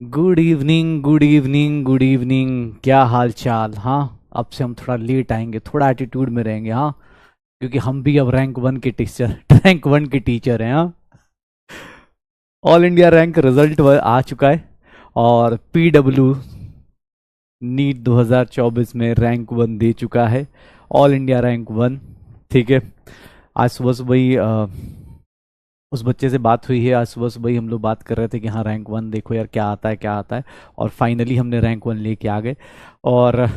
Good evening, good evening, good evening. क्या हाल चाल? हाँ, अब से हम थोड़ा लेट आएंगे, थोड़ा एटीट्यूड में रहेंगे। हाँ, क्योंकि हम भी अब रैंक वन के टीचर रैंक वन के टीचर हैं। हाँ, ऑल इंडिया रैंक रिजल्ट आ चुका है और पीडब्ल्यू नीट 2024 में रैंक वन दे चुका है। All India rank one. ठीक है। आज सुबह सुबह ही उस बच्चे से बात हुई है। आज सुबह सुबह ही हम लोग बात कर रहे थे कि हाँ, रैंक वन देखो यार, क्या आता है क्या आता है। और फाइनली हमने रैंक वन लेके आ गए। और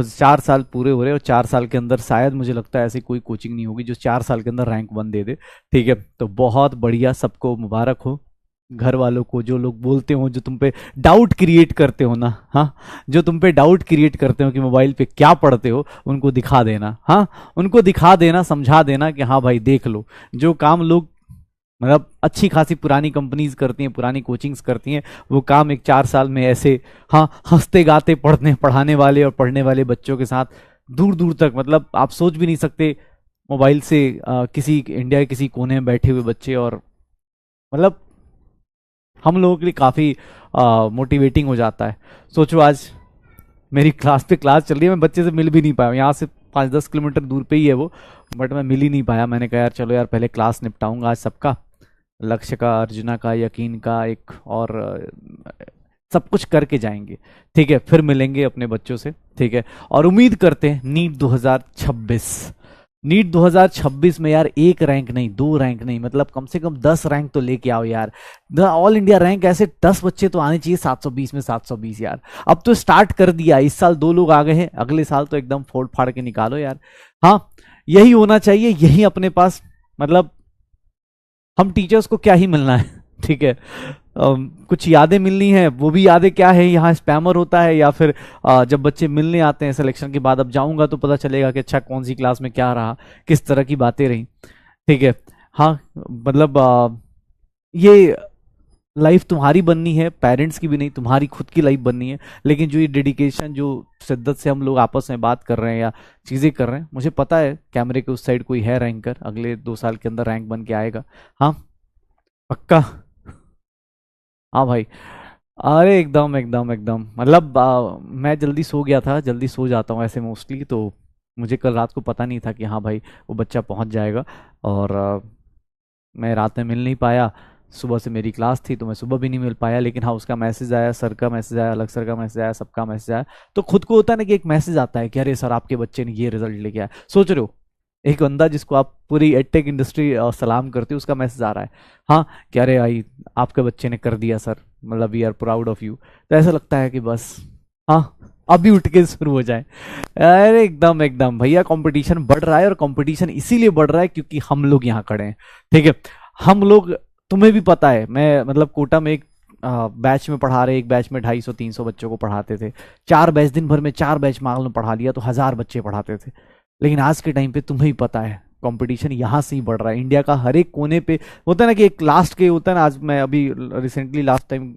4 साल पूरे हो रहे और 4 साल के अंदर शायद मुझे लगता है ऐसी कोई कोचिंग नहीं होगी जो 4 साल के अंदर रैंक वन दे दे। ठीक है, तो बहुत बढ़िया, सबको मुबारक हो। घर वालों को, जो लोग बोलते हो, जो तुम पे डाउट क्रिएट करते हो ना, हाँ, जो तुम पे डाउट क्रिएट करते हो कि मोबाइल पे क्या पढ़ते हो, उनको दिखा देना। हाँ, उनको दिखा देना, समझा देना कि हाँ भाई देख लो, जो काम लोग मतलब अच्छी खासी पुरानी कंपनीज करती हैं, पुरानी कोचिंग्स करती हैं, वो काम एक 4 साल में ऐसे, हाँ, हंसते गाते पढ़ने पढ़ाने वाले और पढ़ने वाले बच्चों के साथ दूर दूर तक, मतलब आप सोच भी नहीं सकते। मोबाइल से किसी इंडिया के किसी कोने में बैठे हुए बच्चे, और मतलब हम लोगों के लिए काफ़ी मोटिवेटिंग हो जाता है। सोचो आज मेरी क्लास पे क्लास चल रही है, मैं बच्चे से मिल भी नहीं पाया। यहाँ से 5-10 किलोमीटर दूर पे ही है वो, बट मैं मिल ही नहीं पाया। मैंने कहा यार चलो यार, पहले क्लास निपटाऊंगा आज सबका, लक्ष्य का, अर्जुना का, यकीन का, एक और सब कुछ करके जाएंगे। ठीक है, फिर मिलेंगे अपने बच्चों से। ठीक है, और उम्मीद करते हैं नीट 2026 में यार एक रैंक नहीं, दो रैंक नहीं, मतलब कम से कम 10 रैंक तो लेके आओ यार। द ऑल इंडिया रैंक ऐसे 10 बच्चे तो आने चाहिए, 720 में 720 यार। अब तो स्टार्ट कर दिया, इस साल 2 लोग आ गए हैं, अगले साल तो एकदम फोड़ फाड़ के निकालो यार। हाँ, यही होना चाहिए, यही अपने पास, मतलब हम टीचर्स को क्या ही मिलना है। ठीक है, कुछ यादें मिलनी है, वो भी यादें क्या है, यहाँ स्पैमर होता है या फिर जब बच्चे मिलने आते हैं सिलेक्शन के बाद, अब जाऊंगा तो पता चलेगा कि अच्छा कौन सी क्लास में क्या रहा, किस तरह की बातें रही। ठीक है। हाँ, मतलब ये लाइफ तुम्हारी बननी है, पेरेंट्स की भी नहीं, तुम्हारी खुद की लाइफ बननी है। लेकिन जो ये डेडिकेशन, जो शिद्दत से हम लोग आपस में बात कर रहे हैं या चीज़ें कर रहे हैं, मुझे पता है कैमरे के उस साइड कोई है रैंकर, अगले 2 साल के अंदर रैंक बन के आएगा। हाँ, पक्का। हाँ भाई, अरे एकदम एकदम एकदम, मतलब मैं जल्दी सो गया था, जल्दी सो जाता हूँ ऐसे मोस्टली, तो मुझे कल रात को पता नहीं था कि हाँ भाई वो बच्चा पहुँच जाएगा। और मैं रात में मिल नहीं पाया। सुबह से मेरी क्लास थी तो मैं सुबह भी नहीं मिल पाया, लेकिन हाँ, उसका मैसेज आया, सर का मैसेज आया, अलग सर का मैसेज आया, सबका मैसेज आया। तो खुद को होता है ना कि एक मैसेज आता है कि अरे सर, आपके बच्चे ने ये रिजल्ट लेके आया। सोच रहे हो, एक बंदा जिसको आप पूरी एडटेक इंडस्ट्री सलाम करते हो, उसका मैसेज आ रहा है, हाँ, कि अरे भाई आपके बच्चे ने कर दिया सर, मतलब we are proud of you. तो ऐसा लगता है कि बस, हाँ, अभी उठ के शुरू हो जाए। अरे एकदम एकदम भैया, कंपटीशन बढ़ रहा है, और कंपटीशन इसीलिए बढ़ रहा है क्योंकि हम लोग यहाँ खड़े हैं। ठीक है, हम लोग, तुम्हें भी पता है, मैं मतलब कोटा में एक बैच में पढ़ा रहे, एक बैच में 250-300 बच्चों को पढ़ाते थे। 4 बैच, दिन भर में 4 बैच मान लो पढ़ा लिया तो 1000 बच्चे पढ़ाते थे। लेकिन आज के टाइम पे तुम्हें ही पता है, कंपटीशन यहाँ से ही बढ़ रहा है, इंडिया का हर एक कोने पे। होता है ना कि एक लास्ट के होता है ना, आज मैं अभी रिसेंटली लास्ट टाइम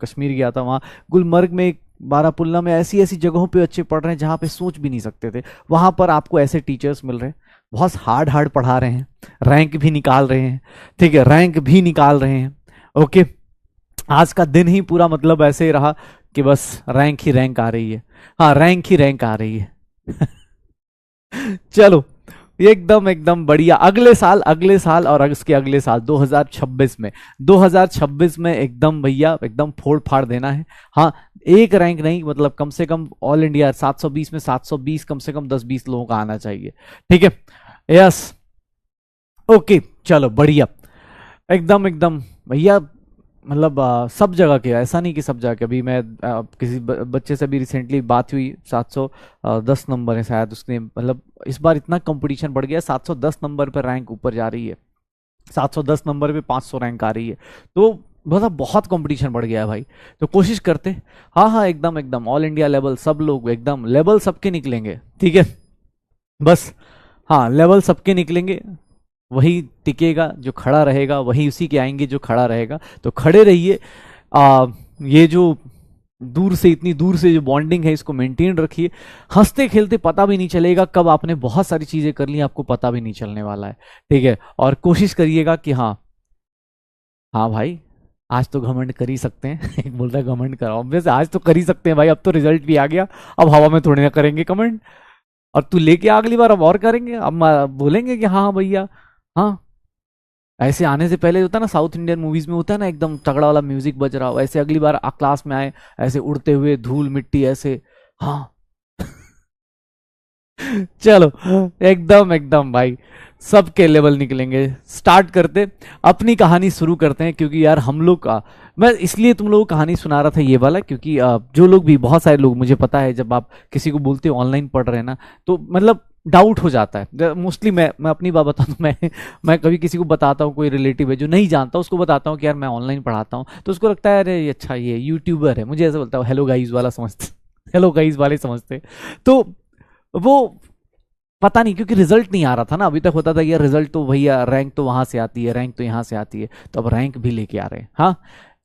कश्मीर गया था, वहाँ गुलमर्ग में, एक बारापुल्ला में, ऐसी ऐसी जगहों पे बच्चे पढ़ रहे हैं जहाँ पे सोच भी नहीं सकते थे। वहाँ पर आपको ऐसे टीचर्स मिल रहे हैं, बहुत हार्ड हार्ड पढ़ा रहे हैं, रैंक भी निकाल रहे हैं। ठीक है, रैंक भी निकाल रहे हैं। ओके, आज का दिन ही पूरा मतलब ऐसे ही रहा कि बस रैंक ही रैंक आ रही है। हाँ, रैंक ही रैंक आ रही है। चलो, एकदम एकदम बढ़िया। अगले साल और उसके अगले साल 2026 में एकदम भैया, एकदम फोड़ फाड़ देना है। हाँ, एक रैंक नहीं, मतलब कम से कम ऑल इंडिया 720 में 720, कम से कम 10-20 लोगों का आना चाहिए। ठीक है, यस, ओके, चलो बढ़िया, एकदम एकदम भैया। मतलब सब जगह के, ऐसा नहीं कि सब जगह के। अभी मैं किसी बच्चे से भी रिसेंटली बात हुई, 710 नंबर है शायद उसने, मतलब इस बार इतना कंपटीशन बढ़ गया, 710 नंबर पर रैंक ऊपर जा रही है, 710 नंबर पे 500 रैंक आ रही है। तो मतलब बहुत कंपटीशन बढ़ गया है भाई। तो कोशिश करते, हाँ हाँ, एकदम एकदम ऑल इंडिया लेवल, सब लोग एकदम लेवल सबके निकलेंगे। ठीक है, बस, हाँ, लेवल सबके निकलेंगे। वही टिकेगा जो खड़ा रहेगा, वही उसी के आएंगे जो खड़ा रहेगा। तो खड़े रहिए। ये जो दूर से, इतनी दूर से जो बॉन्डिंग है, इसको मेंटेन रखिए। हंसते खेलते पता भी नहीं चलेगा कब आपने बहुत सारी चीजें कर ली, आपको पता भी नहीं चलने वाला है। ठीक है, और कोशिश करिएगा कि हाँ, हाँ भाई, आज तो घमंड कर ही सकते हैं। एक बोलता है घमंड करो, ऑब्वियस आज तो कर ही सकते हैं भाई, अब तो रिजल्ट भी आ गया, अब हवा में थोड़ी ना करेंगे कमेंट। और तू लेके आ अगली बार, अब और करेंगे, अब बोलेंगे कि हाँ हाँ भैया हाँ। ऐसे आने से पहले होता है ना, साउथ इंडियन मूवीज में होता है ना, एकदम तगड़ा वाला म्यूजिक बज रहा हो, ऐसे अगली बार क्लास में आए ऐसे उड़ते हुए धूल मिट्टी ऐसे, हाँ। चलो एकदम एकदम भाई सबके लेवल निकलेंगे। स्टार्ट करते, अपनी कहानी शुरू करते हैं, क्योंकि यार हम लोग का, मैं इसलिए तुम लोगों को कहानी सुना रहा था ये वाला, क्योंकि जो लोग भी, बहुत सारे लोग, मुझे पता है जब आप किसी को बोलते हो ऑनलाइन पढ़ रहे हैं ना, तो मतलब डाउट हो जाता है मोस्टली। मैं अपनी बात बताऊं तो मैं कभी किसी को बताता हूँ, कोई रिलेटिव है जो नहीं जानता, उसको बताता हूँ कि यार मैं ऑनलाइन पढ़ाता हूँ, तो उसको लगता है अरे अच्छा ये यूट्यूबर है, मुझे ऐसा बोलता है, हेलो गाइज वाला समझते, हेलो गाइज वाले समझते। तो वो पता नहीं, क्योंकि रिजल्ट नहीं आ रहा था ना अभी तक, होता था यार रिजल्ट तो भैया रैंक तो वहां से आती है, रैंक तो यहां से आती है, तो अब रैंक भी लेके आ रहे हैं। हाँ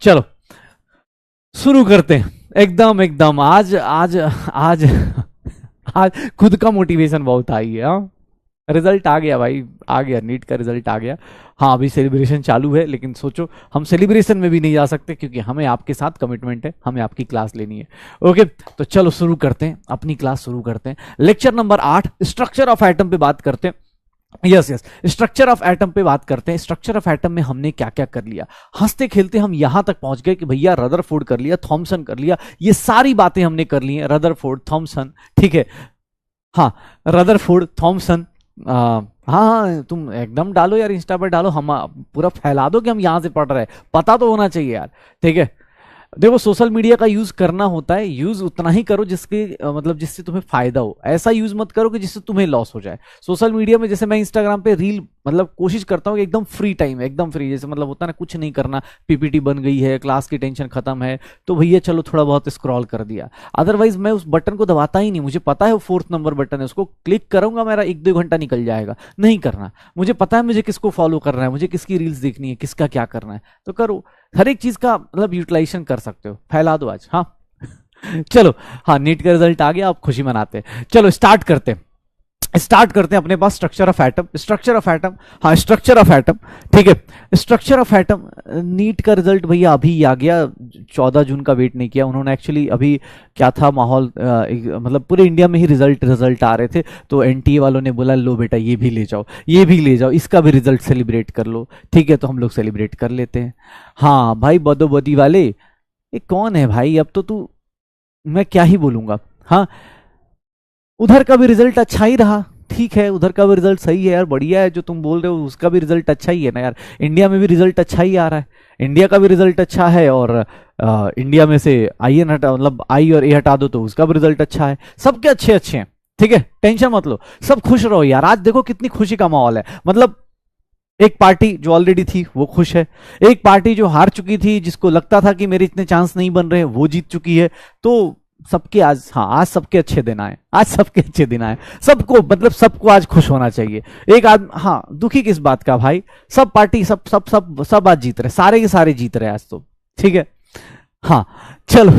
चलो शुरू करते हैं, एकदम एकदम आज आज आज आज खुद का मोटिवेशन बहुत आई है। हाँ रिजल्ट आ गया भाई, आ गया, नीट का रिजल्ट आ गया। हाँ अभी सेलिब्रेशन चालू है, लेकिन सोचो हम सेलिब्रेशन में भी नहीं जा सकते, क्योंकि हमें आपके साथ कमिटमेंट है, हमें आपकी क्लास लेनी है। ओके तो चलो शुरू करते हैं, अपनी क्लास शुरू करते हैं। Lecture number 8 structure of atom पे बात करते हैं। Yes yes structure of atom पे बात करते हैं। स्ट्रक्चर ऑफ एटम में हमने क्या क्या कर लिया, हंसते खेलते हम यहां तक पहुंच गए कि भैया रदरफोर्ड कर लिया, थॉमसन कर लिया, ये सारी बातें हमने कर ली हैं, रदरफोर्ड थॉमसन, ठीक है। हाँ रदरफोर्ड थॉमसन, हाँ हाँ तुम एकदम डालो यार, इंस्टा पर डालो, हम पूरा फैला दो कि हम यहां से पढ़ रहे हैं, पता तो होना चाहिए यार, ठीक है। देखो सोशल मीडिया का यूज करना होता है, यूज उतना ही करो जिसके मतलब जिससे तुम्हें फायदा हो, ऐसा यूज मत करो कि जिससे तुम्हें लॉस हो जाए। सोशल मीडिया में जैसे मैं इंस्टाग्राम पे रील मतलब कोशिश करता हूँ कि एकदम फ्री टाइम है, एकदम फ्री, जैसे मतलब होता है ना कुछ नहीं करना, पीपीटी बन गई है, क्लास की टेंशन खत्म है, तो भैया चलो थोड़ा बहुत स्क्रॉल कर दिया, अदरवाइज मैं उस बटन को दबाता ही नहीं, मुझे पता है वो 4th नंबर बटन है, उसको क्लिक करूंगा मेरा 1-2 घंटा निकल जाएगा, नहीं करना। मुझे पता है मुझे किसको फॉलो करना है, मुझे किसकी रील्स देखनी है, किसका क्या करना है, तो करो, हर एक चीज का मतलब यूटिलाइजेशन कर सकते हो, फैला दो आज। हाँ चलो, हाँ नीट का रिजल्ट आ गया, आप खुशी मनाते हैं। चलो स्टार्ट करते हैं, अपने पास structure of atom, structure of atom, हाँ स्ट्रक्चर ऑफ एटम, ठीक है। स्ट्रक्चर ऑफ एटम, नीट का रिजल्ट भैया अभी आ गया, 14 जून का वेट नहीं किया उन्होंने, एक्चुअली अभी क्या था माहौल, मतलब पूरे इंडिया में ही रिजल्ट आ रहे थे, तो एनटीए वालों ने बोला लो बेटा ये भी ले जाओ, ये भी ले जाओ, इसका भी रिजल्ट सेलिब्रेट कर लो, ठीक है, तो हम लोग सेलिब्रेट कर लेते हैं। हाँ भाई बदोबदी वाले, ये कौन है भाई, अब तो तू, मैं क्या ही बोलूंगा। हाँ उधर का भी रिजल्ट अच्छा ही रहा, ठीक है, उधर का भी रिजल्ट सही है यार, बढ़िया है जो तुम बोल रहे हो, उसका भी रिजल्ट अच्छा ही है ना यार, इंडिया में भी रिजल्ट अच्छा ही आ रहा है, इंडिया का भी रिजल्ट अच्छा है, और इंडिया में से आई एन हटा, मतलब आई और ए हटा दो तो उसका भी रिजल्ट अच्छा है, सबके अच्छे अच्छे हैं, ठीक है, टेंशन मत लो, सब खुश रहो यार। आज देखो कितनी खुशी का माहौल है, मतलब एक पार्टी जो ऑलरेडी थी वो खुश है, एक पार्टी जो हार चुकी थी, जिसको लगता था कि मेरे इतने चांस नहीं बन रहे, वो जीत चुकी है, तो सबके आज, हाँ आज सबके अच्छे दिन आए, आज सबके अच्छे दिन आए, सबको मतलब सबको आज खुश होना चाहिए। एक आदमी, हाँ दुखी किस बात का भाई, सब पार्टी सब सब सब सब आज जीत रहे, सारे के सारे जीत रहे आज तो, ठीक है। हाँ चलो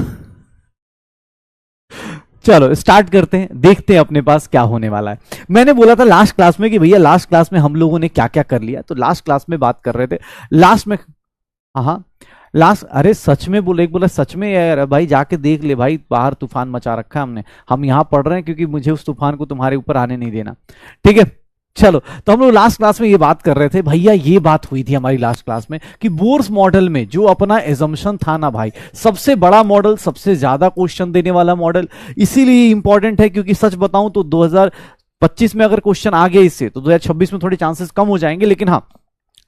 चलो स्टार्ट करते हैं, देखते हैं अपने पास क्या होने वाला है। मैंने बोला था लास्ट क्लास में कि भैया लास्ट क्लास में हम लोगों ने क्या क्या कर लिया, तो लास्ट क्लास में बात कर रहे थे, लास्ट में, हाँ लास्ट, अरे सच में बोले, एक बोला सच में यार भाई, जाके देख ले भाई, बाहर तूफान मचा रखा है हमने, हम यहां पढ़ रहे हैं क्योंकि मुझे उस तूफान को तुम्हारे ऊपर आने नहीं देना, ठीक है। चलो तो हम लोग लास्ट क्लास में ये बात कर रहे थे भैया, ये बात हुई थी हमारी लास्ट क्लास में कि बोर्स मॉडल में जो अपना एजम्पशन था ना भाई, सबसे बड़ा मॉडल, सबसे ज्यादा क्वेश्चन देने वाला मॉडल, इसीलिए इंपॉर्टेंट है, क्योंकि सच बताऊं तो 2025 में अगर क्वेश्चन आ गए इससे, तो 2026 में थोड़े चांसेस कम हो जाएंगे, लेकिन हाँ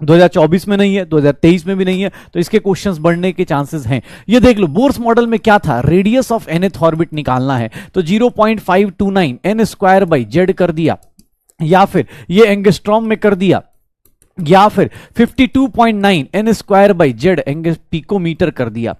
2024 में नहीं है, 2023 में भी नहीं है, तो इसके क्वेश्चंस बढ़ने के चांसेस हैं। ये देख लो बोर्स मॉडल में क्या था, रेडियस ऑफ nth ऑर्बिट निकालना है, तो 0.529 n स्क्वायर बाई जेड कर दिया, या फिर ये एंगस्ट्रॉम में कर दिया, या फिर 52.9 n square by z picometre कर दिया।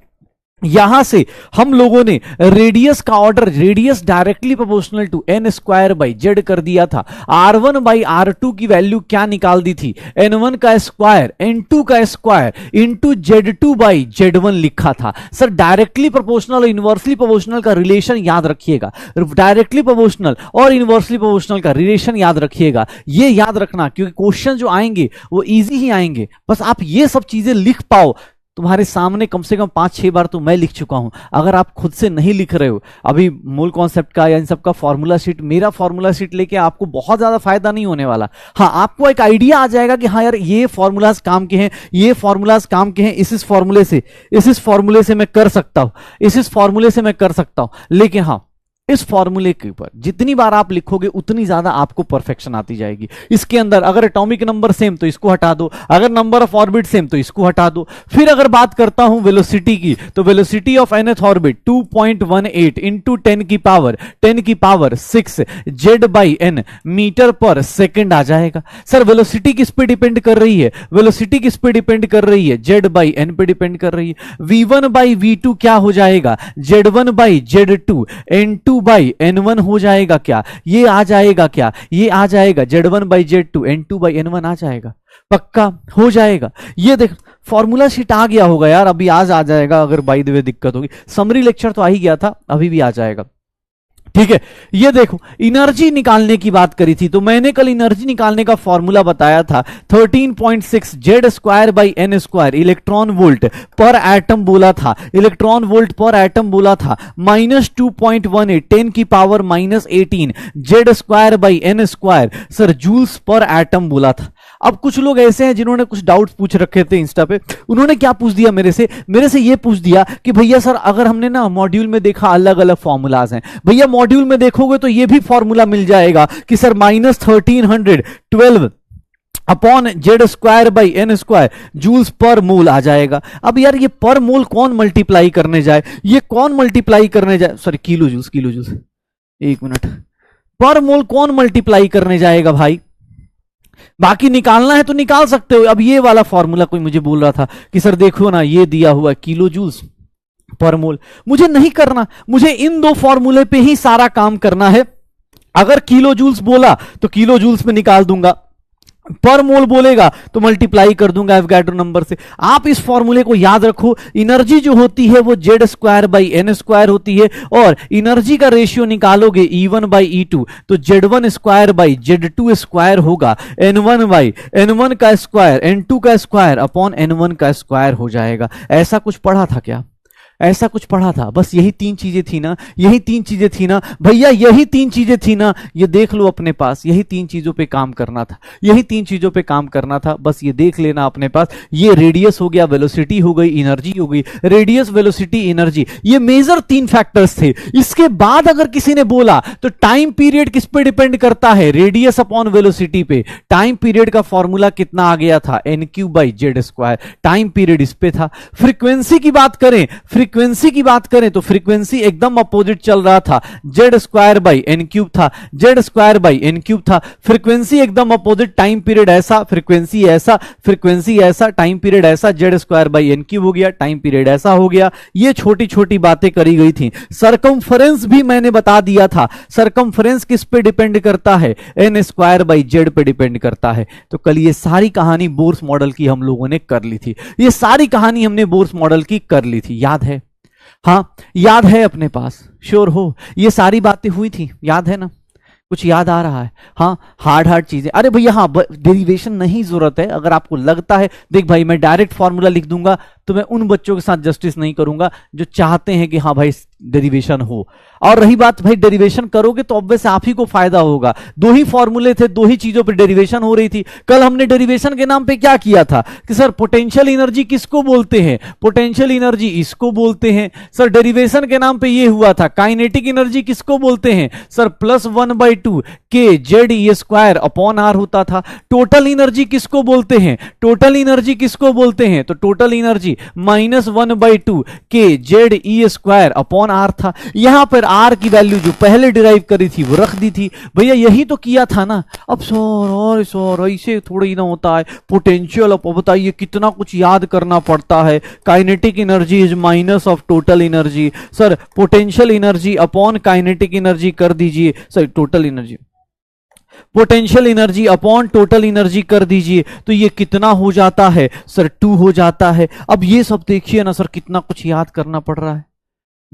यहां से हम लोगों ने रेडियस का order, radius directly proportional to n square by z कर दिया था, R1 बाई R2 की वैल्यू क्या निकाल दी थी, N1 का स्क्वायर N2 का square into Z2 by Z1 लिखा था। सर डायरेक्टली प्रोपोर्शनल और इनवर्सली प्रोपोर्शनल का रिलेशन याद रखिएगा, डायरेक्टली प्रोपोर्शनल और इनवर्सली प्रोपोर्शनल का रिलेशन याद रखिएगा, ये याद रखना, क्योंकि क्वेश्चन जो आएंगे वो इजी ही आएंगे, बस आप ये सब चीजें लिख पाओ तुम्हारे सामने कम से कम 5-6 बार तो मैं लिख चुका हूं। अगर आप खुद से नहीं लिख रहे हो अभी मूल कॉन्सेप्ट का या इन सब का फॉर्मूला शीट, मेरा फॉर्मूला शीट लेके आपको बहुत ज्यादा फायदा नहीं होने वाला। हाँ, आपको एक आइडिया आ जाएगा कि हाँ यार ये फॉर्मूलाज काम के हैं, ये फॉर्मूलाज काम के हैं, इस फॉर्मूले से, इस फॉर्मूले से मैं कर सकता हूं, इस फॉर्मूले से मैं कर सकता हूं। लेकिन हाँ, इस फॉर्मूले के ऊपर जितनी बार आप लिखोगे उतनी ज्यादा आपको परफेक्शन आती जाएगी। इसके अंदर अगर एटॉमिक नंबर सेम तो इसको हटा दो, अगर नंबर ऑफ ऑर्बिट सेम तो इसको हटा दो। फिर अगर बात करता हूं वेलोसिटी की, तो velocity of nth orbit 2.18 into 10 की power 6 Z by n metre पर सेकेंड आ जाएगा। सर वेलोसिटी किस पे डिपेंड कर रही है? वेलोसिटी किस पे डिपेंड कर रही है? जेड बाई एन पे डिपेंड कर रही है। v1 बाई v2 क्या हो जाएगा? z1 by z2 n2 by n1 हो जाएगा। क्या ये आ जाएगा? क्या ये आ जाएगा? z1 by z2 n2 by n1 आ जाएगा, पक्का हो जाएगा। ये देख फॉर्मूला शीट आ गया होगा यार, अभी आज आ जाएगा। अगर बाय द वे दिक्कत होगी, समरी लेक्चर तो आ ही गया था, अभी भी आ जाएगा। ठीक है, ये देखो एनर्जी निकालने की बात करी थी, तो मैंने कल एनर्जी निकालने का फॉर्मूला बताया था 13.6 Z square by N square electron volt पर एटम बोला था, इलेक्ट्रॉन वोल्ट पर एटम बोला था, -2.18 10 की power -18 Z square by N square sir joules पर एटम बोला था। अब कुछ लोग ऐसे हैं जिन्होंने कुछ डाउट्स पूछ रखे थे इंस्टा पे, उन्होंने क्या पूछ दिया मेरे से ये पूछ दिया कि भैया सर अगर हमने ना मॉड्यूल में देखा अलग अलग फॉर्मूलाज हैं, भैया मॉड्यूल में देखोगे तो ये भी फॉर्मूला मिल जाएगा कि sir -1312 upon z square by N square joules पर मोल आ जाएगा। अब यार ये पर मोल कौन मल्टीप्लाई करने जाए, ये कौन मल्टीप्लाई करने जाए, सॉरी किलो जूल्स, एक मिनट, पर मोल कौन मल्टीप्लाई करने जाएगा भाई? बाकी निकालना है तो निकाल सकते हो। अब ये वाला फॉर्मूला कोई मुझे बोल रहा था कि सर देखो ना ये दिया हुआ किलो जूल्स पर मोल, मुझे नहीं करना, मुझे इन दो फॉर्मूले पे ही सारा काम करना है। अगर किलो जूल्स बोला तो किलो जूल्स में निकाल दूंगा, पर मोल बोलेगा तो मल्टीप्लाई कर दूंगा एवोगाड्रो नंबर से। आप इस फॉर्मूले को याद रखो, एनर्जी जो होती है वो z square by N square होती है, और एनर्जी का रेशियो निकालोगे E1 बाई E2 तो Z1 square by Z2 square होगा, N1 बाई N1 का स्क्वायर N2 का स्क्वायर अपॉन N1 का स्क्वायर हो जाएगा। ऐसा कुछ पढ़ा था क्या? ऐसा कुछ पढ़ा था? बस यही तीन चीजें थी ना, यही तीन चीजें थी ना भैया, यही तीन चीजें थी ना। ये देख लो अपने पास, यही तीन चीजों पे काम करना था, यही तीन चीजों पे काम करना था। बस ये देख लेना अपने पास, ये रेडियस हो गया, वेलोसिटी हो गई, एनर्जी हो गई। रेडियस, वेलोसिटी, एनर्जी, ये मेजर तीन फैक्टर्स थे। इसके बाद अगर किसी ने बोला तो टाइम पीरियड किस पे डिपेंड करता है? रेडियस अपॉन वेलोसिटी पे। टाइम पीरियड का फॉर्मूला कितना आ गया था? n³ by Z square, time period इस पे था। फ्रीक्वेंसी की बात करें, तो फ्रीक्वेंसी एकदम अपोजिट चल रहा था, जेड स्क्वायर बाई n³ था, जेड स्क्वायर बाई n³ था। फ्रीक्वेंसी एकदम अपोजिट, टाइम पीरियड ऐसा, फ्रीक्वेंसी ऐसा, फ्रीक्वेंसी ऐसा, टाइम पीरियड ऐसा, जेड स्क्वायर बाई n³ हो गया, टाइम पीरियड ऐसा हो गया। ये छोटी छोटी बातें करी गई थी। सरकमफ्रेंस भी मैंने बता दिया था, सरकमफ्रेंस किस पे डिपेंड करता है? n स्क्वायर बाई जेड पे डिपेंड करता है। तो कल ये सारी कहानी बोर्स मॉडल की हम लोगों ने कर ली थी, ये सारी कहानी हमने बोर्स मॉडल की कर ली थी, याद है? हाँ याद है अपने पास, श्योर हो? ये सारी बातें हुई थी, याद है ना? कुछ याद आ रहा है? हाँ, हार्ड चीजें। अरे भैया हाँ, डेरिवेशन नहीं जरूरत है। अगर आपको लगता है, देख भाई मैं डायरेक्ट फॉर्मूला लिख दूंगा तो मैं उन बच्चों के साथ जस्टिस नहीं करूंगा जो चाहते हैं कि हाँ भाई डेरिवेशन हो। और रही बात भाई डेरिवेशन करोगे तो ऑब्वियस आप ही को फायदा होगा। दो ही फॉर्मूले थे, दो ही चीजों पे डेरिवेशन हो रही थी। कल हमने डेरिवेशन के नाम पे क्या किया था कि सर पोटेंशियल एनर्जी किसको बोलते हैं? पोटेंशियल एनर्जी इसको बोलते हैं। सर डेरिवेशन के नाम पे ये हुआ था। काइनेटिक एनर्जी किसको बोलते हैं? Sir +1/2 k z e square upon r होता था। टोटल एनर्जी किसको बोलते हैं? टोटल एनर्जी किसको बोलते हैं? तो total energy -1/2 k z e square upon r था। यहां पर आर की वैल्यू जो पहले डिराइव करी थी वो रख दी थी। भैया यही तो किया था ना। अब सर ऐसे थोड़ी ना होता है पोटेंशियल। अब बताइए कितना कुछ याद करना पड़ता है। Kinetic energy is minus of total energy. Sir potential energy upon kinetic energy कर दीजिए, sorry total energy, potential energy upon total energy कर दीजिए तो ये कितना हो जाता है? सर 2 हो जाता है। अब ये सब देखिए ना सर कितना कुछ याद करना पड़ रहा है।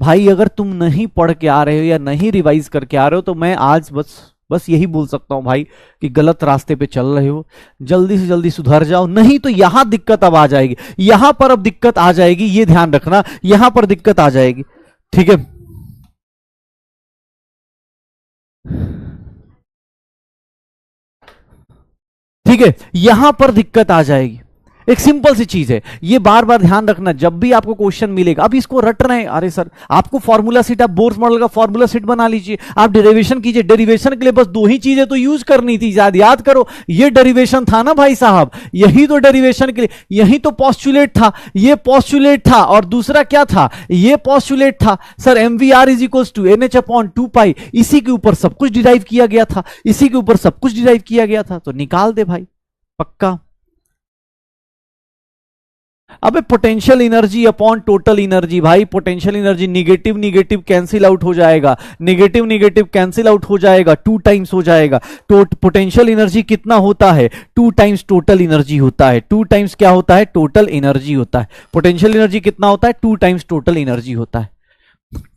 भाई अगर तुम नहीं पढ़ के आ रहे हो या नहीं रिवाइज करके आ रहे हो तो मैं आज बस बस यही बोल सकता हूं भाई कि गलत रास्ते पे चल रहे हो, जल्दी से जल्दी सुधर जाओ, नहीं तो यहां दिक्कत अब आ जाएगी, यहां पर अब दिक्कत आ जाएगी, ये ध्यान रखना, यहां पर दिक्कत आ जाएगी। ठीक है, ठीक है, यहां पर दिक्कत आ जाएगी। एक सिंपल सी चीज है, ये बार बार ध्यान रखना, जब भी आपको क्वेश्चन मिलेगा, अब इसको रटना है, अरे सर आपको फॉर्मूला सीट, आप बोर्स मॉडल का फॉर्मूला सीट बना लीजिए, आप डेरिवेशन कीजिए, डेरिवेशन के लिए बस दो ही चीजें तो यूज करनी थी, याद करो, ये डेरिवेशन था ना भाई साहब, यही तो डेरिवेशन के लिए, यही तो पॉस्टुलेट था, ये पॉस्टुलेट था, और दूसरा क्या था, ये पॉस्टुलेट था। Sir MVR is equal to NH/2 इसी के ऊपर सब कुछ डिराइव किया गया था, इसी के ऊपर सब कुछ डिराइव किया गया था, तो निकाल दे भाई पक्का। अबे potential energy upon total energy, भाई potential energy, negative negative cancel out हो जाएगा, निगेटिव निगेटिव कैंसिल आउट हो जाएगा, 2 टाइम्स हो जाएगा। पोटेंशियल एनर्जी कितना होता है, 2 टाइम्स टोटल एनर्जी होता है, 2 टाइम्स क्या होता है, टोटल एनर्जी होता है। पोटेंशियल एनर्जी कितना होता है, 2 टाइम्स टोटल एनर्जी होता है।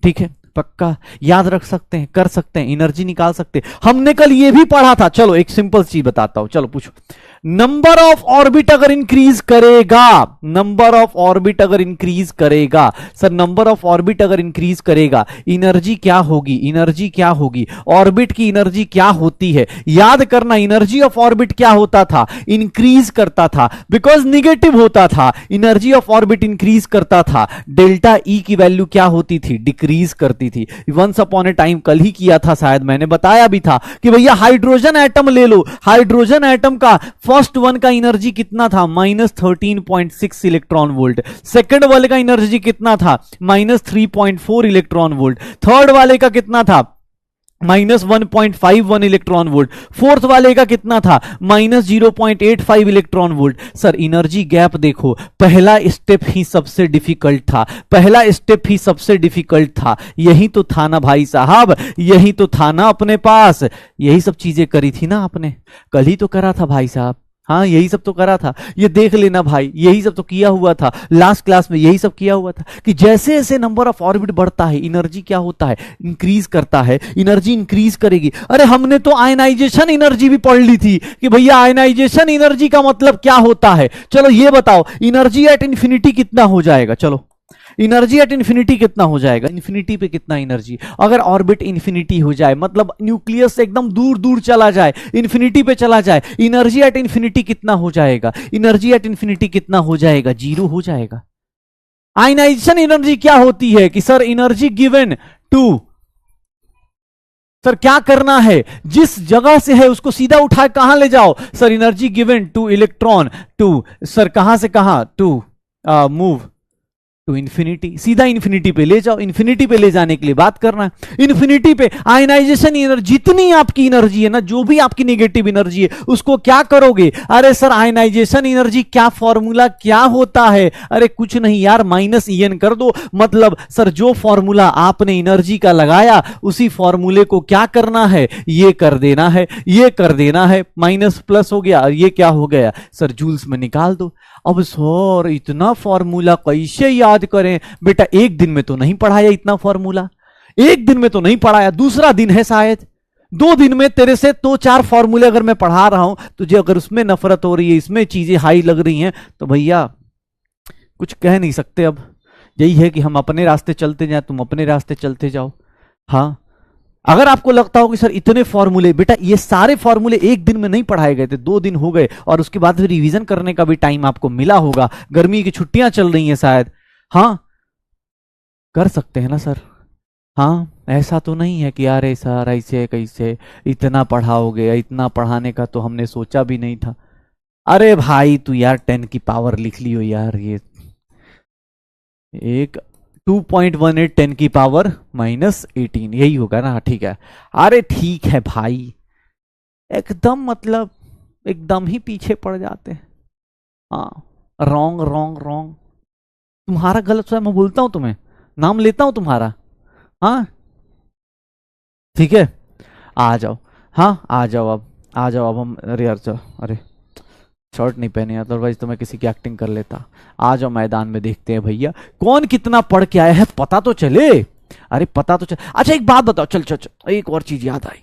ठीक है, पक्का याद रख सकते हैं, कर सकते हैं, एनर्जी निकाल सकते हैं। हमने कल ये भी पढ़ा था, चलो एक सिंपल चीज बताता हूं, चलो पूछो। नंबर ऑफ ऑर्बिट अगर इंक्रीज करेगा, नंबर ऑफ ऑर्बिट अगर इंक्रीज करेगा, सर नंबर ऑफ ऑर्बिट अगर इंक्रीज करेगा, एनर्जी क्या होगी, एनर्जी क्या होगी, ऑर्बिट की एनर्जी क्या होती है, याद करना, एनर्जी ऑफ ऑर्बिट क्या होता था, इंक्रीज करता था, बिकॉज निगेटिव होता था, एनर्जी ऑफ ऑर्बिट इंक्रीज करता था। डेल्टा ई की वैल्यू क्या होती थी, डिक्रीज करती थी। वंस अपॉन ए टाइम कल ही किया था शायद, मैंने बताया भी था कि भैया हाइड्रोजन एटम ले लो, हाइड्रोजन एटम का फर्स्ट वन का एनर्जी कितना था, -13.6 इलेक्ट्रॉन वोल्ट, सेकंड वाले का एनर्जी कितना था, -3.4 इलेक्ट्रॉन वोल्ट, थर्ड वाले का कितना था, -1.51 इलेक्ट्रॉन वोल्ट, फोर्थ वाले का कितना था, -0.85 electron volt. Sir energy gap देखो, पहला स्टेप ही सबसे डिफिकल्ट था, पहला स्टेप ही सबसे डिफिकल्ट था, यही तो था ना भाई साहब, यही तो था ना अपने पास, यही सब चीजें करी थी ना आपने, कल ही तो करा था भाई साहब, हाँ यही सब तो करा था, ये देख लेना भाई, यही सब तो किया हुआ था, लास्ट क्लास में यही सब किया हुआ था कि जैसे जैसे नंबर ऑफ ऑर्बिट बढ़ता है, एनर्जी क्या होता है, इंक्रीज करता है, एनर्जी इंक्रीज करेगी। अरे हमने तो आयनाइजेशन एनर्जी भी पढ़ ली थी कि भैया आयनाइजेशन एनर्जी का मतलब क्या होता है। चलो ये बताओ, एनर्जी एट इंफिनिटी कितना हो जाएगा, चलो एनर्जी एट इंफिनिटी कितना हो जाएगा, इंफिनिटी पे कितना एनर्जी, अगर ऑर्बिट इंफिनिटी हो जाए, मतलब न्यूक्लियस से एकदम दूर दूर चला जाए, इंफिनिटी पे चला जाए, एनर्जी एट इंफिनिटी कितना हो जाएगा, एनर्जी एट इंफिनिटी कितना हो जाएगा, 0 हो जाएगा। आयनाइजेशन एनर्जी क्या होती है कि sir energy given to, sir क्या करना है, जिस जगह से है उसको सीधा उठा कहां ले जाओ, sir energy given to electron to, sir कहां से कहां, टू मूव टू इंफिनिटी, सीधा इंफिनिटी पे ले जाओ, इंफिनिटी पे ले जाने के लिए बात करना है, इंफिनिटी पे आयनाइजेशन एनर्जी, जितनी आपकी एनर्जी है ना, जो भी आपकी नेगेटिव एनर्जी है उसको क्या करोगे, अरे सर आयनाइजेशन एनर्जी क्या फॉर्मूला क्या होता है, अरे कुछ नहीं यार, -En कर दो, मतलब सर जो फॉर्मूला आपने एनर्जी का लगाया उसी फॉर्मूले को क्या करना है, ये कर देना है, ये कर देना है, माइनस प्लस हो गया, ये क्या हो गया सर, जूल्स में निकाल दो। अब सर इतना फॉर्मूला कैसे याद करें, बेटा एक दिन में तो नहीं पढ़ाया इतना फॉर्मूला, एक दिन में तो नहीं पढ़ाया, दूसरा दिन है शायद, 2 दिन में तेरे से तो 4 फॉर्मूले अगर मैं पढ़ा रहा हूं, तुझे अगर उसमें नफरत हो रही है, इसमें चीजें हाई लग रही हैं, तो भैया कुछ कह नहीं सकते। अब यही है कि हम अपने रास्ते चलते जाएं, तुम अपने रास्ते चलते जाओ। हाँ अगर आपको लगता हो कि सर इतने फॉर्मूले, बेटा ये सारे फॉर्मूले एक दिन में नहीं पढ़ाए गए थे, 2 दिन हो गए, और उसके बाद रिवीजन करने का भी टाइम आपको मिला होगा, गर्मी की छुट्टियां चल रही हैं शायद, हाँ कर सकते हैं ना सर। हाँ ऐसा तो नहीं है कि यार सर ऐसे कैसे इतना पढ़ाओगे, इतना पढ़ाने का तो हमने सोचा भी नहीं था। अरे भाई तू यार 10 की पावर लिख लियो यार, ये एक 2.18 10 की पावर -18 यही होगा ना, ठीक है। अरे ठीक है भाई, एकदम मतलब एकदम ही पीछे पड़ जाते हैं। हाँ रॉन्ग रॉन्ग रॉन्ग, तुम्हारा गलत है, मैं बोलता हूं तुम्हें, नाम लेता हूं तुम्हारा। हाँ ठीक है आ जाओ, हाँ आ जाओ, अब आ जाओ, अब हम, अरे यार चलो, अरे शर्ट नहीं पहने, अदरवाइज तो मैं किसी की एक्टिंग कर लेता। आ जाओ मैदान में, देखते हैं भैया कौन कितना पढ़ के आया है, पता तो चले। अरे पता तो चले। अच्छा एक बात बताओ, चल चल चल, एक और चीज याद आई,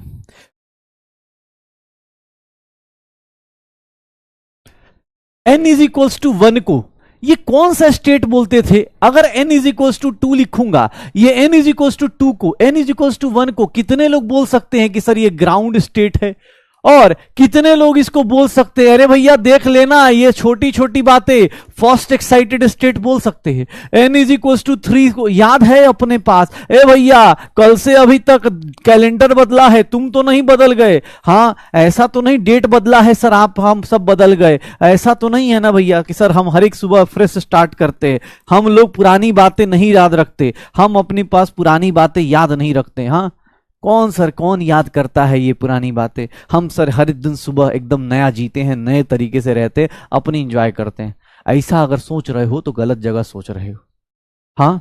n इज इक्वल्स टू 1 को ये कौन सा स्टेट बोलते थे? अगर n इज इक्वल्स टू 2 लिखूंगा, ये n इज इक्वल्स टू 2 को, n इज इक्वल्स टू 1 को कितने लोग बोल सकते हैं कि सर ये ग्राउंड स्टेट है? और कितने लोग इसको बोल सकते हैं अरे भैया देख लेना ये छोटी छोटी बातें फर्स्ट एक्साइटेड स्टेट बोल सकते हैं? n इज इक्वल्स टू 3 को याद है अपने पास? ए भैया कल से अभी तक कैलेंडर बदला है, तुम तो नहीं बदल गए? हाँ ऐसा तो नहीं डेट बदला है सर, आप हम सब बदल गए, ऐसा तो नहीं है ना भैया कि सर हम हर एक सुबह फ्रेश स्टार्ट करते हैं? हम लोग पुरानी बातें नहीं याद रखते, हम अपने पास पुरानी बातें याद नहीं रखते। हाँ कौन सर कौन याद करता है ये पुरानी बातें? हम सर हर दिन सुबह एकदम नया जीते हैं, नए तरीके से रहते हैं, अपनी एंजॉय करते हैं। ऐसा अगर सोच रहे हो तो गलत जगह सोच रहे हो। हाँ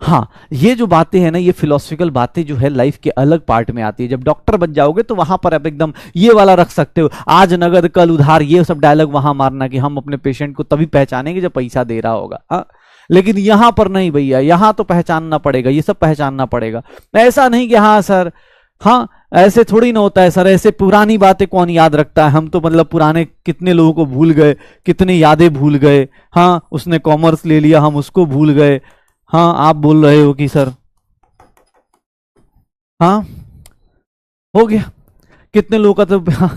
हाँ ये जो बातें हैं ना, ये फिलोसफिकल बातें जो है लाइफ के अलग पार्ट में आती है। जब डॉक्टर बन जाओगे तो वहां पर आप एकदम ये वाला रख सकते हो, आज नगद कल उधार, ये सब डायलॉग वहां मारना कि हम अपने पेशेंट को तभी पहचानेंगे जब पैसा दे रहा होगा। हाँ लेकिन यहां पर नहीं भैया, यहां तो पहचानना पड़ेगा, ये सब पहचानना पड़ेगा। ऐसा नहीं कि हाँ सर, हाँ ऐसे थोड़ी ना होता है सर, ऐसे पुरानी बातें कौन याद रखता है? हम तो मतलब पुराने कितने लोगों को भूल गए, कितने यादें भूल गए। हाँ उसने कॉमर्स ले लिया, हम उसको भूल गए। हाँ आप बोल रहे हो कि सर हाँ हो गया, कितने लोगों का तो हाँ,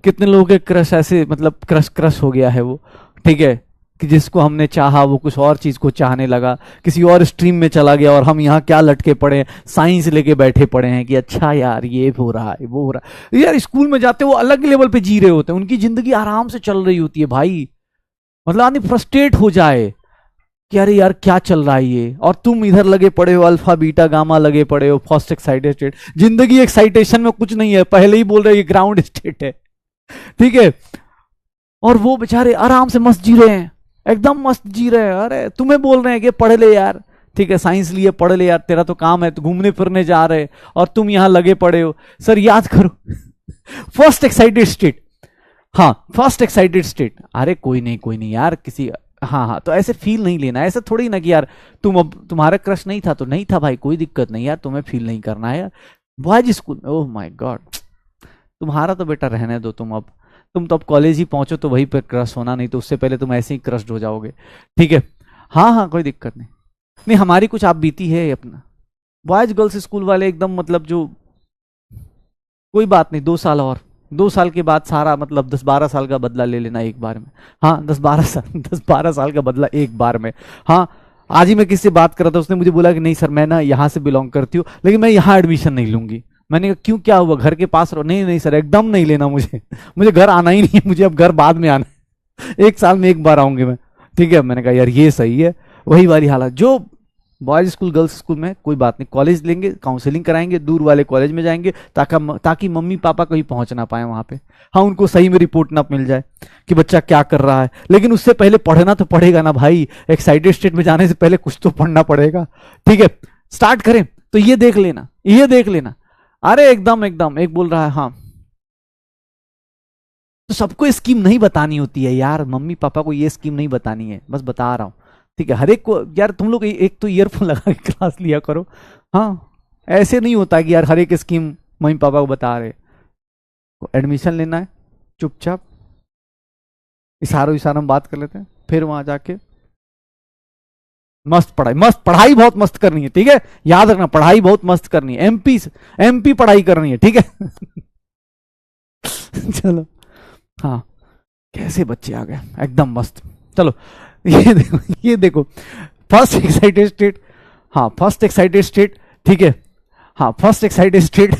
कितने लोगों के क्रश ऐसे मतलब क्रश हो गया है वो, ठीक है, कि जिसको हमने चाहा वो कुछ और चीज को चाहने लगा, किसी और स्ट्रीम में चला गया, और हम यहाँ क्या लटके पड़े हैं, साइंस लेके बैठे पड़े हैं कि अच्छा यार ये हो रहा है वो हो रहा है। यार स्कूल में जाते वो अलग लेवल पे जी रहे होते हैं, उनकी जिंदगी आराम से चल रही होती है भाई, मतलब आदमी फ्रस्ट्रेट हो जाए कि अरे यार क्या चल रहा है ये, और तुम इधर लगे पड़े हो अल्फा बीटा गामा लगे पड़े हो, फर्स्ट एक्साइटेड स्टेट। जिंदगी एक्साइटेशन में कुछ नहीं है, पहले ही बोल रहे ये ग्राउंड स्टेट है, ठीक है, और वो बेचारे आराम से मस्त जी रहे हैं, एकदम मस्त जी रहे हैं। अरे तुम्हें बोल रहे हैं कि पढ़ ले यार, ठीक है साइंस लिए पढ़ ले यार, तेरा तो काम है, तो घूमने फिरने जा रहे, और तुम यहां लगे पड़े हो। सर याद करो फर्स्ट एक्साइटेड स्टेट, हाँ फर्स्ट एक्साइटेड स्टेट, अरे कोई नहीं यार किसी, हाँ हाँ तो ऐसे फील नहीं लेना, ऐसे थोड़ी ना कि यार तुम अब तुम्हारा क्रश नहीं था तो नहीं था भाई, कोई दिक्कत नहीं यार, तुम्हें फील नहीं करना है यार। बॉयज स्कूल में ओह माय गॉड, तुम्हारा तो बेटा रहने दो, तुम तो अब कॉलेज ही पहुंचो तो वहीं पर क्रश होना, नहीं तो उससे पहले तुम ऐसे ही क्रश्ड हो जाओगे, ठीक है। हाँ हाँ कोई दिक्कत नहीं हमारी कुछ आप बीती है अपना। बॉयज गर्ल्स स्कूल वाले एकदम मतलब जो कोई बात नहीं, 2 साल और 2 साल के बाद सारा मतलब 10-12 साल का बदला ले लेना एक बार में। हाँ 10-12 साल का बदला एक बार में। हाँ आज ही मैं किसी से बात कर रहा था, उसने मुझे बोला कि नहीं सर मैं ना यहाँ से बिलोंग करती हूँ, लेकिन मैं यहाँ एडमिशन नहीं लूंगी। मैंने कहा क्यों क्या हुआ, घर के पास रहो? नहीं सर एकदम नहीं लेना, मुझे घर आना ही नहीं है, मुझे अब घर बाद में आना है, 1 साल में 1 बार आऊंगी मैं, ठीक है। मैंने कहा यार ये सही है, वही वाली हालत जो बॉयज स्कूल गर्ल्स स्कूल में, कोई बात नहीं, कॉलेज लेंगे, काउंसलिंग कराएंगे, दूर वाले कॉलेज में जाएंगे ताकि मम्मी पापा कहीं पहुंच ना पाए वहां पे, हाँ उनको सही में रिपोर्ट ना मिल जाए कि बच्चा क्या कर रहा है। लेकिन उससे पहले पढ़ना तो पड़ेगा ना भाई, एक्साइटेड स्टेट में जाने से पहले कुछ तो पढ़ना पड़ेगा, ठीक है। स्टार्ट करें तो ये देख लेना, अरे एकदम एक बोल रहा है हाँ, तो सबको स्कीम नहीं बतानी होती है यार, मम्मी पापा को ये स्कीम नहीं बतानी है, बस बता रहा हूं, ठीक है। हर एक को यार तुम लोग एक तो ईयरफोन लगा के क्लास लिया करो, हाँ ऐसे नहीं होता कि यार हर एक स्कीम मम्मी पापा को बता रहे। एडमिशन लेना है चुपचाप, इशारों में बात कर लेते हैं, फिर वहां जाके मस्त पढ़ाई बहुत मस्त करनी है, ठीक है, याद रखना पढ़ाई बहुत मस्त करनी है, एमपी पढ़ाई करनी है, ठीक है चलो हाँ कैसे बच्चे आ गए एकदम मस्त। चलो ये देखो फर्स्ट एक्साइटेड स्टेट, हाँ फर्स्ट एक्साइटेड स्टेट, ठीक है, हाँ first excited state,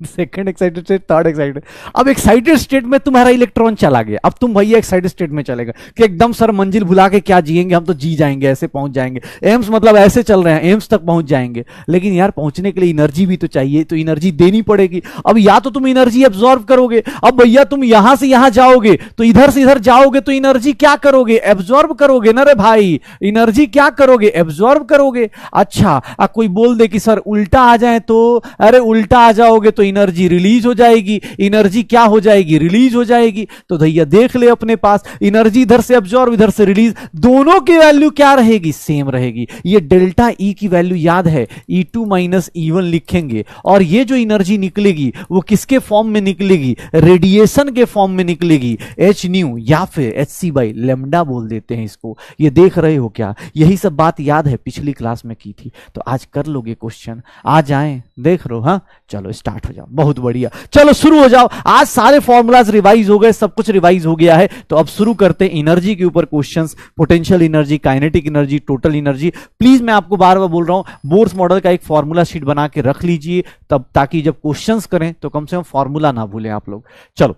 second excited state, third excited. अब एक्साइटेड स्टेट में तुम्हारा इलेक्ट्रॉन चला गया, अब तुम भैया एक्साइटेड स्टेट में चलेगा कि एकदम सर मंजिल भुला के क्या जिएंगे, हम तो जी जाएंगे, ऐसे पहुंच जाएंगे, एम्स मतलब ऐसे चल रहे हैं, एम्स तक पहुंच जाएंगे। लेकिन यार पहुंचने के लिए एनर्जी भी तो चाहिए, तो एनर्जी देनी पड़ेगी। अब या तो तुम एनर्जी एब्जॉर्ब करोगे, अब भैया तुम यहां से यहां जाओगे तो इधर से इधर जाओगे तो एनर्जी क्या करोगे, एब्जॉर्ब करोगे ना रे भाई, एनर्जी क्या करोगे, एब्जॉर्ब करोगे। अच्छा कोई बोल दे कि सर उल्टा आ जाए तो, अरे उल्टा आ जाओगे करोगे तो एनर्जी रिलीज हो जाएगी, एनर्जी क्या हो जाएगी, रिलीज हो जाएगी। तो भैया देख ले अपने पास, एनर्जी इधर से अब्जॉर्ब इधर से रिलीज, दोनों की वैल्यू क्या रहेगी, सेम रहेगी। ये डेल्टा ई की वैल्यू याद है, E2 माइनस E1 लिखेंगे, और ये जो एनर्जी निकलेगी वो किसके फॉर्म में निकलेगी, रेडिएशन के फॉर्म में निकलेगी, एच न्यू या फिर एच सी बाई लेमडा बोल देते हैं इसको। ये देख रहे हो क्या, यही सब बात याद है, पिछली क्लास में की थी, तो आज कर लोगे क्वेश्चन, आ जाएं, देख रहे हो। हाँ चलो स्टार्ट हो जाओ, बहुत बढ़िया, चलो शुरू हो जाओ। आज सारे फॉर्मूलाज रिवाइज हो गए, सब कुछ रिवाइज हो गया है, तो अब शुरू करते हैं एनर्जी के ऊपर questions, potential energy, kinetic energy, total energy. Please मैं आपको बार बार बोल रहा हूं, बोर्स मॉडल का एक फॉर्मूला शीट बना के रख लीजिए, तब ताकि जब क्वेश्चंस करें तो कम से कम फॉर्मूला ना भूलें आप लोग। चलो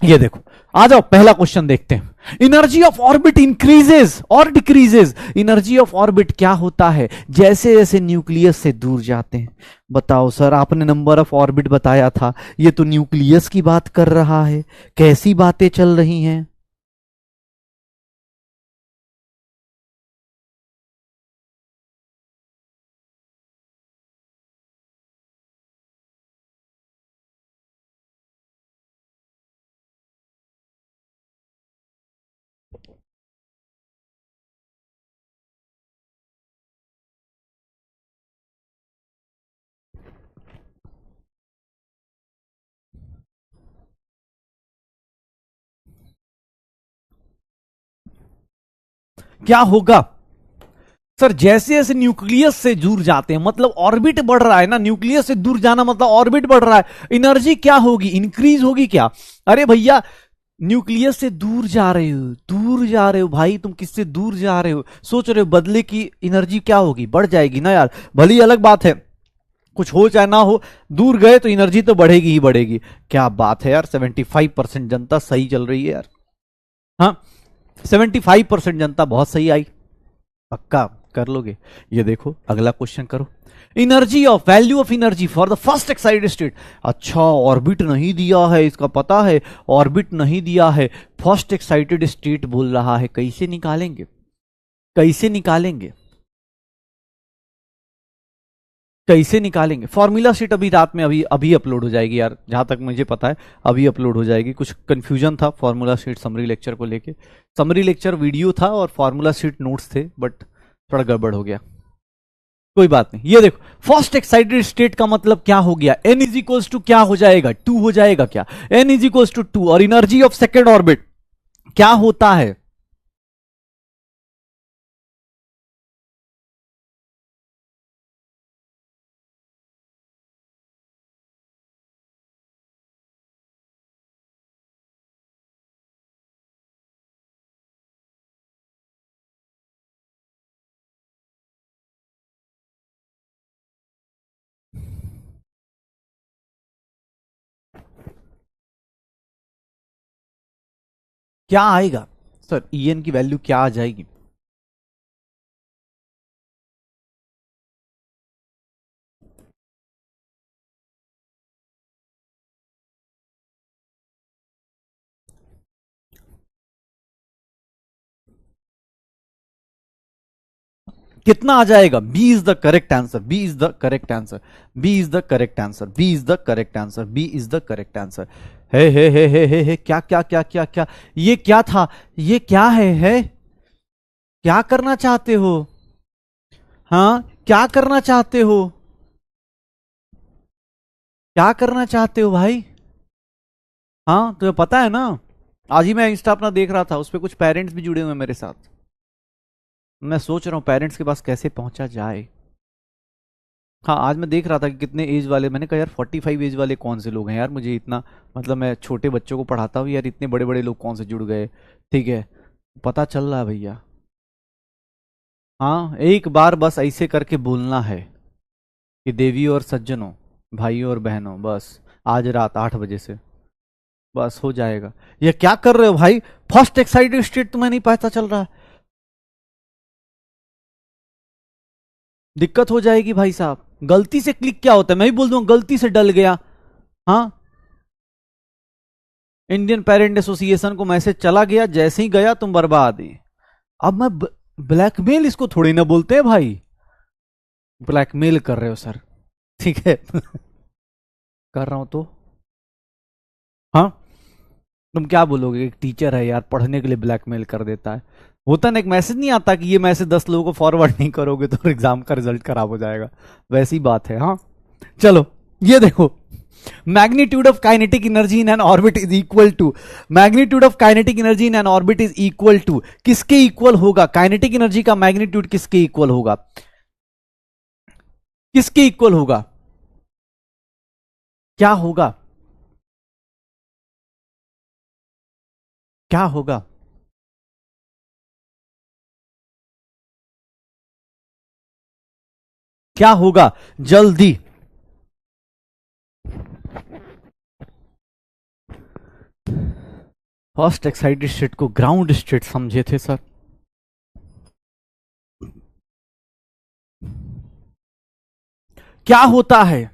ये देखो, आ जाओ पहला क्वेश्चन देखते हैं। एनर्जी ऑफ ऑर्बिट इंक्रीजेस और डिक्रीजेस। एनर्जी ऑफ ऑर्बिट क्या होता है, जैसे जैसे न्यूक्लियस से दूर जाते हैं। बताओ सर, आपने नंबर ऑफ ऑर्बिट बताया था, ये तो न्यूक्लियस की बात कर रहा है, कैसी बातें चल रही हैं। क्या होगा सर, जैसे जैसे न्यूक्लियस से दूर जाते हैं, मतलब ऑर्बिट बढ़ रहा है ना, न्यूक्लियस से दूर जाना मतलब ऑर्बिट बढ़ रहा है, एनर्जी क्या होगी, इंक्रीज होगी क्या। अरे भैया न्यूक्लियस से दूर जा रहे हो, दूर जा रहे हो भाई, तुम किससे दूर जा रहे हो, सोच रहे हो बदले की एनर्जी क्या होगी, बढ़ जाएगी ना यार। भली अलग बात है कुछ हो चाहे ना हो, दूर गए तो एनर्जी तो बढ़ेगी ही बढ़ेगी। क्या बात है यार, 75% जनता सही चल रही है यार। हाँ 75% जनता बहुत सही आई, पक्का कर लोगे। ये देखो अगला क्वेश्चन करो, energy of value of energy for the first excited state. अच्छा ऑर्बिट नहीं दिया है, इसका पता है, ऑर्बिट नहीं दिया है, फर्स्ट एक्साइटेड स्टेट बोल रहा है, कैसे निकालेंगे, कैसे निकालेंगे, कैसे निकालेंगे। फॉर्मूला शीट अभी रात में अभी अभी अपलोड हो जाएगी यार, जहां तक मुझे पता है अभी अपलोड हो जाएगी। कुछ कंफ्यूजन था फॉर्मूला शीट समरी लेक्चर को लेके, समरी लेक्चर वीडियो था और फॉर्मूला शीट नोट्स थे, बट थोड़ा गड़बड़ हो गया, कोई बात नहीं। ये देखो फर्स्ट एक्साइटेड स्टेट का मतलब क्या हो गया, एन इज इक्वल्स टू क्या हो जाएगा, 2 हो जाएगा क्या, एन इज इक्वल्स टू 2। और एनर्जी ऑफ सेकेंड ऑर्बिट क्या होता है, क्या आएगा सर, ईएन की वैल्यू क्या आ जाएगी। कितना आ जाएगा, B is the correct answer, B is the correct answer, B is the correct answer, B is the correct answer, B is the correct answer. हे क्या क्या क्या क्या क्या, ये क्या था, ये क्या है क्या करना चाहते हो, हाँ क्या करना चाहते हो, क्या करना चाहते हो भाई। हाँ तुम्हें पता है ना, आज ही मैं इंस्टा अपना देख रहा था, उस पर कुछ पेरेंट्स भी जुड़े हुए हैं मेरे साथ। मैं सोच रहा हूँ पेरेंट्स के पास कैसे पहुंचा जाए। हाँ आज मैं देख रहा था कि कितने एज वाले, मैंने कहा यार 45 एज वाले कौन से लोग हैं यार, मुझे इतना, मतलब मैं छोटे बच्चों को पढ़ाता हूँ यार, इतने बड़े बड़े लोग कौन से जुड़ गए। ठीक है पता चल रहा है भैया। हाँ एक बार बस ऐसे करके बोलना है कि देवी और सज्जनों, भाइयों और बहनों, बस आज रात 8 बजे से बस हो जाएगा। ये क्या कर रहे हो भाई, फर्स्ट एक्साइटेड स्टेट तुम्हें नहीं पता चल रहा है, दिक्कत हो जाएगी भाई साहब। गलती से क्लिक क्या होता है, मैं भी बोल दूं गलती से डल गया। हाँ इंडियन पेरेंट एसोसिएशन को मैसेज चला गया, जैसे ही गया तुम बर्बाद ही। अब मैं ब्लैकमेल इसको थोड़ी ना बोलते हैं भाई, ब्लैकमेल कर रहे हो सर, ठीक है कर रहा हूं तो हाँ, तुम क्या बोलोगे? एक टीचर है यार, पढ़ने के लिए ब्लैकमेल कर देता है। होता ना, एक मैसेज नहीं आता कि ये मैसेज 10 लोगों को फॉरवर्ड नहीं करोगे तो एग्जाम का रिजल्ट खराब हो जाएगा, वैसी बात है। हाँ चलो, ये देखो, magnitude of kinetic energy in n orbit is equal to, magnitude of kinetic energy in n orbit is equal to, किसके इक्वल होगा? काइनेटिक एनर्जी का मैग्नीट्यूड किसके इक्वल होगा? किसके इक्वल होगा? क्या होगा? क्या होगा? क्या होगा? जल्दी। फर्स्ट एक्साइटेड स्टेट को ग्राउंड स्टेट समझे थे सर। क्या होता है?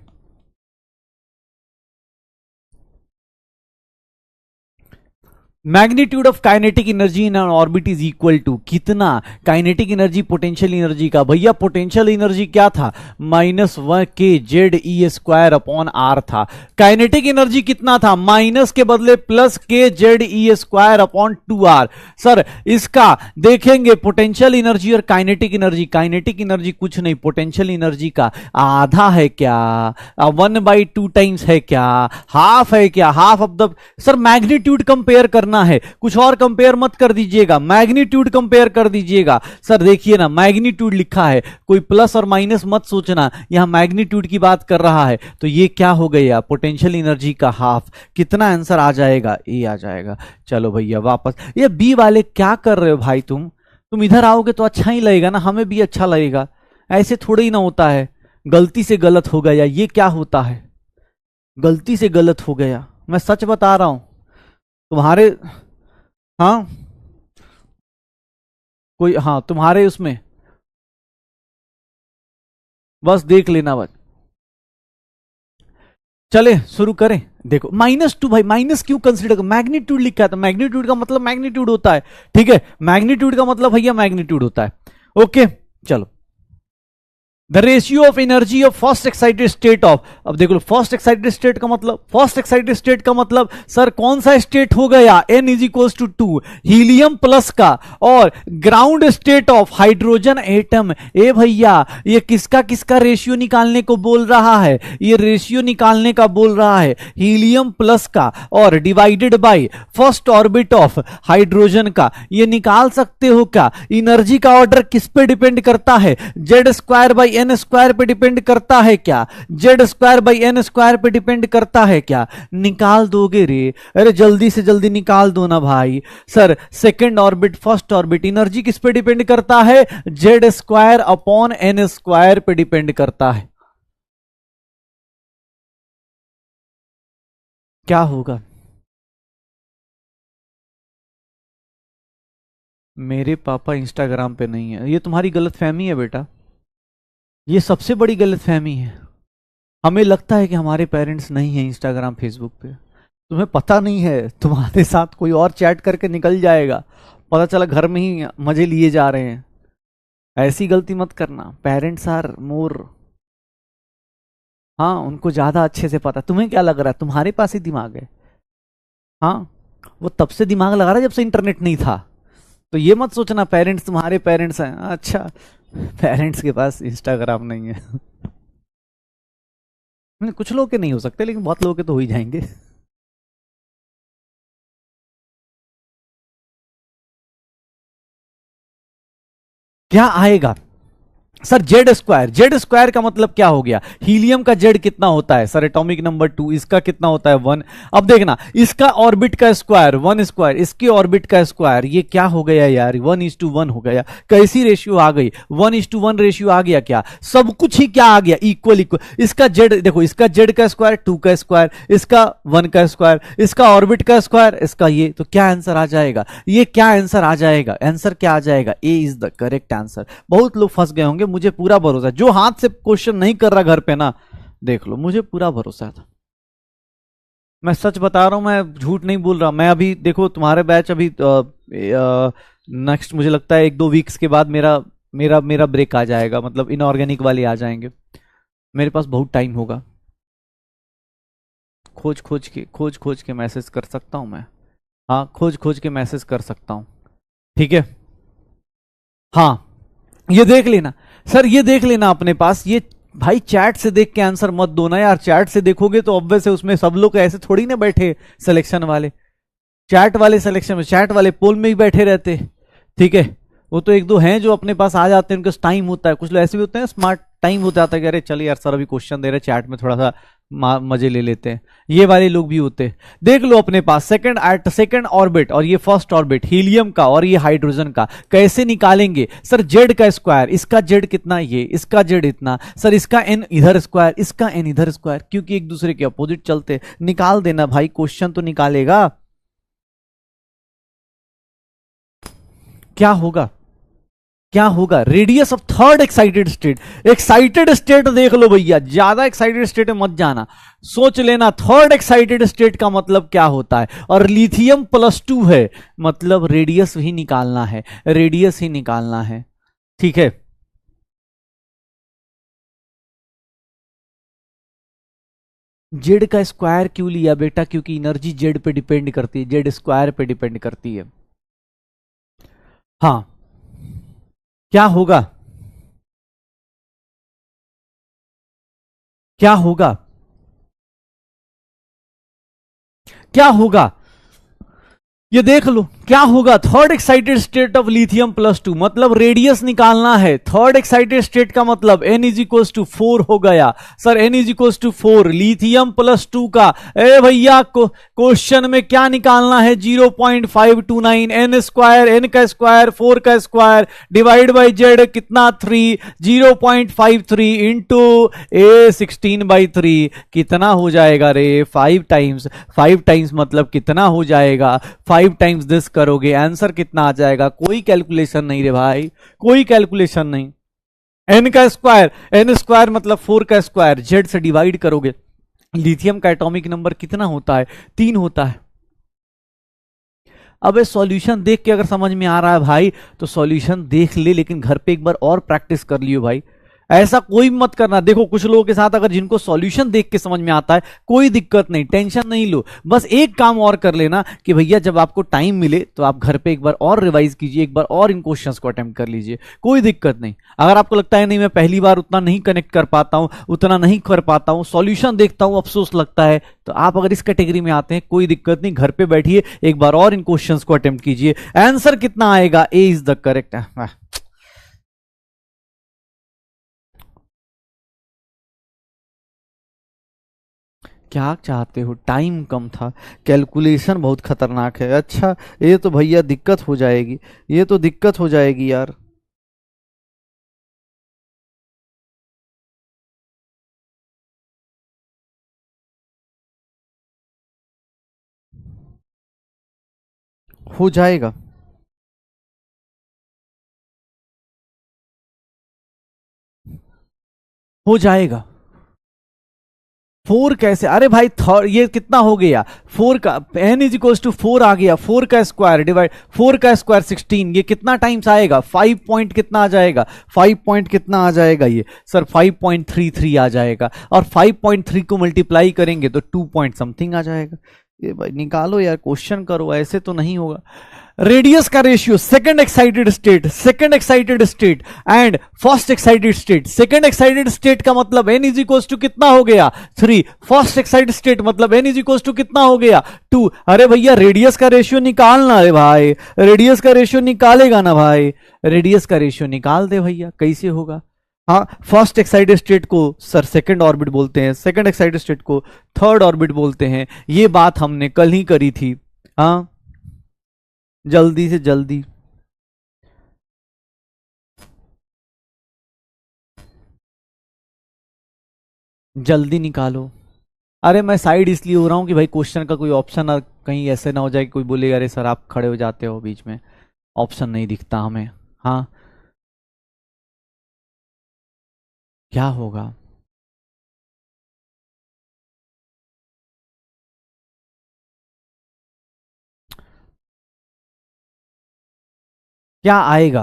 Magnitude of kinetic energy in n orbit is equal to कितना? काइनेटिक एनर्जी पोटेंशियल एनर्जी का, भैया पोटेंशियल एनर्जी क्या था? -1 kZe² था। काइनेटिक एनर्जी कितना था? माइनस के बदले प्लस kZe²/2r। सर इसका देखेंगे पोटेंशियल एनर्जी और काइनेटिक एनर्जी, काइनेटिक एनर्जी कुछ नहीं, पोटेंशियल एनर्जी का आधा है क्या? 1/2 टाइम्स है क्या? हाफ है क्या? Half of the, sir magnitude compare करना है, कुछ और कंपेयर मत कर दीजिएगा, मैग्नीट्यूड कंपेयर कर दीजिएगा। सर देखिए ना, मैग्नीट्यूड लिखा है, कोई प्लस और माइनस मत सोचना, यहां मैग्नीट्यूड की बात कर रहा है। तो ये क्या हो गया? पोटेंशियल एनर्जी का हाफ। कितना आंसर आ जाएगा? ए आ जाएगा। चलो भैया वापस, ये बी वाले क्या कर रहे हो भाई? तुम इधर आओगे तो अच्छा ही लगेगा ना, हमें भी अच्छा लगेगा। ऐसे थोड़ा ही ना होता है, गलती से गलत हो गया, ये क्या होता है? गलती से गलत हो गया, मैं सच बता रहा हूं तुम्हारे। हाँ कोई, हाँ तुम्हारे उसमें बस देख लेना बस। चले शुरू करें। देखो -2 भाई, माइनस क्यों कंसीडर? मैग्नीट्यूड लिखा है तो मैग्नीट्यूड का मतलब मैग्नीट्यूड होता है, ठीक है, मैग्नीट्यूड का मतलब भैया मैग्नीट्यूड होता है। ओके चलो, the ratio of energy of first excited state of, अब देख लो फर्स्ट एक्साइटेड स्टेट का मतलब, फर्स्ट एक्साइटेड स्टेट का मतलब सर कौन सा स्टेट हो गया? n is equal to 2, helium plus का, और ground state of hydrogen atom. ए भैया ये किसका किसका रेशियो निकालने को बोल रहा है? ये रेशियो निकालने का बोल रहा है हीलियम प्लस का और divided by first orbit of hydrogen का। ये निकाल सकते हो क्या? एनर्जी का ऑर्डर किस पे डिपेंड करता है? Z²/n² पे डिपेंड करता है क्या? Z²/n² पे डिपेंड करता है क्या? निकाल दोगे रे? अरे जल्दी से जल्दी निकाल दो ना भाई। Sir second orbit first orbit, energy किस पे डिपेंड करता है? Z²/n² पे डिपेंड करता है। क्या होगा? मेरे पापा इंस्टाग्राम पे नहीं है, ये तुम्हारी गलतफहमी है बेटा, ये सबसे बड़ी गलतफहमी है। हमें लगता है कि हमारे पेरेंट्स नहीं है इंस्टाग्राम फेसबुक पे, तुम्हें पता नहीं है, तुम्हारे साथ कोई और चैट करके निकल जाएगा, पता चला घर में ही मजे लिए जा रहे हैं। ऐसी गलती मत करना, पेरेंट्स आर मोर, हाँ उनको ज्यादा अच्छे से पता। तुम्हें क्या लग रहा है तुम्हारे पास ही दिमाग है? हाँ वो तब से दिमाग लगा रहा है जब से इंटरनेट नहीं था, तो ये मत सोचना पेरेंट्स तुम्हारे पेरेंट्स हैं। अच्छा, पेरेंट्स के पास इंस्टाग्राम नहीं है। कुछ लोग के नहीं हो सकते, लेकिन बहुत लोगों के तो हो ही जाएंगे। क्या आएगा? सर जेड स्क्वायर का मतलब क्या हो गया? हीलियम का जेड कितना होता है सर? एटॉमिक नंबर 2, इसका कितना होता है? 1। अब देखना, इसका ऑर्बिट का स्क्वायर 1 स्क्वायर, इसके ऑर्बिट का स्क्वायर, ये क्या हो गया यार? 1:1 हो गया। कैसी रेशियो आ गई? 1:1 रेशियो आ गया क्या? सब कुछ ही क्या आ गया? Equal equal. इसका जेड देखो, इसका जेड का स्क्वायर 2 का स्क्वायर, इसका 1 का स्क्वायर, इसका ऑर्बिट का स्क्वायर, इसका ये, तो क्या आंसर आ जाएगा? ये क्या आंसर आ जाएगा? आंसर क्या आ जाएगा? ए इज द करेक्ट आंसर। बहुत लोग फंस गए होंगे, मुझे पूरा भरोसा है। जो हाथ से क्वेश्चन नहीं कर रहा घर पे ना, देख लो, मुझे पूरा भरोसा था। मैं सच बता रहा हूं, मैं झूठ नहीं बोल रहा। मैं अभी देखो तुम्हारे बैच अभी नेक्स्ट मुझे लगता है 1-2 वीक्स के बाद मेरा मेरा मेरा ब्रेक आ जाएगा, मतलब इनऑर्गेनिक वाले आ जाएंगे, मेरे पास बहुत टाइम होगा। खोज खोज के मैसेज कर सकता हूँ मैं। हाँ, खोज खोज के मैसेज कर सकता हूँ। ठीक है। हाँ, ये देख लेना सर, ये देख लेना अपने पास ये। भाई चैट से देख के आंसर मत दो ना यार, चैट से देखोगे तो ऑब्वियस है उसमें सब लोग ऐसे थोड़ी ना बैठे सिलेक्शन वाले, चैट वाले सिलेक्शन में, चैट वाले पोल में ही बैठे रहते। ठीक है। वो तो एक दो हैं जो अपने पास आ जाते हैं, उनके टाइम होता है, कुछ लोग ऐसे भी होते हैं स्मार्ट, टाइम हो जाता है कि अरे चल यार सर अभी क्वेश्चन दे रहे चैट में, थोड़ा सा मजे ले लेते हैं, ये वाले लोग भी होते हैं। देख लो अपने पास सेकंड ऑर्बिट और ये फर्स्ट ऑर्बिट हीलियम का और ये हाइड्रोजन का कैसे निकालेंगे सर? जेड का स्क्वायर, इसका जेड कितना, ये इसका जेड इतना, सर इसका एन इधर स्क्वायर, इसका एन इधर स्क्वायर, क्योंकि एक दूसरे के अपोजिट चलते, निकाल देना भाई, क्वेश्चन तो निकालेगा। क्या होगा? क्या होगा? Radius of third excited state. Excited state देख लो भैया, ज्यादा एक्साइटेड स्टेट में मत जाना, सोच लेना थर्ड एक्साइटेड स्टेट का मतलब क्या होता है। और लिथियम +2 है, मतलब रेडियस ही निकालना है, रेडियस ही निकालना है। ठीक है। जेड का स्क्वायर क्यों लिया बेटा? क्योंकि एनर्जी जेड पे डिपेंड करती है, जेड स्क्वायर पे डिपेंड करती है। हाँ। क्या होगा? क्या होगा? क्या होगा? ये देख लो क्या होगा। Third excited state of lithium +2, मतलब रेडियस निकालना है। थर्ड एक्साइटेड स्टेट का मतलब n इज इक्वल टू 4 हो गया sir, n is equal to 4 lithium +2 का। ए भैया क्वेश्चन में क्या निकालना है? 0.529 n स्क्वायर, n का स्क्वायर 4 का स्क्वायर डिवाइड बाई जेड कितना 3, 0.53 इंटू ए 16/3 कितना हो जाएगा रे? 5 टाइम्स, 5 टाइम्स मतलब कितना हो जाएगा? 5 टाइम्स दिस करोगे आंसर कितना आ जाएगा? कोई कैलकुलेशन नहीं रे भाई, कोई कैलकुलेशन नहीं। एन का स्क्वायर, एन स्क्वायर मतलब 4 का स्क्वायर, जेड से डिवाइड करोगे। लिथियम का एटॉमिक नंबर कितना होता है? 3 होता है। अब सॉल्यूशन देख के अगर समझ में आ रहा है भाई तो सॉल्यूशन देख ले, लेकिन घर पे एक बार और प्रैक्टिस कर लियो भाई। ऐसा कोई मत करना। देखो कुछ लोगों के साथ अगर जिनको सॉल्यूशन देख के समझ में आता है कोई दिक्कत नहीं, टेंशन नहीं लो, बस एक काम और कर लेना कि भैया जब आपको टाइम मिले तो आप घर पे एक बार और रिवाइज कीजिए, एक बार और इन क्वेश्चंस को अटेम्प्ट कर लीजिए, कोई दिक्कत नहीं। अगर आपको लगता है नहीं मैं पहली बार उतना नहीं कनेक्ट कर पाता हूं, उतना नहीं कर पाता हूं, सॉल्यूशन देखता हूं अफसोस लगता है, तो आप अगर इस कैटेगरी में आते हैं कोई दिक्कत नहीं, घर पे बैठिए एक बार और इन क्वेश्चंस को अटेम्प्ट कीजिए। आंसर कितना आएगा? ए इज द करेक्ट। क्या चाहते हो? टाइम कम था, कैलकुलेशन बहुत खतरनाक है। अच्छा, ये तो भैया दिक्कत हो जाएगी, ये तो दिक्कत हो जाएगी यार। हो जाएगा। हो जाएगा। 4 कैसे? अरे भाई ये कितना हो गया? 4 का n इज इक्वल टू 4 आ गया, 4 का स्क्वायर डिवाइड 4 का स्क्वायर 16, ये कितना टाइम्स आएगा? 5 पॉइंट कितना आ जाएगा? 5 पॉइंट कितना आ जाएगा ये सर? 5.33 आ जाएगा, और 5.3 को मल्टीप्लाई करेंगे तो 2 पॉइंट समथिंग आ जाएगा। ये भाई निकालो यार, क्वेश्चन करो, ऐसे तो नहीं होगा। रेडियस का ratio second excited state and first excited state. Second excited state का मतलब n इज इक्वल टू कितना हो गया? 3। फर्स्ट एक्साइटेड स्टेट मतलब n इज इक्वल टू कितना हो गया? 2। अरे भैया रेडियस का रेशियो निकालना है भाई, रेडियस का रेशियो निकालेगा ना भाई, रेडियस का रेशियो निकाल दे भैया, कैसे होगा? हाँ, फर्स्ट एक्साइटेड स्टेट को सर सेकंड ऑर्बिट बोलते हैं, सेकंड एक्साइटेड स्टेट को थर्ड ऑर्बिट बोलते हैं, ये बात हमने कल ही करी थी। हाँ, जल्दी से जल्दी। जल्दी निकालो। अरे मैं साइड इसलिए हो रहा हूँ कि भाई क्वेश्चन का कोई ऑप्शन कहीं ऐसे ना हो जाए कि कोई बोलेगा अरे सर आप खड़े हो जाते हो बीच में, ऑप्शन नहीं दिखता हमें। हाँ। क्या होगा? क्या आएगा?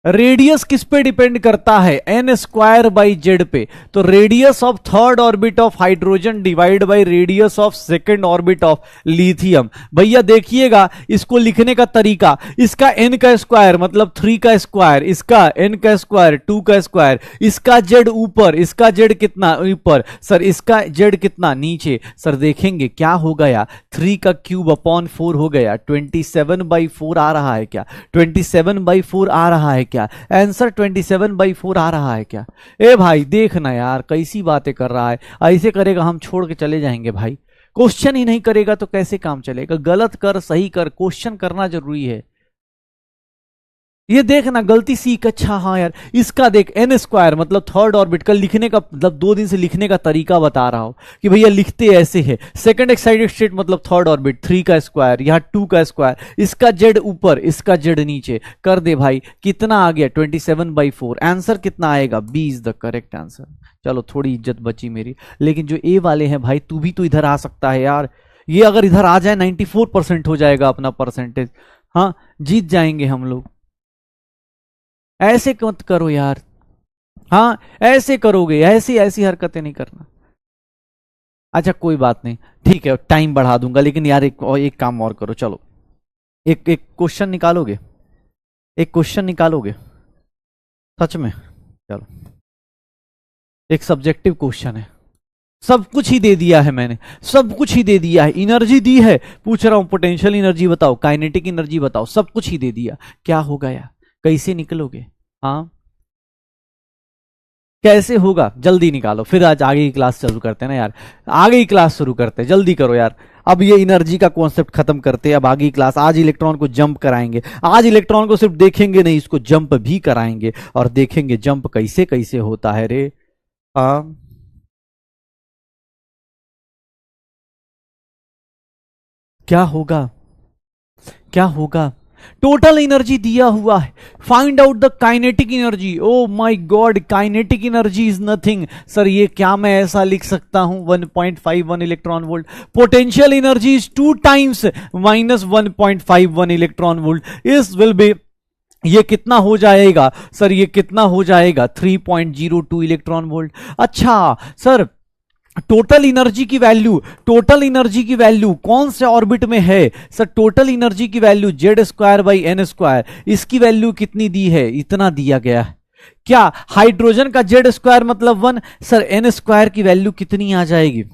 रेडियस किस पे डिपेंड करता है, एन स्क्वायर बाई जेड पे। तो radius of third orbit of hydrogen divide by radius of second orbit of lithium. भैया देखिएगा इसको लिखने का तरीका, इसका एन का स्क्वायर मतलब 3 का स्क्वायर, इसका एन का स्क्वायर 2 का स्क्वायर, इसका जेड ऊपर, इसका जेड कितना ऊपर सर, इसका जेड कितना नीचे सर। देखेंगे क्या हो गया, 3 का क्यूब अपॉन 4 हो गया, 27/4 आ रहा है क्या, 27/4 आ रहा है क्या, आंसर 27/4 आ रहा है क्या। ए भाई देखना यार कैसी बातें कर रहा है, ऐसे करेगा हम छोड़ के चले जाएंगे भाई। क्वेश्चन ही नहीं करेगा तो कैसे काम चलेगा, गलत कर सही कर, क्वेश्चन करना जरूरी है। ये देखना गलती सीख, अच्छा हाँ यार इसका देख एन स्क्वायर मतलब थर्ड ऑर्बिट का लिखने का मतलब 2 दिन से लिखने का तरीका बता रहा हूं कि भैया लिखते ऐसे है। सेकंड एक्साइटेड स्टेट मतलब थर्ड ऑर्बिट 3 का स्क्वायर, यहाँ 2 का स्क्वायर, इसका जेड ऊपर इसका जेड नीचे कर दे भाई, कितना आ गया 27/4। आंसर कितना आएगा, B is the correct answer. चलो थोड़ी इज्जत बची मेरी, लेकिन जो ए वाले हैं भाई तू भी तो इधर आ सकता है यार, ये अगर इधर आ जाए 94% हो जाएगा अपना परसेंटेज, हाँ जीत जाएंगे हम लोग। ऐसे मत करो यार, हाँ ऐसे करोगे, ऐसी ऐसी हरकतें नहीं करना। अच्छा कोई बात नहीं, ठीक है टाइम बढ़ा दूंगा, लेकिन यार एक काम और करो, चलो एक एक क्वेश्चन निकालोगे, एक क्वेश्चन निकालोगे सच में। चलो एक सब्जेक्टिव क्वेश्चन है, सब कुछ ही दे दिया है मैंने, सब कुछ ही दे दिया है, एनर्जी दी है, पूछ रहा हूं पोटेंशियल एनर्जी बताओ, काइनेटिक एनर्जी बताओ, सब कुछ ही दे दिया, क्या होगा यार, कैसे निकलोगे, हाँ कैसे होगा, जल्दी निकालो, फिर आज आगे की क्लास शुरू करते हैं ना यार, आगे की क्लास शुरू करते हैं, जल्दी करो यार। अब ये एनर्जी का कॉन्सेप्ट खत्म करते हैं, अब आगे की क्लास, आज इलेक्ट्रॉन को जंप कराएंगे, आज इलेक्ट्रॉन को सिर्फ देखेंगे नहीं, इसको जंप भी कराएंगे और देखेंगे जंप कैसे कैसे होता है रे। हाँ क्या होगा, क्या होगा, टोटल एनर्जी दिया हुआ है, find out the kinetic energy. Oh my God, kinetic energy is nothing sir, ये क्या मैं ऐसा लिख सकता हूं 1.51 electron volt, potential energy is 2 times -1.51 electron volt, इस विल बी, ये कितना हो जाएगा सर, ये कितना हो जाएगा 3.02 इलेक्ट्रॉन वोल्ट। अच्छा सर टोटल एनर्जी की वैल्यू, टोटल एनर्जी की वैल्यू कौन से ऑर्बिट में है सर, टोटल एनर्जी की value z square by N square, इसकी वैल्यू कितनी दी है, इतना दिया गया है। क्या हाइड्रोजन का जेड स्क्वायर मतलब 1 सर, एन स्क्वायर की वैल्यू कितनी आ जाएगी,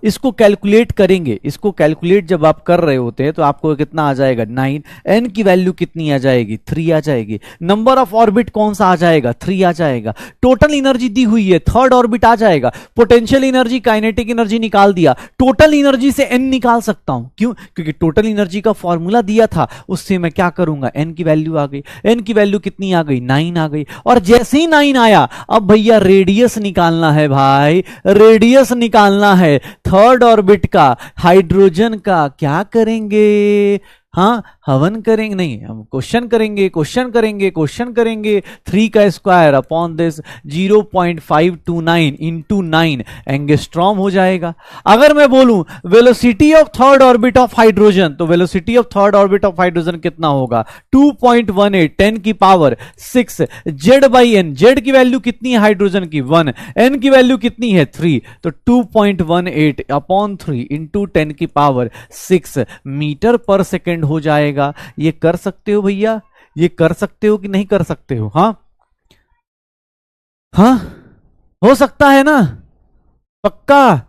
इसको कैलकुलेट करेंगे, इसको कैलकुलेट जब आप कर रहे होते हैं तो आपको कितना आ जाएगा 9, एन की वैल्यू कितनी आ जाएगी 3 आ जाएगी, नंबर ऑफ ऑर्बिट कौन सा आ जाएगा 3 आ जाएगा, टोटल एनर्जी दी हुई है थर्ड ऑर्बिट आ जाएगा, पोटेंशियल एनर्जी काइनेटिक एनर्जी निकाल दिया, टोटल एनर्जी से एन निकाल सकता हूं, क्यों, क्योंकि टोटल एनर्जी का फॉर्मूला दिया था, उससे मैं क्या करूंगा, एन की वैल्यू आ गई, एन की वैल्यू कितनी आ गई 9 आ गई, और जैसे ही 9 आया अब भैया रेडियस निकालना है भाई, रेडियस निकालना है थर्ड ऑर्बिट का, हाइड्रोजन का, क्या करेंगे, हाँ हवन करेंगे, नहीं हम क्वेश्चन करेंगे, क्वेश्चन करेंगे, क्वेश्चन करेंगे, 3 का square upon this 0.529 into 9 angstrom हो जाएगा। अगर मैं बोलूं velocity of third orbit of hydrogen, तो velocity of third orbit of hydrogen कितना होगा 2.18 10 की power 6 Z by N, Z की वैल्यू कितनी है हाइड्रोजन की 1, एन की वैल्यू कितनी है 3, तो 2.18 अपॉन 3 इंटू 10 की पावर 6 मीटर पर सेकेंड हो जाएगा। ये कर सकते हो भैया, ये कर सकते हो कि नहीं कर सकते हो, हाँ हाँ हो सकता है ना, पक्का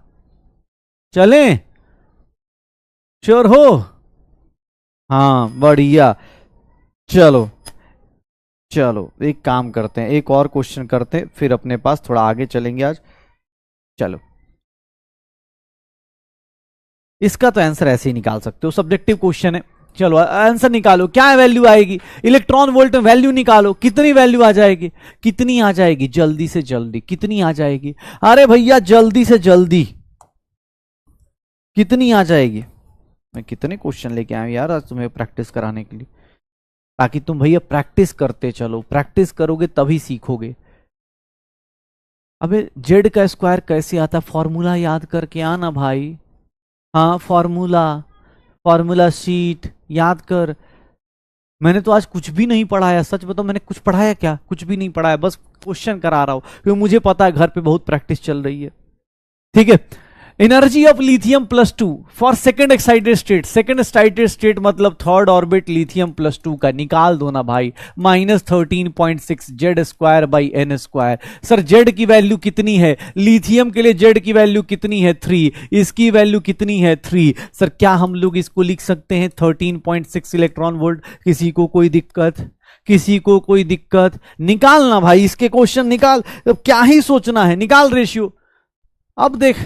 चलें, श्योर हो, हाँ बढ़िया। चलो चलो एक काम करते हैं, एक और क्वेश्चन करते हैं, फिर अपने पास थोड़ा आगे चलेंगे आज। चलो इसका तो आंसर ऐसे ही निकाल सकते हो, सब्जेक्टिव क्वेश्चन है, चलो आंसर निकालो, क्या वैल्यू आएगी, इलेक्ट्रॉन वोल्ट में वैल्यू निकालो, कितनी वैल्यू आ जाएगी, कितनी आ जाएगी, जल्दी से जल्दी कितनी आ जाएगी, अरे भैया जल्दी से जल्दी कितनी आ जाएगी। मैं कितने क्वेश्चन लेके आया यार आज तुम्हें प्रैक्टिस कराने के लिए, ताकि तुम भैया प्रैक्टिस करते चलो, प्रैक्टिस करोगे तभी सीखोगे। अबे जेड का स्क्वायर कैसे आता, फॉर्मूला याद करके आना भाई, हाँ फॉर्मूला, फॉर्मूला शीट याद कर, मैंने तो आज कुछ भी नहीं पढ़ाया, सच बताओ मैंने कुछ पढ़ाया क्या? कुछ भी नहीं पढ़ाया, बस क्वेश्चन करा रहा हूं क्योंकि मुझे पता है घर पे बहुत प्रैक्टिस चल रही है। ठीक है। Energy of lithium plus two for second excited state, second excited state मतलब third orbit lithium plus two का निकाल दो ना भाई, -13.6 Z square by N square. Sir Z की वैल्यू कितनी है लिथियम के लिए? जेड की वैल्यू कितनी है? 3। इसकी वैल्यू कितनी है? 3। सर क्या हम लोग इसको लिख सकते हैं 13.6 इलेक्ट्रॉन वोल्ट? किसी को कोई दिक्कत? किसी को कोई दिक्कत? निकालना भाई, इसके क्वेश्चन निकाल, अब क्या ही सोचना है, निकाल रेशियो। अब देख,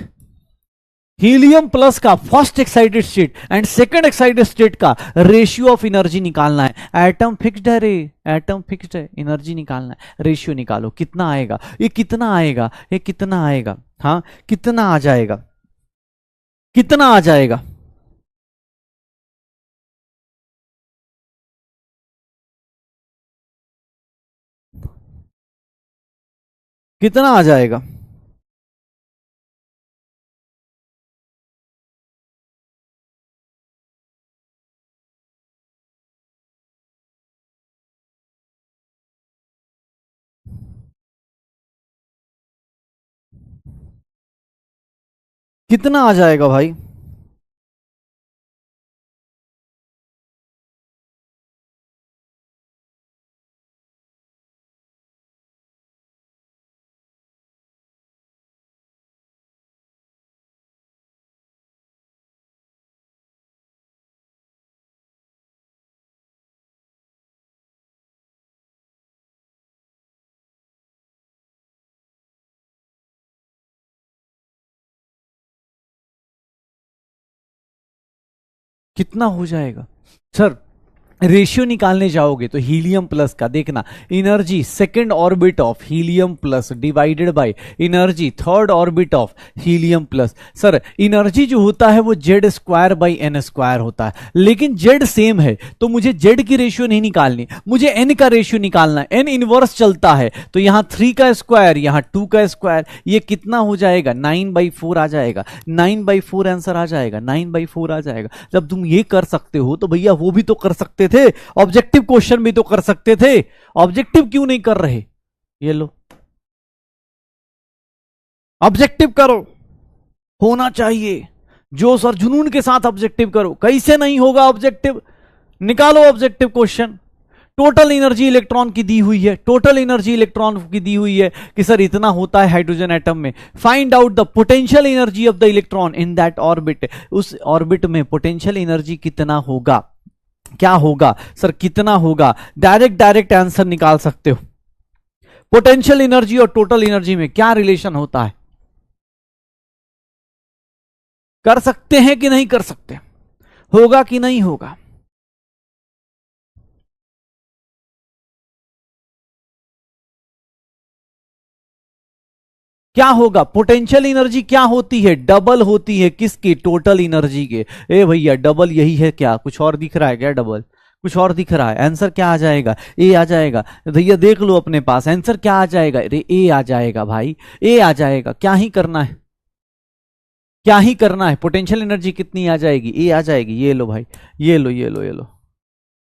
हीलियम प्लस का first excited state and second excited state का रेशियो ऑफ एनर्जी निकालना है। एटम फिक्स्ड है रे, एटम फिक्स्ड है, एनर्जी निकालना है, रेशियो निकालो कितना आएगा, ये कितना आएगा, ये कितना आएगा, हाँ कितना आ जाएगा, कितना आ जाएगा? कितना आ जाएगा? कितना आ जाएगा भाई? कितना हो जाएगा? सर रेशियो निकालने जाओगे तो हीलियम प्लस का देखना, energy second orbit of helium plus divided by energy third orbit of helium plus. Sir energy जो होता है वो z square by N square होता है, लेकिन जेड सेम है तो मुझे जेड की रेशियो नहीं निकालनी, मुझे एन का रेशियो निकालना है। एन इनवर्स चलता है तो यहां 3 का स्क्वायर, यहां 2 का स्क्वायर, ये कितना हो जाएगा? 9/4 आ जाएगा, 9/4 आंसर आ जाएगा, 9/4 आ जाएगा। जब तुम ये कर सकते हो तो भैया वो भी तो कर सकते थे, ऑब्जेक्टिव क्वेश्चन भी तो कर सकते थे, ऑब्जेक्टिव क्यों नहीं कर रहे? ये लो ऑब्जेक्टिव करो, होना चाहिए जोश और जुनून के साथ ऑब्जेक्टिव करो। कैसे नहीं होगा ऑब्जेक्टिव? निकालो objective question. Total energy electron की दी हुई है, टोटल एनर्जी इलेक्ट्रॉन की दी हुई है कि सर इतना होता है हाइड्रोजन एटम में। Find out the potential energy of the electron in that orbit, उस ऑर्बिट में पोटेंशियल एनर्जी कितना होगा, क्या होगा? सर कितना होगा? डायरेक्ट आंसर निकाल सकते हो। पोटेंशियल एनर्जी और टोटल एनर्जी में क्या रिलेशन होता है? कर सकते हैं कि नहीं कर सकते? होगा कि नहीं होगा? क्या होगा? पोटेंशियल एनर्जी क्या होती है? डबल होती है किसकी? टोटल एनर्जी के। ए भैया डबल यही है क्या? कुछ और दिख रहा है क्या? डबल कुछ और दिख रहा है? आंसर क्या आ जाएगा? ए आ जाएगा। भैया देख लो अपने पास, आंसर क्या आ जाएगा? अरे ए आ जाएगा भाई, ए आ जाएगा। क्या ही करना है, क्या ही करना है? पोटेंशियल एनर्जी कितनी आ जाएगी? ए आ जाएगी। ये लो भाई, ये लो ये लो ये लो।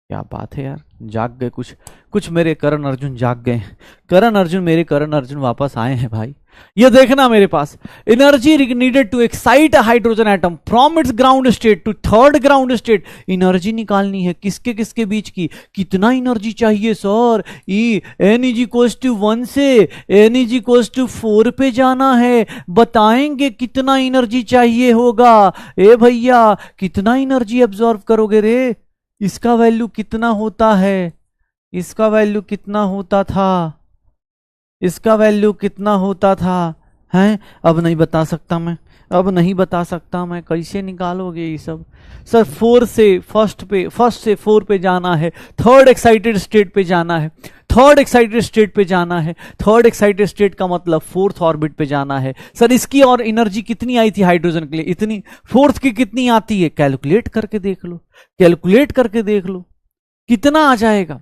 क्या बात है यार, जाग गए कुछ, कुछ मेरे करण अर्जुन जाग गए। करण अर्जुन, मेरे करण अर्जुन वापस आए हैं भाई। ये देखना मेरे पास, energy needed to excite a hydrogen atom from its ground state to third ground state. Energy निकालनी है किसके किसके बीच की? कितना एनर्जी चाहिए sir? E N is equals to 1 से एन इज इक्वल्स टू 4 पे जाना है। बताएंगे कितना एनर्जी चाहिए होगा? ए भैया कितना एनर्जी एब्जॉर्ब करोगे रे? इसका वैल्यू कितना होता है? इसका वैल्यू कितना होता था? इसका वैल्यू कितना होता था? हैं अब नहीं बता सकता मैं, अब नहीं बता सकता मैं। कैसे निकालोगे ये सब? सर 4 से फर्स्ट से 4 पे जाना है, थर्ड एक्साइटेड स्टेट पे जाना है, थर्ड एक्साइटेड स्टेट पे जाना है। थर्ड एक्साइटेड स्टेट का मतलब फोर्थ ऑर्बिट पे जाना है। सर इसकी और एनर्जी कितनी आई थी हाइड्रोजन के लिए? इतनी। फोर्थ की कितनी आती है? कैलकुलेट करके देख लो, कैलकुलेट करके देख लो कितना आ जाएगा।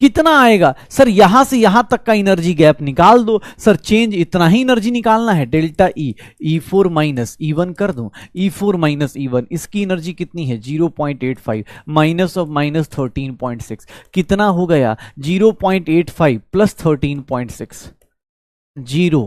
कितना आएगा सर, यहां से यहां तक का एनर्जी गैप निकाल दो सर, चेंज इतना ही एनर्जी निकालना है, delta E, E4 minus E1 कर दूं, E4 माइनस E1, इसकी एनर्जी कितनी है 0.85 माइनस ऑफ माइनस 13.6, कितना हो गया 0.85 प्लस 13.6, जीरो।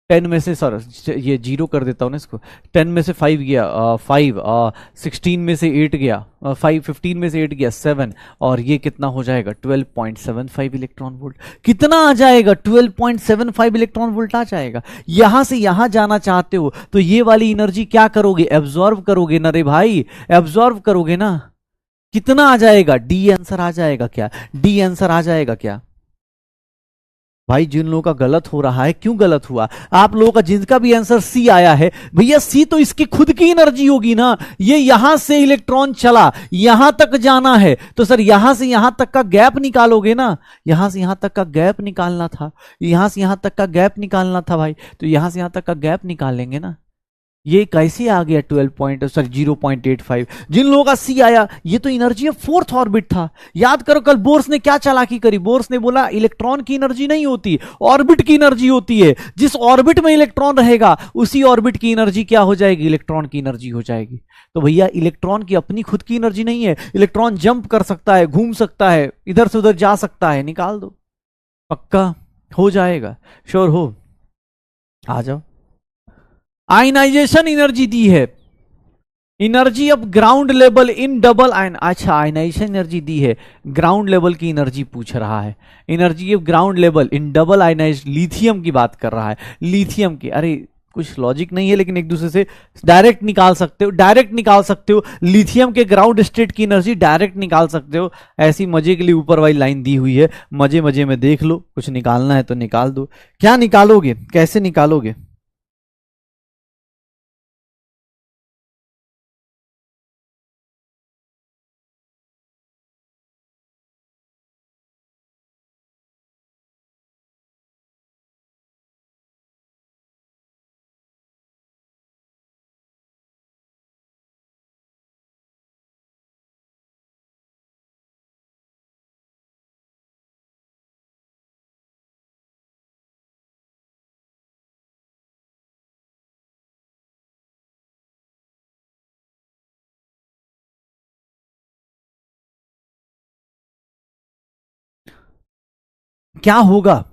10 में से सर ये जीरो कर देता हूँ ना इसको, 10 में से 5 गया 5, 16 में से 8 गया 5, 15 में से 8 गया 7, और ये कितना हो जाएगा 12.75 इलेक्ट्रॉन वोल्ट। कितना आ जाएगा 12.75 इलेक्ट्रॉन वोल्ट आ जाएगा। यहां से यहां जाना चाहते हो तो ये वाली एनर्जी क्या करोगे, एब्जॉर्व करोगे ना रे भाई, एब्जॉर्व करोगे ना। कितना आ जाएगा, डी आंसर आ जाएगा क्या, डी आंसर आ जाएगा क्या। भाई जिन लोगों का गलत हो रहा है, क्यों गलत हुआ, आप लोगों का जिनका भी आंसर सी आया है, भैया सी तो इसकी खुद की एनर्जी होगी ना, ये यहां से इलेक्ट्रॉन चला यहां तक जाना है तो सर यहां से यहां तक का गैप निकालोगे ना, यहां से यहां तक का गैप निकालना था, यहां से यहां तक का गैप निकालना था भाई, तो यहां से यहां तक का गैप निकालेंगे ना। ये कैसे आ गया 0.85। जिन लोगों का सी आया, ये तो एनर्जी ऑफ फोर्थ ऑर्बिट था। याद करो कल बोर्स ने क्या चालाकी करी, बोर्स ने बोला इलेक्ट्रॉन की एनर्जी नहीं होती, ऑर्बिट की एनर्जी होती है, जिस ऑर्बिट में इलेक्ट्रॉन रहेगा उसी ऑर्बिट की एनर्जी क्या हो जाएगी, इलेक्ट्रॉन की एनर्जी हो जाएगी। तो भैया इलेक्ट्रॉन की अपनी खुद की एनर्जी नहीं है, इलेक्ट्रॉन जंप कर सकता है, घूम सकता है, इधर से उधर जा सकता है, निकाल दो, पक्का हो जाएगा, श्योर हो, आ जाओ। आयनाइजेशन एनर्जी दी है, energy of ground level in double ion, अच्छा आयनाइजेशन एनर्जी दी है, ग्राउंड लेवल की एनर्जी पूछ रहा है, energy of ground level in double ionise lithium की बात कर रहा है, लिथियम की, अरे कुछ लॉजिक नहीं है लेकिन एक दूसरे से डायरेक्ट निकाल सकते हो, डायरेक्ट निकाल सकते हो, लिथियम के ग्राउंड स्टेट की एनर्जी डायरेक्ट निकाल सकते हो। ऐसी मजे के लिए ऊपर वाली लाइन दी हुई है, मजे मजे में देख लो, कुछ निकालना है तो निकाल दो। क्या निकालोगे, कैसे निकालोगे, क्या होगा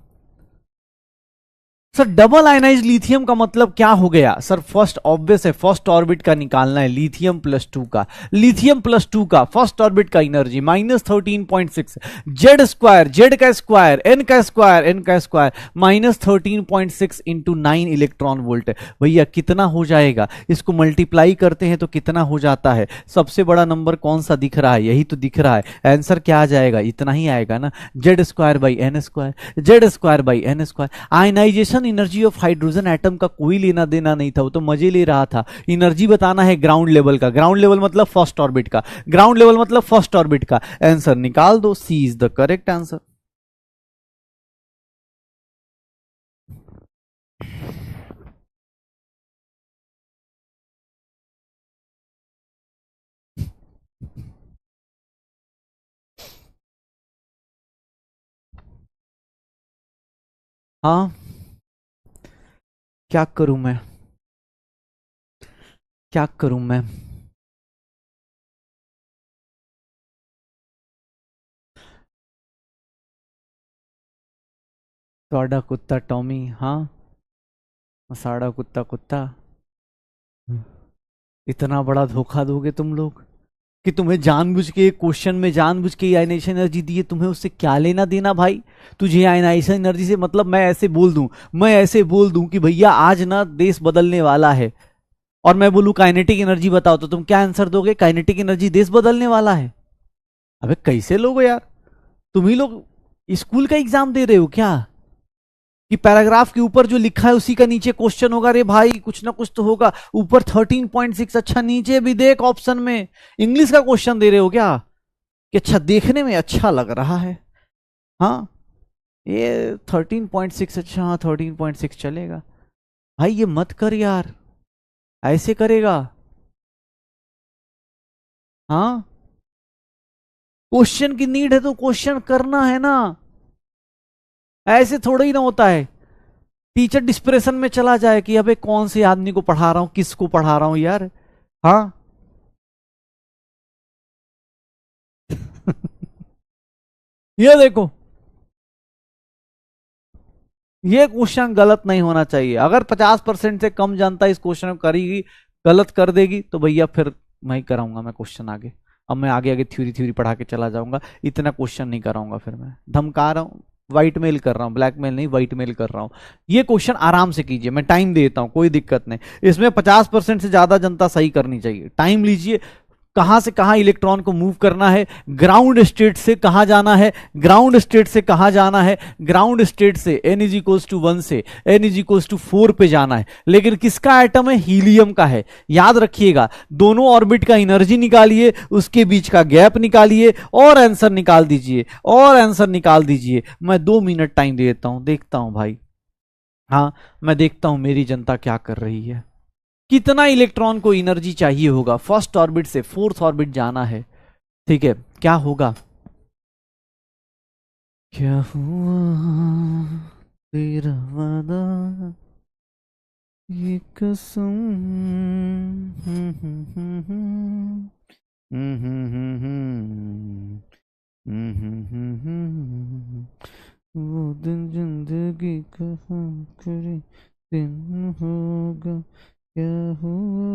सर। डबल आयनाइज लिथियम का मतलब क्या हो गया सर, फर्स्ट ऑब्वियस है, फर्स्ट ऑर्बिट का निकालना है, लिथियम प्लस 2 का, लिथियम प्लस 2 का फर्स्ट ऑर्बिट का energy minus 13.6, Z square, Z का स्क्वायर, एन का स्क्वायर, एन का square, minus 13.6 into 9 electron volt. भैया कितना हो जाएगा, इसको मल्टीप्लाई करते हैं तो कितना हो जाता है, सबसे बड़ा नंबर कौन सा दिख रहा है, यही तो दिख रहा है, आंसर क्या आ जाएगा, इतना ही आएगा ना, Z square by N square, Z square by N square. Ionization energy of hydrogen atom का कोई लेना देना नहीं था, वो तो मजे ले रहा था, एनर्जी बताना है ग्राउंड लेवल का, ग्राउंड लेवल मतलब फर्स्ट ऑर्बिट का, ग्राउंड लेवल मतलब फर्स्ट ऑर्बिट का, आंसर निकाल दो, सी इज द करेक्ट आंसर। हाँ क्या करूं मैं, क्या करूं मैं, टॉडा कुत्ता टॉमी, हाँ मसाड़ा कुत्ता कुत्ता, इतना बड़ा धोखा दोगे तुम लोग कि तुम्हें जानबूझ के क्वेश्चन में जानबूझ के आयनाइजेशन एनर्जी दी है, तुम्हें उससे क्या लेना देना भाई। तुझे आयनाइजेशन एनर्जी से मतलब, मैं ऐसे बोल दूं, मैं ऐसे बोल दूं कि भैया आज ना देश बदलने वाला है, और मैं बोलूं काइनेटिक एनर्जी बताओ, तो तुम क्या आंसर दोगे, काइनेटिक एनर्जी देश बदलने वाला है। अबे कैसे लोगे यार, तुम ही लोग स्कूल का एग्जाम दे रहे हो क्या, कि पैराग्राफ के ऊपर जो लिखा है उसी का नीचे क्वेश्चन होगा, रे भाई कुछ ना कुछ तो होगा, ऊपर 13.6, अच्छा नीचे भी देख ऑप्शन में, इंग्लिश का क्वेश्चन दे रहे हो क्या, कि अच्छा देखने में अच्छा लग रहा है, हाँ ये 13.6, अच्छा हाँ 13.6 चलेगा। भाई ये मत कर यार, ऐसे करेगा, हाँ क्वेश्चन की नीड है तो क्वेश्चन करना है ना, ऐसे थोड़ा ही ना होता है। टीचर डिस्प्रेशन में चला जाए कि अबे कौन से आदमी को पढ़ा रहा हूं, किसको पढ़ा रहा हूं यार। हाँ ये देखो, ये क्वेश्चन गलत नहीं होना चाहिए। अगर 50% से कम जनता इस क्वेश्चन को करेगी, गलत कर देगी, तो भैया फिर मैं ही कराऊंगा मैं क्वेश्चन आगे। अब मैं आगे आगे थ्योरी थ्योरी पढ़ा के चला जाऊंगा, इतना क्वेश्चन नहीं कराऊंगा। फिर मैं धमका रहा हूँ, व्हाइट मेल कर रहा हूँ, ब्लैक मेल नहीं, व्हाइट मेल कर रहा हूँ। ये क्वेश्चन आराम से कीजिए, मैं टाइम देता हूँ, कोई दिक्कत नहीं। इसमें 50% से ज्यादा जनता सही करनी चाहिए। टाइम लीजिए, कहां से कहां इलेक्ट्रॉन को मूव करना है, ग्राउंड स्टेट से कहां जाना है, ग्राउंड स्टेट से कहां जाना है, ग्राउंड स्टेट से n इज इक्वल्स टू 1 से n इज इक्वल्स टू 4 पे जाना है। लेकिन किसका एटम है, हीलियम का है। याद रखिएगा, दोनों ऑर्बिट का एनर्जी निकालिए, उसके बीच का गैप निकालिए और आंसर निकाल दीजिए, और आंसर निकाल दीजिए। मैं 2 मिनट टाइम देता हूं, देखता हूं भाई, हाँ मैं देखता हूं मेरी जनता क्या कर रही है। कितना इलेक्ट्रॉन को एनर्जी चाहिए होगा, फर्स्ट ऑर्बिट से फोर्थ ऑर्बिट जाना है। ठीक है, क्या होगा, क्या हुआ तेरा वादा ये कसम, हम्म, हम्म, हम्म, हम्म, वो दिन जिंदगी का आखिरी दिन होगा, क्या हुआ।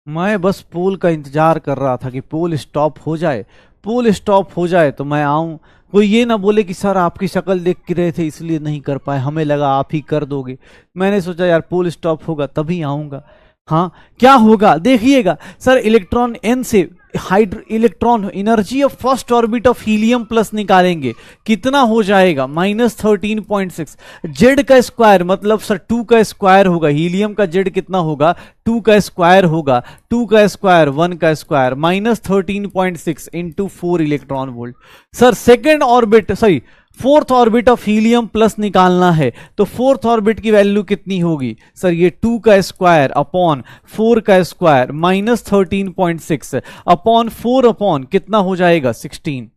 मैं बस पोल का इंतजार कर रहा था कि पोल स्टॉप हो जाए, पोल स्टॉप हो जाए तो मैं आऊं। कोई ये ना बोले कि सर आपकी शक्ल देख के रहे थे इसलिए नहीं कर पाए, हमें लगा आप ही कर दोगे। मैंने सोचा यार पोल स्टॉप होगा तभी आऊंगा। हाँ क्या होगा देखिएगा सर, इलेक्ट्रॉन एन से hydro electron energy of first orbit of helium plus निकालेंगे, कितना हो जाएगा, -13.6। जेड का स्क्वायर मतलब सर 2 का स्क्वायर होगा, हीलियम का जेड कितना होगा, 2 का स्क्वायर होगा, 2 का स्क्वायर 1 का square, -13.6 into 4 electron volt. Sir second orbit sorry fourth orbit of helium plus निकालना है, तो फोर्थ ऑर्बिट की वैल्यू कितनी होगी सर, ये 2 का स्क्वायर अपॉन 4 का स्क्वायर -13.6 अपॉन 4 अपॉन कितना हो जाएगा 16,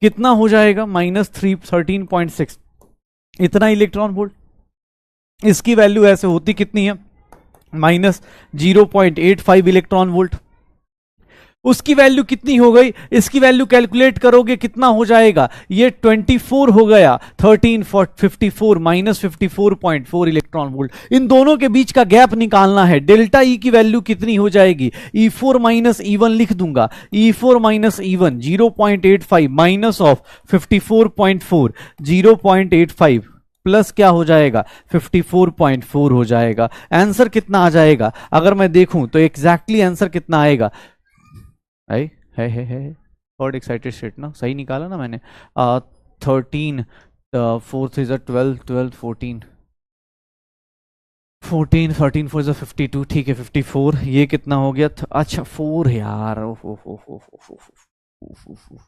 कितना हो जाएगा -13.6, इतना इलेक्ट्रॉन वोल्ट। इसकी वैल्यू ऐसे होती कितनी है, -0.85 इलेक्ट्रॉन वोल्ट। उसकी वैल्यू कितनी हो गई, इसकी वैल्यू कैलकुलेट करोगे कितना हो जाएगा, ये 24 हो गया, 1354 -54.4 इलेक्ट्रॉन वोल्ट। इन दोनों के बीच का गैप निकालना है, डेल्टा ई की वैल्यू कितनी हो जाएगी, E4 माइनस E1 लिख दूंगा, E4 minus E1 0.85 minus of 54.4 0.85 plus क्या हो जाएगा 54.4 हो जाएगा। आंसर कितना आ जाएगा अगर मैं देखूं तो एग्जैक्टली आंसर कितना आएगा। आई है थर्ड एक्साइटेड स्टेट ना, सही निकाला ना मैंने। 13 4 इज 12 12 14 14 13 4 इज 52, ठीक है 54। ये कितना हो गया अच्छा 4 यार।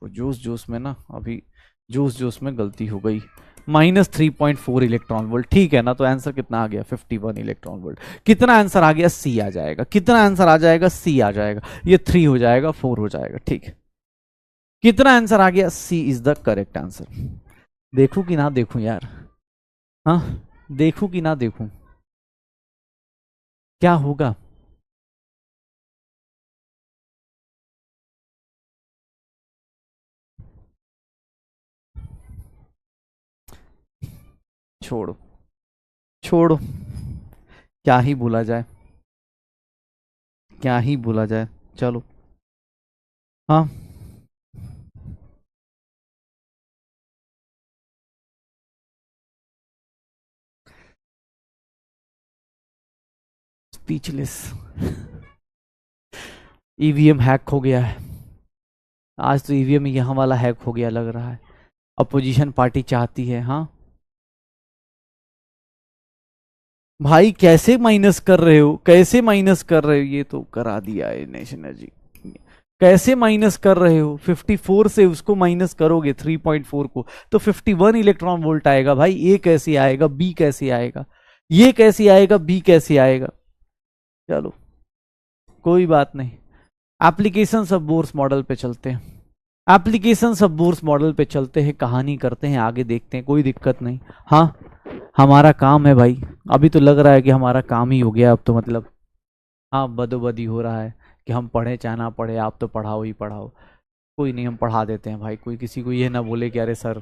जोश जोश में ना, अभी जोश जोश में गलती हो गई। -3.4 इलेक्ट्रॉन वोल्ट, ठीक है ना। तो आंसर कितना आ गया 51 इलेक्ट्रॉन वोल्ट। कितना आंसर आ गया सी आ जाएगा। कितना आंसर आ जाएगा सी आ जाएगा। ये 3 हो जाएगा 4 हो जाएगा, ठीक है। कितना आंसर आ गया सी इज द करेक्ट आंसर। देखूं कि ना देखूं यार, हाँ देखूं कि ना देखूं, क्या होगा। छोड़ो छोड़ो, क्या ही बोला जाए, क्या ही बोला जाए। चलो हाँ स्पीचलेस। ईवीएम हैक हो गया है आज तो। ईवीएम यहाँ वाला हैक हो गया लग रहा है। अपोजिशन पार्टी चाहती है, हाँ भाई कैसे माइनस कर रहे हो, कैसे माइनस कर रहे हो। ये तो करा दिया है नेशन एनर्जी। कैसे माइनस कर रहे हो, 54 से उसको माइनस करोगे 3.4 को तो 51 इलेक्ट्रॉन वोल्ट आएगा भाई। ए कैसे आएगा, बी कैसे आएगा, ये कैसे आएगा, बी कैसे आएगा। चलो कोई बात नहीं, एप्लीकेशन सब बोर्स मॉडल पे चलते हैं। एप्लीकेशन सब बोर्स मॉडल पे चलते हैं, कहानी करते हैं, आगे देखते हैं, कोई दिक्कत नहीं। हाँ हमारा काम है भाई, अभी तो लग रहा है कि हमारा काम ही हो गया अब तो, मतलब हाँ बदोबदी हो रहा है कि हम पढ़े चाहे ना पढ़े, आप तो पढ़ाओ ही पढ़ाओ। कोई नहीं, हम पढ़ा देते हैं भाई। कोई किसी को ये ना बोले कि अरे सर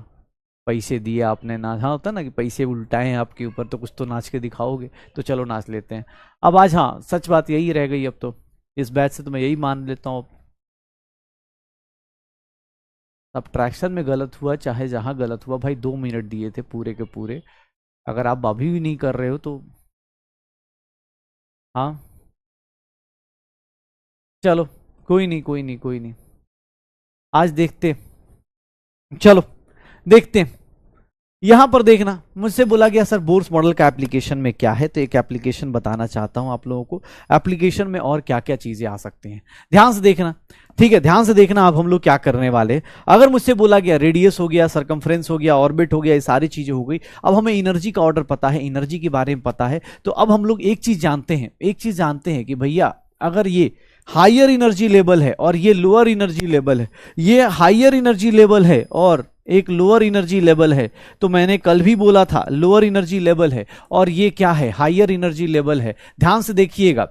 पैसे दिए आपने ना, हाँ होता ना कि पैसे उल्टाए हैं आपके ऊपर तो कुछ तो नाच के दिखाओगे, तो चलो नाच लेते हैं। अब आज हाँ सच बात यही रह गई अब तो, इस बैच से तो मैं यही मान लेता हूँ। सब्ट्रैक्शन में गलत हुआ चाहे जहां गलत हुआ भाई, 2 मिनट दिए थे पूरे के पूरे। अगर आप अभी भी नहीं कर रहे हो तो हाँ चलो कोई नहीं कोई नहीं कोई नहीं, आज देखते, चलो देखते हैं। यहां पर देखना, मुझसे बोला गया सर बोर्स मॉडल का एप्लीकेशन में क्या है, तो एक एप्लीकेशन बताना चाहता हूं आप लोगों को। एप्लीकेशन में और क्या क्या चीजें आ सकती हैं, ध्यान से देखना, ठीक है ध्यान से देखना। अब हम लोग क्या करने वाले, अगर मुझसे बोला गया रेडियस हो गया, सरकमफ्रेंस हो गया, ऑर्बिट हो गया, ये सारी चीजें हो गई। अब हमें एनर्जी का ऑर्डर पता है, एनर्जी के बारे में पता है, तो अब हम लोग एक चीज जानते हैं, एक चीज जानते हैं कि भैया अगर ये हायर एनर्जी लेवल है और ये लोअर एनर्जी लेवल है, ये हायर एनर्जी लेवल है और एक लोअर एनर्जी लेवल है, तो मैंने कल भी बोला था लोअर एनर्जी लेवल है और ये क्या है हायर एनर्जी लेवल है। ध्यान से देखिएगा,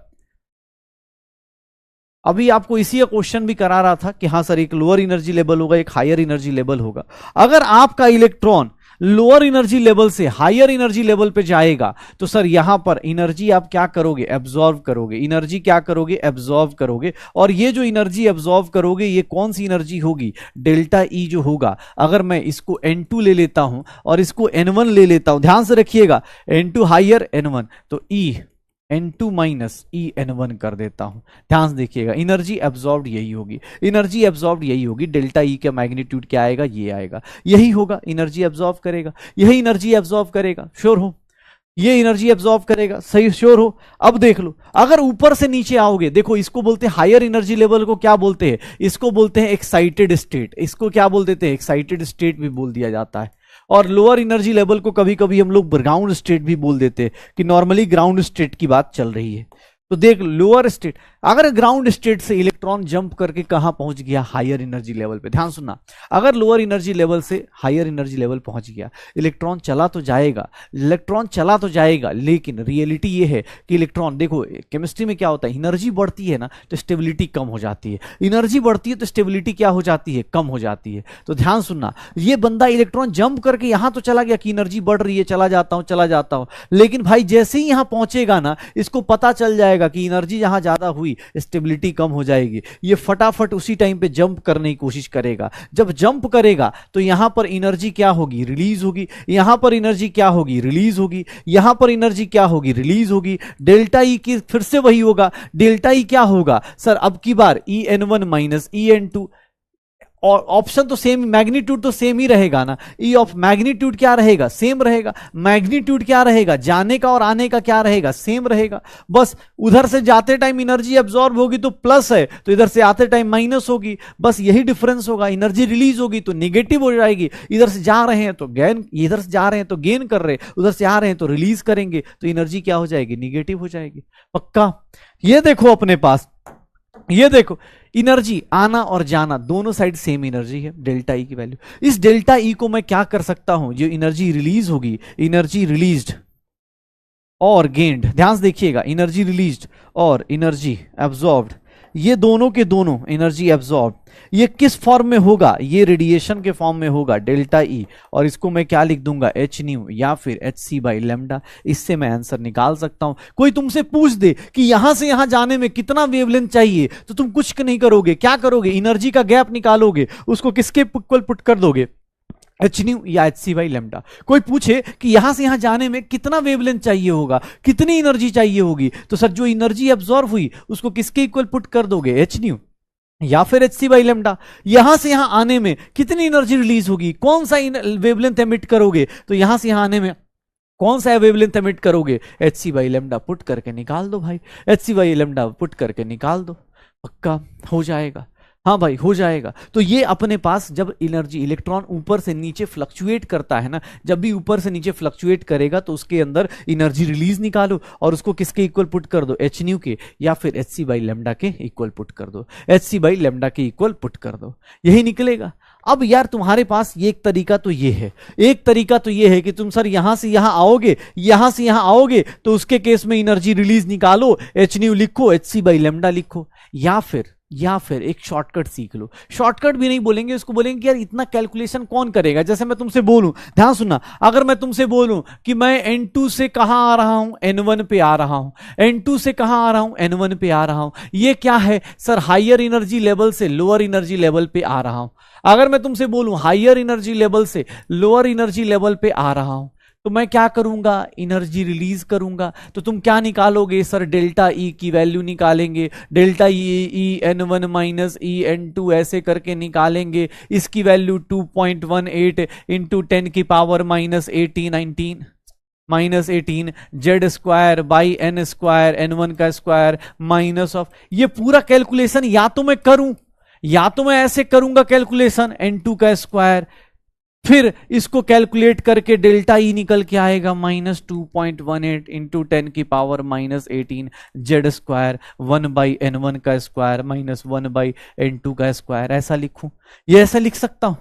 अभी आपको इसी का क्वेश्चन भी करा रहा था कि हाँ सर एक लोअर एनर्जी लेवल होगा, एक हायर एनर्जी लेवल होगा। अगर आपका इलेक्ट्रॉन लोअर एनर्जी लेवल से हायर एनर्जी लेवल पे जाएगा तो सर यहां पर एनर्जी आप क्या करोगे, एब्जॉर्व करोगे। एनर्जी क्या करोगे, एब्जॉर्व करोगे। और ये जो एनर्जी एब्जॉर्व करोगे ये कौन सी एनर्जी होगी, डेल्टा ई जो होगा। अगर मैं इसको N2 ले लेता हूं और इसको N1 ले लेता हूं, ध्यान से रखिएगा, N2 हायर N1, तो E N2 माइनस EN1 कर देता हूं। ध्यान से देखिएगा, एनर्जी एब्जॉर्ब्ड यही होगी, एनर्जी एब्जॉर्ब्ड यही होगी। डेल्टा ई का मैग्नीट्यूड क्या आएगा, ये आएगा, यही होगा। एनर्जी एब्जॉर्ब करेगा, यही एनर्जी एब्जॉर्ब करेगा, श्योर हो, ये एनर्जी एब्जॉर्ब करेगा, सही श्योर हो। अब देख लो, अगर ऊपर से नीचे आओगे, देखो इसको बोलते हैं हायर एनर्जी लेवल को क्या बोलते हैं, इसको बोलते हैं एक्साइटेड स्टेट। इसको क्या बोल देते हैं, एक्साइटेड स्टेट भी बोल दिया जाता है। और लोअर एनर्जी लेवल को कभी कभी हम लोग ग्राउंड स्टेट भी बोल देते हैं, कि नॉर्मली ग्राउंड स्टेट की बात चल रही है। तो देख लोअर स्टेट, अगर ग्राउंड स्टेट से इलेक्ट्रॉन जंप करके कहां पहुंच गया, हायर एनर्जी लेवल पे। ध्यान सुनना, अगर लोअर एनर्जी लेवल से हायर एनर्जी लेवल पहुंच गया, इलेक्ट्रॉन चला तो जाएगा, इलेक्ट्रॉन चला तो जाएगा, लेकिन रियलिटी ये है कि इलेक्ट्रॉन, देखो केमिस्ट्री में क्या होता है, एनर्जी बढ़ती है ना तो स्टेबिलिटी कम हो जाती है, एनर्जी बढ़ती है तो स्टेबिलिटी क्या हो जाती है, कम हो जाती है। तो ध्यान सुनना, ये बंदा इलेक्ट्रॉन जंप करके यहां तो चला गया कि एनर्जी बढ़ रही है, चला जाता हूं, लेकिन भाई जैसे ही यहां पहुंचेगा ना, इसको पता चल जाएगा कि एनर्जी जहां ज्यादा हुई हुई, स्टेबिलिटी कम हो जाएगी, ये फटाफट उसी टाइम पे जंप करने की कोशिश करेगा। जब जंप करेगा तो यहां पर एनर्जी क्या होगी, रिलीज होगी, यहां पर एनर्जी क्या होगी, रिलीज होगी, यहां पर एनर्जी क्या होगी, रिलीज होगी। डेल्टा ई की फिर से वही होगा, डेल्टा ई क्या होगा सर अब की बार, E N one minus E N two, और ऑप्शन तो सेम, मैग्नीट्यूड तो सेम ही रहेगा ना, ई ऑफ मैग्नीट्यूड क्या रहेगा, सेम रहेगा, मैग्नीट्यूड क्या रहेगा, जाने का और आने का क्या रहेगा, सेम रहेगा। बस उधर से जाते टाइम एनर्जी एब्जॉर्ब होगी तो प्लस है, तो इधर से आते टाइम माइनस होगी, बस यही डिफरेंस होगा। एनर्जी रिलीज होगी तो निगेटिव हो जाएगी, इधर से जा रहे हैं तो गेन, इधर से जा रहे हैं तो गेन कर रहे, उधर से आ रहे हैं तो रिलीज करेंगे, तो एनर्जी क्या हो जाएगी, निगेटिव हो जाएगी। पक्का? ये देखो अपने पास, ये देखो एनर्जी आना और जाना दोनों साइड सेम एनर्जी है, डेल्टा ई की वैल्यू। इस डेल्टा ई को मैं क्या कर सकता हूं, जो एनर्जी रिलीज होगी, एनर्जी रिलीज्ड और गेन्ड, ध्यान से देखिएगा, एनर्जी रिलीज्ड और एनर्जी एब्जॉर्ब्ड, ये दोनों के दोनों एनर्जी एब्जॉर्ब, ये किस फॉर्म में होगा, ये रेडिएशन के फॉर्म में होगा, डेल्टा ई, और इसको मैं क्या लिख दूंगा, एच न्यू या फिर एच सी बाई लेमडा। इससे मैं आंसर निकाल सकता हूं। कोई तुमसे पूछ दे कि यहां से यहां जाने में कितना वेवलेंथ चाहिए, तो तुम कुछ नहीं करोगे, क्या करोगे, एनर्जी का गैप निकालोगे, उसको किसके इक्वल पुट कर दोगे, एच न्यू या एच सी बाई लेमडा। कोई पूछे कि यहां से यहां जाने में कितना वेवलेंथ चाहिए होगा, कितनी एनर्जी चाहिए होगी, तो सर जो एनर्जी एब्जॉर्ब हुई उसको किसके इक्वल पुट कर दोगे, एच न्यू या फिर एच सी बाई लेमडा। यहां से यहां आने में कितनी एनर्जी रिलीज होगी, कौन सा वेवलेंथ एमिट करोगे, तो यहां से यहां आने में कौन सा वेवलेंथ एमिट करोगे, H C by lambda put करके निकाल दो भाई, H C by lambda put करके निकाल दो, पक्का हो जाएगा। हाँ भाई हो जाएगा। तो ये अपने पास जब एनर्जी, इलेक्ट्रॉन ऊपर से नीचे फ्लक्चुएट करता है ना, जब भी ऊपर से नीचे फ्लक्चुएट करेगा तो उसके अंदर एनर्जी रिलीज निकालो और उसको किसके इक्वल पुट कर दो, एच न्यू के या फिर एच सी बाई लेमडा के इक्वल पुट कर दो, एच सी बाई लेमडा के इक्वल पुट कर दो, यही निकलेगा। अब यार तुम्हारे पास ये एक तरीका तो ये है, एक तरीका तो ये है कि तुम सर यहां से यहां आओगे, यहां से यहां आओगे तो उसके केस में एनर्जी रिलीज निकालो, एच न्यू लिखो, एच सी बाई लेमडा लिखो, या फिर एक शॉर्टकट सीख लो। शॉर्टकट भी नहीं बोलेंगे, उसको बोलेंगे कि यार इतना कैलकुलेशन कौन करेगा। जैसे मैं तुमसे बोलूं, ध्यान सुनना, अगर मैं तुमसे बोलूं कि मैं N2 से कहां आ रहा हूं, N1 पे आ रहा हूं, N2 से कहां आ रहा हूं, N1 पे आ रहा हूं, ये क्या है सर, हायर एनर्जी लेवल से लोअर एनर्जी लेवल पे आ रहा हूं। अगर मैं तुमसे बोलूं हायर एनर्जी लेवल से लोअर एनर्जी लेवल पे आ रहा हूं, तो मैं क्या करूंगा, एनर्जी रिलीज करूंगा। तो तुम क्या निकालोगे सर, डेल्टा ई की वैल्यू निकालेंगे, delta E N one minus E N two ऐसे करके निकालेंगे। इसकी वैल्यू 2.18 इंटू 10 की power minus 18 Z square by N square, n one का स्क्वायर माइनस ऑफ, ये पूरा कैलकुलेशन या तो मैं करूं या तो मैं ऐसे करूंगा कैलकुलेशन, एन टू का स्क्वायर, फिर इसको कैलकुलेट करके डेल्टा ई निकल के आएगा -2.18 इंटू 10 की power -18 Z square 1 by n one का स्क्वायर -1 बाई एन टू का स्क्वायर, ऐसा लिखूं, ये ऐसा लिख सकता हूं।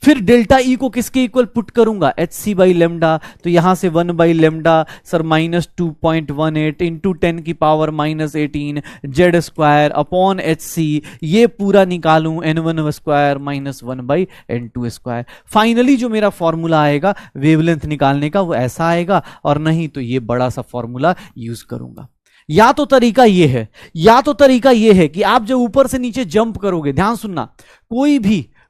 फिर डेल्टा ई को किसके इक्वल पुट करूंगा, एच सी बाई लेमडा, तो यहां से 1 बाई लेमडा सर -2.18 इंटू 10 की power -18 Z square upon H C, ये पूरा निकालूं n one square -1 by n two square. Finally जो मेरा फॉर्मूला आएगा वेवलेंथ निकालने का वो ऐसा आएगा, और नहीं तो ये बड़ा सा फॉर्मूला यूज करूंगा। या तो तरीका ये है, या तो तरीका ये है कि आप जब ऊपर से नीचे जंप करोगे, ध्यान सुनना,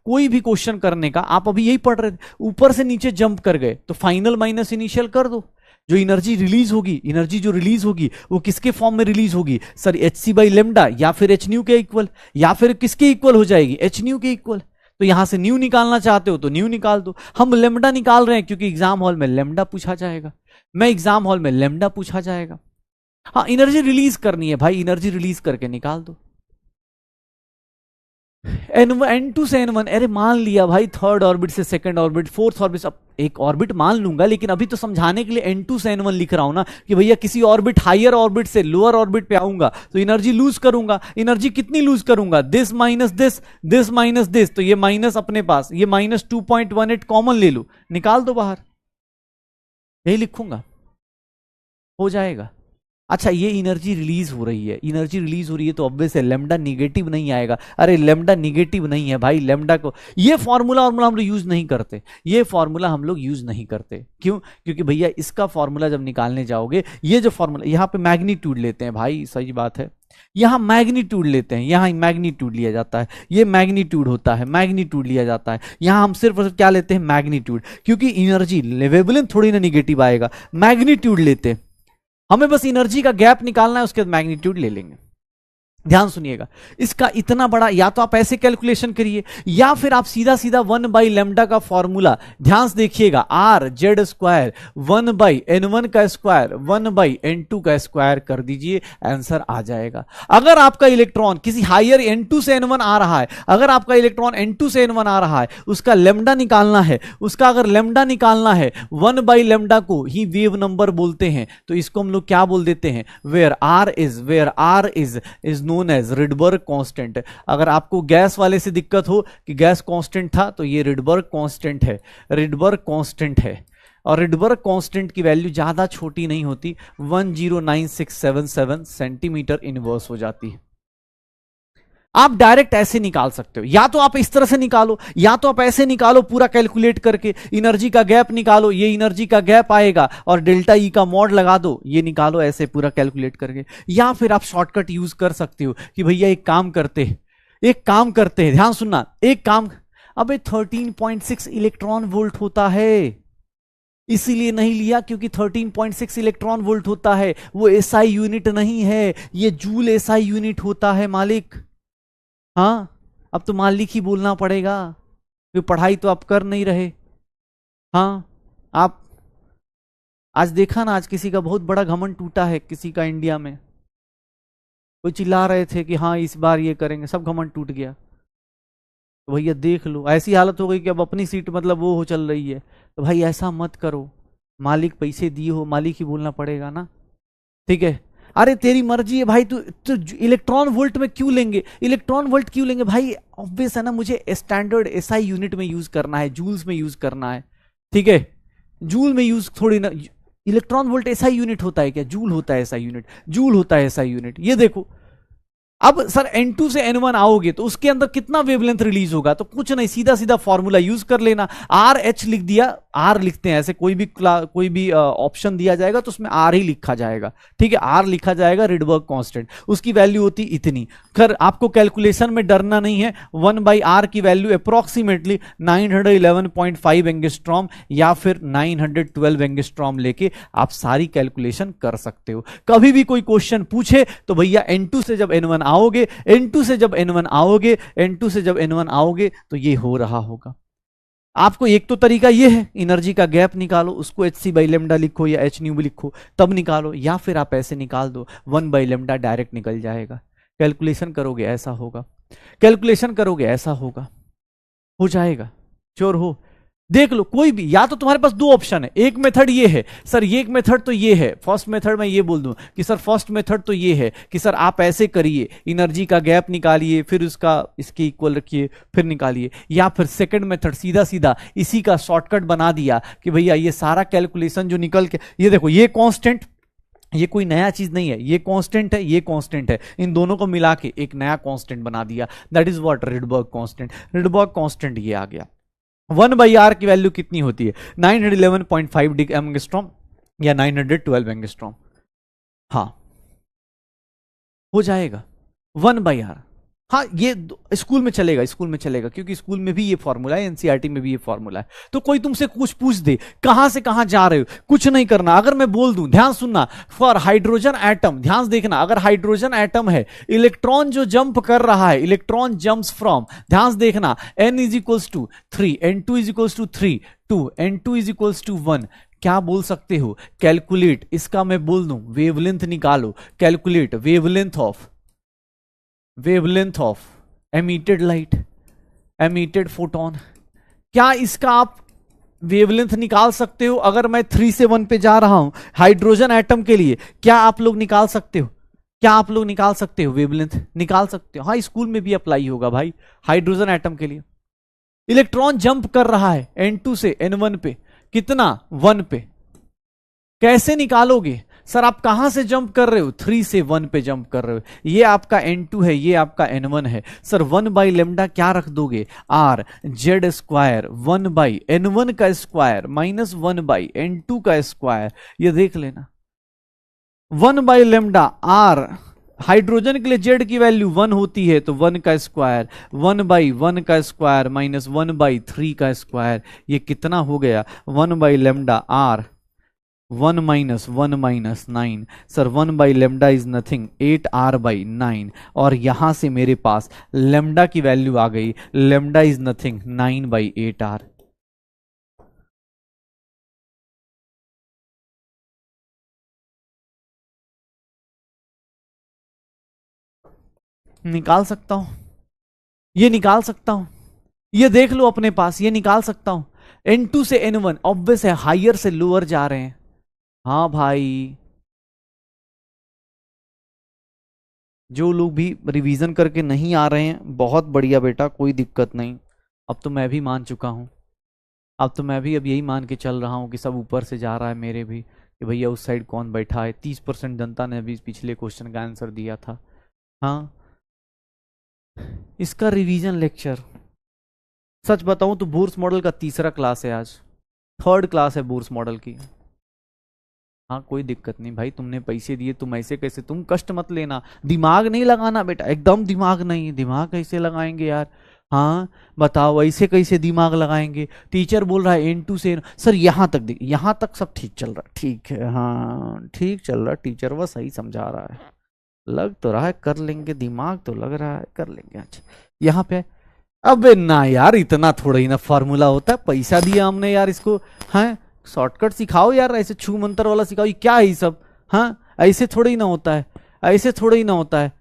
कोई भी क्वेश्चन करने का, आप अभी यही पढ़ रहे थे, ऊपर से नीचे जंप कर गए तो फाइनल माइनस इनिशियल कर दो। जो एनर्जी रिलीज होगी, एनर्जी जो रिलीज होगी वो किसके फॉर्म में रिलीज होगी sir, H C by lambda या फिर एच न्यू के इक्वल, या फिर किसके इक्वल हो जाएगी, एच न्यू के इक्वल। तो यहां से न्यू निकालना चाहते हो तो न्यू निकाल दो। हम लेमडा निकाल रहे हैं क्योंकि एग्जाम हॉल में लेमडा पूछा जाएगा, एग्जाम हॉल में लेमडा पूछा जाएगा। हाँ एनर्जी रिलीज करनी है भाई, एनर्जी रिलीज करके निकाल दो। N2 से N1, अरे मान लिया भाई थर्ड ऑर्बिट से सेकंड ऑर्बिट, फोर्थ ऑर्बिट, अब एक ऑर्बिट मान लूंगा, लेकिन अभी तो समझाने के लिए N2 से N1 लिख रहा हूं ना, कि भैया किसी ऑर्बिट हायर ऑर्बिट से लोअर ऑर्बिट पे आऊंगा तो एनर्जी लूज करूंगा। एनर्जी कितनी लूज करूंगा, दिस माइनस दिस, तो ये माइनस अपने पास, ये -2.18 कॉमन ले लो, निकाल दो बाहर, यही लिखूंगा, हो जाएगा। अच्छा ये एनर्जी रिलीज हो रही है, एनर्जी रिलीज हो रही है तो ऑब्वियस है लेमडा निगेटिव नहीं आएगा। अरे लेमडा निगेटिव नहीं है भाई, लेमडा को ये फॉर्मूला और हम लोग यूज नहीं करते, ये फॉर्मूला हम लोग यूज नहीं करते। क्यों? क्योंकि भैया इसका फॉर्मूला जब निकालने जाओगे, ये जो फॉर्मूला यहाँ पे मैग्नीट्यूड लेते हैं भाई, सही बात है, यहां मैग्नीट्यूड लेते हैं, यहां मैग्नीट्यूड लिया जाता है, ये मैग्नीट्यूड होता है, मैग्नीट्यूड लिया जाता है। यहां हम सिर्फ क्या लेते हैं? मैग्नीट्यूड, क्योंकि एनर्जी वेवलेंथ थोड़ी ना निगेटिव आएगा, मैग्नीट्यूड लेते हैं, हमें बस एनर्जी का गैप निकालना है, उसके बाद मैग्नीट्यूड ले लेंगे। ध्यान सुनिएगा, इसका इतना बड़ा, या तो आप ऐसे कैलकुलेशन करिए या फिर आप सीधा सीधा 1 बाई लेमडा का फॉर्मूला, ध्यान से देखिएगा, are Z square 1 by n1 का स्क्वायर 1 बाई n2 का स्क्वायर कर दीजिए, आंसर आ जाएगा। अगर आपका इलेक्ट्रॉन किसी हायर n2 से n1 आ रहा है, अगर आपका इलेक्ट्रॉन n2 से n1 आ रहा है, उसका लेमडा निकालना है, उसका अगर लेमडा निकालना है, 1 बाई लेमडा को ही वेव नंबर बोलते हैं, तो इसको हम लोग क्या बोल देते हैं? Where are is known as Rydberg constant. अगर आपको गैस वाले से दिक्कत हो कि गैस कांस्टेंट था, तो ये रिडबर्ग कांस्टेंट है, रिडबर्ग कांस्टेंट है। और रिडबर्ग कांस्टेंट की वैल्यू ज्यादा छोटी नहीं होती, 109677 सेंटीमीटर इनवर्स हो जाती है। आप डायरेक्ट ऐसे निकाल सकते हो, या तो आप इस तरह से निकालो, या तो आप ऐसे निकालो पूरा कैलकुलेट करके, एनर्जी का गैप निकालो, ये एनर्जी का गैप आएगा और डेल्टा ई का मॉड लगा दो, ये निकालो ऐसे पूरा कैलकुलेट करके। या फिर आप शॉर्टकट यूज कर सकते हो कि भैया एक काम करते हैं, ध्यान सुनना, एक काम, अबे 13.6 इलेक्ट्रॉन वोल्ट होता है, इसीलिए नहीं लिया क्योंकि 13.6 इलेक्ट्रॉन वोल्ट होता है, वो एसआई यूनिट नहीं है, ये जूल एसआई यूनिट होता है मालिक। हाँ, अब तो मालिक ही बोलना पड़ेगा, क्योंकि पढ़ाई तो आप कर नहीं रहे। हाँ, आप आज देखा ना, आज किसी का बहुत बड़ा घमंड टूटा है, किसी का इंडिया में, कोई चिल्ला रहे थे कि हाँ इस बार ये करेंगे, सब घमंड टूट गया। तो भैया देख लो, ऐसी हालत हो गई कि अब अपनी सीट मतलब वो हो चल रही है। तो भाई ऐसा मत करो, मालिक पैसे दिए हो, मालिक ही बोलना पड़ेगा ना, ठीक है। अरे तेरी मर्जी है भाई, तू इलेक्ट्रॉन वोल्ट में क्यों लेंगे, इलेक्ट्रॉन वोल्ट क्यों लेंगे भाई? ऑब्वियस है ना, मुझे स्टैंडर्ड एसआई यूनिट में यूज करना है, जूल्स में यूज करना है, ठीक है। जूल में यूज थोड़ी ना, इलेक्ट्रॉन वोल्ट एसआई यूनिट होता है क्या? जूल होता है एसआई यूनिट, जूल होता है एसआई यूनिट। ये देखो, अब सर N2 से N1 आओगे तो उसके अंदर कितना वेवलेंथ रिलीज होगा? तो कुछ नहीं, सीधा सीधा फॉर्मूला यूज कर लेना, आर एच लिख दिया, आर लिखते हैं ऐसे, कोई भी ऑप्शन दिया जाएगा तो उसमें आर ही लिखा जाएगा, ठीक है, आर लिखा जाएगा, रिडबर्ग कांस्टेंट, उसकी वैल्यू होती इतनी। खैर आपको कैलकुलेशन में डरना नहीं है, 1 बाई आर की वैल्यू अप्रोक्सीमेटली 911.5 एंगस्ट्रॉम या फिर 912 एंगस्ट्रॉम लेके आप सारी कैलकुलेशन कर सकते हो। कभी भी कोई क्वेश्चन पूछे तो भैया N2 से जब N1 आओगे, N2 से जब N1 आओगे, N2 से जब N1 आओगे तो ये हो रहा होगा। आपको एक तो तरीका ये है, एनर्जी का गैप निकालो, उसको hc बाई लेमडा लिखो या h न्यू भी लिखो तब निकालो, या फिर आप ऐसे निकाल दो, 1 बाई लेमडा डायरेक्ट निकल जाएगा। कैलकुलेशन करोगे ऐसा होगा, कैलकुलेशन करोगे ऐसा होगा, हो जाएगा, श्योर हो। देख लो कोई भी, या तो तुम्हारे पास दो ऑप्शन है, एक मेथड ये है सर, ये एक मेथड तो ये है, फर्स्ट मेथड में ये बोल दूं कि सर फर्स्ट मेथड तो ये है कि सर आप ऐसे करिए, एनर्जी का गैप निकालिए, फिर उसका इसके इक्वल रखिए, फिर निकालिए। या फिर सेकंड मेथड सीधा सीधा इसी का शॉर्टकट बना दिया कि भैया ये सारा कैलकुलेशन जो निकल के, ये देखो ये कांस्टेंट, ये कोई नया चीज नहीं है, ये कांस्टेंट है, ये कांस्टेंट है, इन दोनों को मिला के एक नया कांस्टेंट बना दिया, that is what Rydberg constant. Rydberg constant ये आ गया। 1 बाई आर की वैल्यू कितनी होती है? 911.5 एंगस्ट्रॉम या 912 एंगस्ट्रॉम। हाँ हो जाएगा 1 बाई आर। हाँ ये स्कूल में चलेगा, स्कूल में चलेगा, क्योंकि स्कूल में भी ये फॉर्मूला है, एनसीईआरटी में भी ये फॉर्मूला है। तो कोई तुमसे कुछ पूछ दे कहां से कहां जा रहे हो, कुछ नहीं करना। अगर मैं बोल दूं, ध्यान सुनना, फॉर हाइड्रोजन एटम, ध्यान देखना, अगर हाइड्रोजन एटम है, इलेक्ट्रॉन जो जंप कर रहा है, इलेक्ट्रॉन जंप्स फ्रॉम, ध्यान देखना, n is equals to 3, n2 is equals to 3, 2, n2 is equals to 1। क्या बोल सकते हो? कैलकुलेट, इसका मैं बोल दूं वेवलेंथ निकालो, calculate wavelength of emitted light, emitted photon. क्या इसका आप वेवलेंथ निकाल सकते हो? अगर मैं 3 से 1 पे जा रहा हूं हाइड्रोजन एटम के लिए, क्या आप लोग निकाल सकते हो? क्या आप लोग निकाल सकते हो? वेवलेंथ निकाल सकते हो। हाँ स्कूल में भी अप्लाई होगा भाई, हाइड्रोजन एटम के लिए इलेक्ट्रॉन जंप कर रहा है N2 से N1 पे, कितना? 1 पे। कैसे निकालोगे? सर आप कहां से जंप कर रहे हो, 3 से 1 पे जंप कर रहे हो। ये आपका n2 है, ये आपका n1 है। सर 1 बाई लेमडा क्या रख दोगे, are Z square 1 by n1 का स्क्वायर माइनस 1 बाई n2 का स्क्वायर। ये देख लेना 1 बाई लेमडा आर, हाइड्रोजन के लिए जेड की वैल्यू 1 होती है तो 1 का स्क्वायर, 1 बाई 1 का स्क्वायर माइनस 1 बाई 3 का स्क्वायर। ये कितना हो गया, 1 by lambda R 1 minus 1 minus 9। Sir 1 by lambda is nothing 8 R by 9, और यहां से मेरे पास लेमडा की वैल्यू आ गई, lambda is nothing 9 by 8 R. निकाल सकता हूं, ये निकाल सकता हूं, ये देख लो अपने पास, ये निकाल सकता हूं। n2 से n1 ऑब्वियस है, हायर से लोअर जा रहे हैं। हाँ भाई, जो लोग भी रिवीजन करके नहीं आ रहे हैं, बहुत बढ़िया बेटा, कोई दिक्कत नहीं। अब तो मैं भी मान चुका हूं, अब तो मैं भी अब यही मान के चल रहा हूं कि सब ऊपर से जा रहा है मेरे भी, कि भैया उस साइड कौन बैठा है। 30% जनता ने अभी पिछले क्वेश्चन का आंसर दिया था। हाँ, इसका रिवीजन लेक्चर सच बताऊं तो बोर्स मॉडल का तीसरा क्लास है आज, 3rd क्लास है बोर्स मॉडल की। हाँ कोई दिक्कत नहीं भाई, तुमने पैसे दिए, तुम ऐसे कैसे, तुम कष्ट मत लेना, दिमाग नहीं लगाना बेटा, एकदम दिमाग नहीं, दिमाग कैसे लगाएंगे यार। हाँ बताओ, ऐसे कैसे दिमाग लगाएंगे। टीचर बोल रहा है n2 से सर यहाँ तक, यहाँ तक सब ठीक चल रहा है, ठीक है, हाँ ठीक चल रहा है, टीचर वह सही समझा रहा है, लग तो रहा है कर लेंगे, दिमाग तो लग रहा है कर लेंगे। अच्छा यहाँ पे, अबे ना यार, इतना थोड़ा ही ना फार्मूला होता है, पैसा दिया हमने यार इसको, हैं शॉर्टकट सिखाओ यार, ऐसे छू मंत्र वाला सिखाओ, ये क्या है ये सब। हाँ ऐसे थोड़ा ही ना होता है, ऐसे थोड़ा ही ना होता है।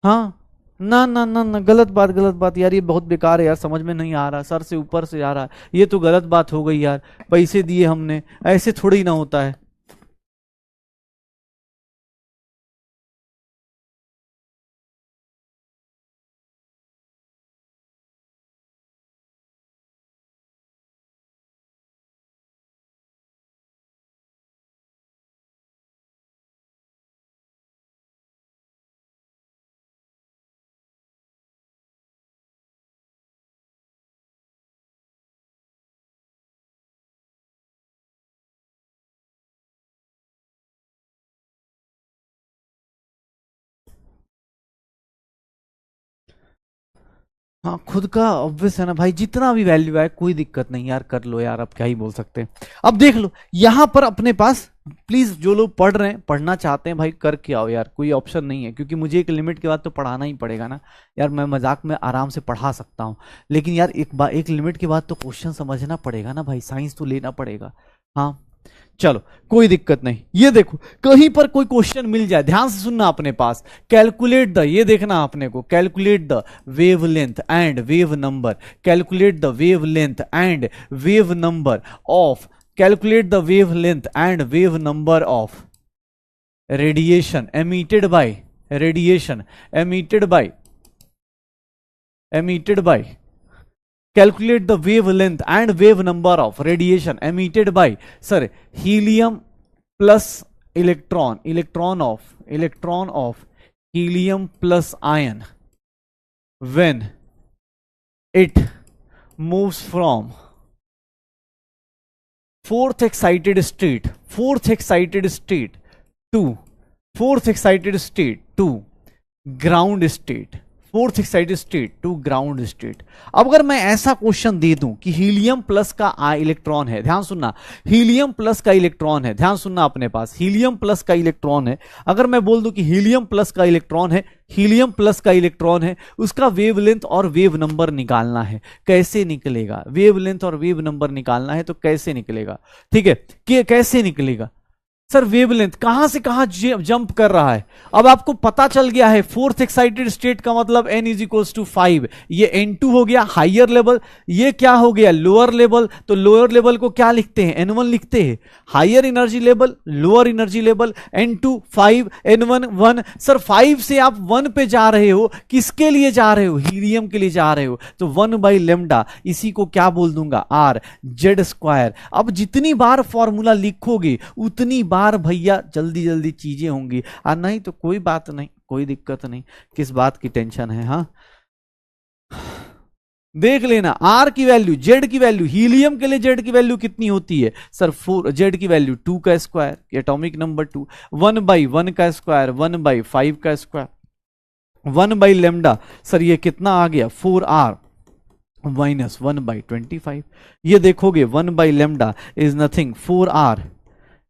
हाँ ना ना ना ना, गलत बात, गलत बात यार, ये बहुत बेकार है यार, समझ में नहीं आ रहा, सर से ऊपर से आ रहा है, ये तो गलत बात हो गई यार, पैसे दिए हमने, ऐसे थोड़ा ही ना होता है। हाँ खुद का ऑब्वियस है ना भाई, जितना भी वैल्यू आए कोई दिक्कत नहीं यार, कर लो यार, अब क्या ही बोल सकते हैं। अब देख लो यहां पर अपने पास, प्लीज जो लोग पढ़ रहे हैं, पढ़ना चाहते हैं भाई करके आओ यार, कोई ऑप्शन नहीं है, क्योंकि मुझे एक लिमिट के बाद तो पढ़ाना ही पड़ेगा ना यार। मैं मजाक में आराम से पढ़ा सकता हूँ, लेकिन यार एक लिमिट के बाद तो क्वेश्चन समझना पड़ेगा ना भाई, साइंस तो लेना पड़ेगा। हाँ चलो कोई दिक्कत नहीं। ये देखो कहीं पर कोई क्वेश्चन मिल जाए, ध्यान से सुनना अपने पास, कैलकुलेट द, ये देखना अपने को, calculate the wave length and wave number, calculate the wave length and wave number of, calculate the wave length and wave number of radiation emitted by, radiation emitted by, emitted by, calculate the wavelength and wave number of radiation emitted by, sir, helium plus electron of helium plus ion when it moves from fourth excited state to ground state, fourth excited state to ground state. अब अगर मैं ऐसा question दे दूं कि helium plus का electron है, ध्यान सुनना, हीलियम प्लस का इलेक्ट्रॉन है, ध्यान सुनना अपने पास, हीलियम प्लस का इलेक्ट्रॉन है, अगर मैं बोल दूं कि हीलियम प्लस का इलेक्ट्रॉन है, हीलियम प्लस का इलेक्ट्रॉन है, उसका वेवलेंथ और वेव नंबर निकालना है, कैसे निकलेगा, वेवलेंथ और वेव नंबर निकालना है तो कैसे निकलेगा, ठीक है, कि कैसे निकलेगा सर, वेवलेंथ कहां से कहां जंप कर रहा है। अब आपको पता चल गया है, फोर्थ एक्साइटेड स्टेट का मतलब n इज इक्वल्स टू 5, ये n2 हो गया हाइयर लेवल, ये क्या हो गया लोअर लेवल, तो लोअर लेवल को क्या लिखते हैं, n1 लिखते हैं, higher energy level lower energy level, n2 5 n1 1। Sir 5 से आप 1 पे जा रहे हो, किसके लिए जा रहे हो, हीलियम के लिए जा रहे हो, तो 1 बाई लेमडा, इसी को क्या बोल दूंगा, आर जेड स्क्वायर। अब जितनी बार फॉर्मूला लिखोगे उतनी बार बार भैया जल्दी जल्दी चीजें होंगी, और नहीं तो कोई बात नहीं, कोई दिक्कत नहीं, किस बात की टेंशन है। हाँ देख लेना आर की वैल्यू, जेड की वैल्यू, हीलियम के लिए जेड की वैल्यू कितनी होती है सर, 4, जेड की वैल्यू 2 का स्क्वायर, एटॉमिक नंबर 2, 1/1 का स्क्वायर, 1/5 का स्क्वायर, 1 लेमडा, सर ये कितना आ गया 4r माइनस 1/25। ये देखोगे 1 लेमडा इज नथिंग 4r,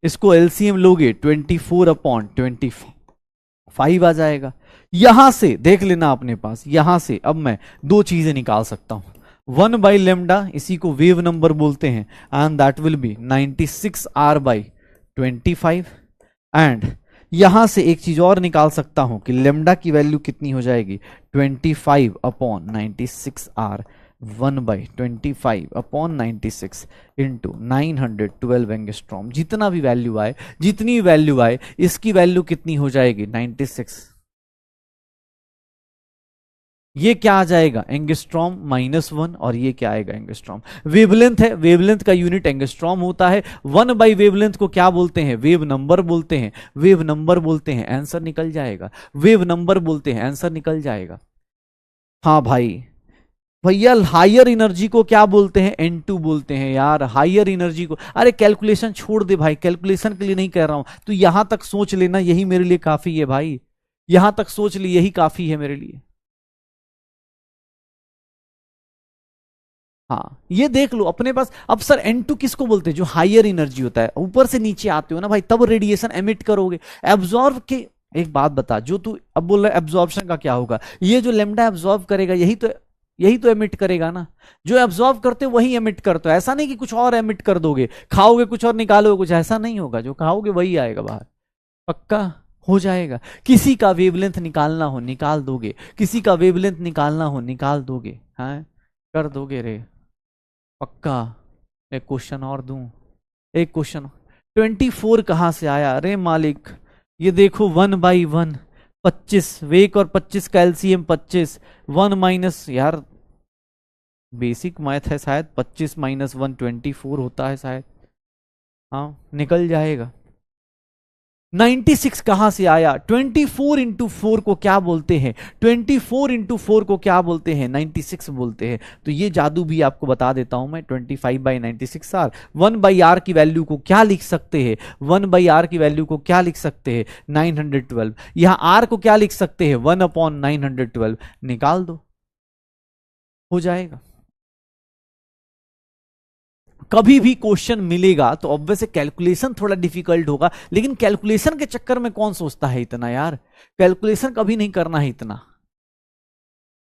इसको एलसीएम लोगे 24/25 आ जाएगा। यहां से देख लेना अपने पास, यहां से अब मैं दो चीजें निकाल सकता हूं, 1 लेमडा इसी को वेव नंबर बोलते हैं, and that will be 96r/25, and यहां से एक चीज और निकाल सकता हूं कि लेमडा की वैल्यू कितनी हो जाएगी 25/96r, 1/25/96 इंटू 912 एंगस्ट्रॉम। जितना भी वैल्यू आए, जितनी वैल्यू आए, इसकी वैल्यू कितनी हो जाएगी 96, ये क्या आ जाएगा एंगस्ट्रॉम -1, और ये क्या आएगा एंगस्ट्रॉम। वेवलेंथ है, वेवलेंथ का यूनिट एंगस्ट्रॉम होता है, 1/वेवलेंथ को क्या बोलते हैं, वेव नंबर बोलते हैं, वेव नंबर बोलते हैं, आंसर निकल जाएगा, वेव नंबर बोलते हैं, आंसर निकल जाएगा। हाँ भाई, भैया हायर एनर्जी को क्या बोलते हैं, N2 बोलते हैं यार, हायर एनर्जी को। अरे कैलकुलेशन छोड़ दे भाई, कैलकुलेशन के लिए नहीं कह रहा हूं, तो यहां तक सोच लेना, यही मेरे लिए काफी है भाई, यहां तक सोच ली, यही काफी है मेरे लिए। हाँ ये देख लो अपने पास। अब सर N2 किसको बोलते हैं, जो हायर एनर्जी होता है, ऊपर से नीचे आते हो ना भाई, तब रेडिएशन एमिट करोगे। एब्जॉर्ब के, एक बात बता, जो तू अब बोल रहा है एब्जॉर्प्शन का क्या होगा, ये जो लेमडा एब्जॉर्ब करेगा यही तो एमिट करेगा ना, जो एब्जॉर्ब करते हो वही एमिट करते हो। ऐसा नहीं कि कुछ और एमिट कर दोगे, खाओगे कुछ और निकालोगे कुछ, ऐसा नहीं होगा, जो खाओगे वही आएगा बाहर, पक्का हो जाएगा। किसी का वेवलेंथ निकालना हो निकाल दोगे, किसी का वेवलेंथ निकालना हो निकाल दोगे, हाँ कर दोगे रे पक्का। एक क्वेश्चन और दूं, एक क्वेश्चन, 24 कहां से आया, अरे मालिक ये देखो 1/1 25, वेक और 25 का एलसीएम 25, 1 माइनस, यार बेसिक मैथ है शायद, 25 - 1 24 होता है शायद, हाँ निकल जाएगा। 96 कहां से आया, 24 इंटू 4 को क्या बोलते हैं, 24 इंटू 4 को क्या बोलते हैं 96 बोलते हैं। तो ये जादू भी आपको बता देता हूं मैं, 25/96r, 1/r की वैल्यू को क्या लिख सकते हैं, 1/r की वैल्यू को क्या लिख सकते हैं 912, यहां r को क्या लिख सकते हैं 1/912, निकाल दो हो जाएगा। कभी भी क्वेश्चन मिलेगा तो ऑब्वियस कैलकुलेशन थोड़ा डिफिकल्ट होगा, लेकिन कैलकुलेशन के चक्कर में कौन सोचता है इतना यार, कैलकुलेशन कभी नहीं करना है इतना।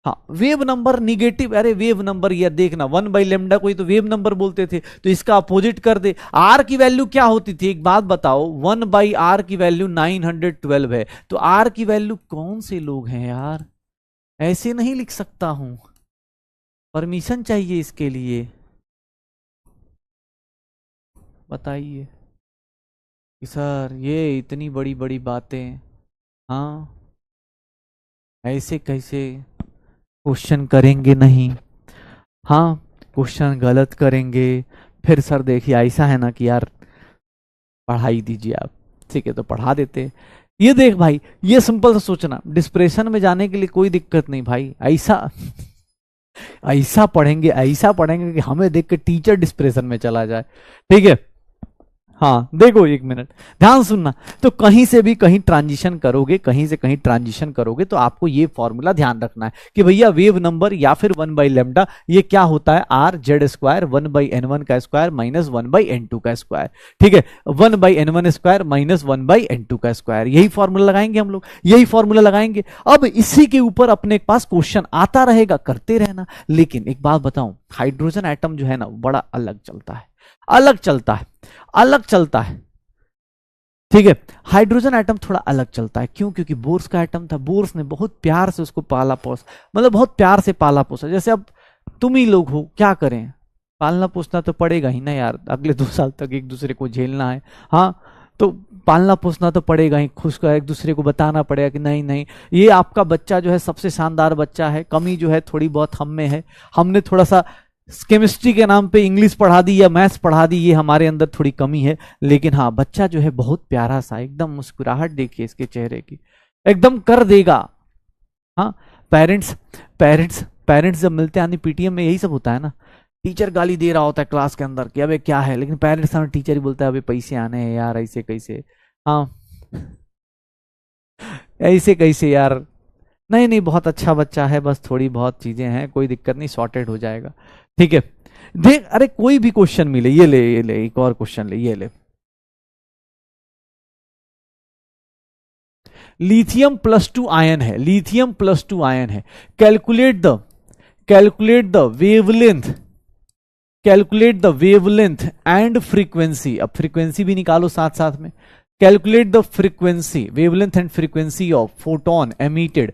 हाँ वेव नंबर निगेटिव, अरे वेव नंबर यार देखना 1/लेमडा को ही तो वेव नंबर बोलते थे, तो इसका अपोजिट कर दे। आर की वैल्यू क्या होती थी, एक बात बताओ, 1/r की वैल्यू 912 है, तो आर की वैल्यू, कौन से लोग हैं यार, ऐसे नहीं लिख सकता हूं, परमिशन चाहिए इसके लिए, बताइए कि सर ये इतनी बड़ी बड़ी बातें, हाँ ऐसे कैसे क्वेश्चन करेंगे नहीं, हाँ क्वेश्चन गलत करेंगे, फिर सर देखिए ऐसा है ना कि यार पढ़ाई दीजिए आप, ठीक है तो पढ़ा देते। ये देख भाई, ये सिंपल सा सोचना, डिस्प्रेशन में जाने के लिए कोई दिक्कत नहीं भाई, ऐसा ऐसा पढ़ेंगे कि हमें देख के टीचर डिस्प्रेशन में चला जाए, ठीक है। हाँ देखो एक मिनट ध्यान सुनना, तो कहीं से भी कहीं ट्रांजिशन करोगे, कहीं से कहीं ट्रांजिशन करोगे, तो आपको ये फॉर्मूला ध्यान रखना है कि भैया वेव नंबर या फिर 1/लेमडा ये क्या होता है, r/z² 1/n1 का स्क्वायर माइनस 1/n2 का स्क्वायर, ठीक है, 1/n1 स्क्वायर माइनस 1/n2 का स्क्वायर, यही फॉर्मूला लगाएंगे हम लोग, यही फॉर्मूला लगाएंगे। अब इसी के ऊपर अपने पास क्वेश्चन आता रहेगा, करते रहना। लेकिन एक बात बताऊं, हाइड्रोजन एटम जो है ना बड़ा अलग चलता है, अलग चलता है, अलग चलता है, ठीक है। हाइड्रोजन एटम थोड़ा अलग चलता है, क्यों, क्योंकि बोर्स का एटम था, बोर्स ने बहुत प्यार से उसको पाला पोसा, मतलब बहुत प्यार से पाला पोसा। जैसे अब तुम ही लोग हो, क्या करें, पालना पोसना तो पड़ेगा ही ना यार, अगले 2 साल तक एक दूसरे को झेलना है, हाँ तो पालना पोसना तो पड़ेगा ही, खुश का एक दूसरे को बताना पड़ेगा कि नहीं नहीं ये आपका बच्चा जो है सबसे शानदार बच्चा है, कमी जो है थोड़ी बहुत हम में है, हमने थोड़ा सा केमिस्ट्री के नाम पे इंग्लिश पढ़ा दी या मैथ्स पढ़ा दी, ये हमारे अंदर थोड़ी कमी है। लेकिन हाँ, बच्चा जो है बहुत प्यारा सा, एकदम मुस्कुराहट देखिए इसके चेहरे की, एकदम कर देगा। हाँ, पेरेंट्स पेरेंट्स पेरेंट्स जब मिलते हैं पीटीएम में यही सब होता है ना, टीचर गाली दे रहा होता है क्लास के अंदर कि अबे क्या है, लेकिन पेरेंट्स सामने टीचर ही बोलता है अबे पैसे आने हैं यार, ऐसे कैसे, हाँ ऐसे कैसे यार, नहीं नहीं बहुत अच्छा बच्चा है, बस थोड़ी बहुत चीजें हैं, कोई दिक्कत नहीं, सॉर्टेड हो जाएगा। ठीक है, देख अरे कोई भी क्वेश्चन मिले, ये ले एक और क्वेश्चन ले, ये ले, लिथियम +2 आयन है, लिथियम +2 आयन है, calculate the wavelength, calculate the wavelength and frequency, अब फ्रीक्वेंसी भी निकालो साथ साथ में, calculate the frequency, wavelength and frequency of photon emitted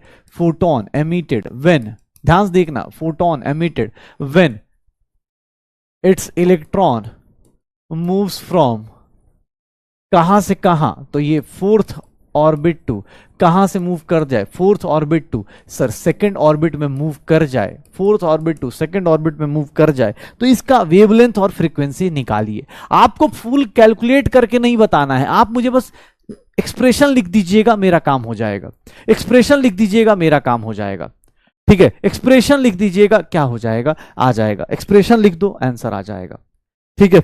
when, ध्यान से देखना, photon emitted when it's electron moves from, कहां से कहां, तो ये फोर्थ ऑर्बिट टू, कहां से मूव कर जाए, fourth orbit to, sir second orbit में मूव कर जाए, fourth orbit to second orbit में मूव कर जाए, तो इसका वेवलेंथ और फ्रीक्वेंसी निकालिए। आपको फुल कैलकुलेट करके नहीं बताना है, आप मुझे बस एक्सप्रेशन लिख दीजिएगा, मेरा काम हो जाएगा, एक्सप्रेशन लिख दीजिएगा, मेरा काम हो जाएगा। ठीक है, एक्सप्रेशन लिख दीजिएगा, क्या हो जाएगा, आ जाएगा, एक्सप्रेशन लिख दो, आंसर आ जाएगा। ठीक है,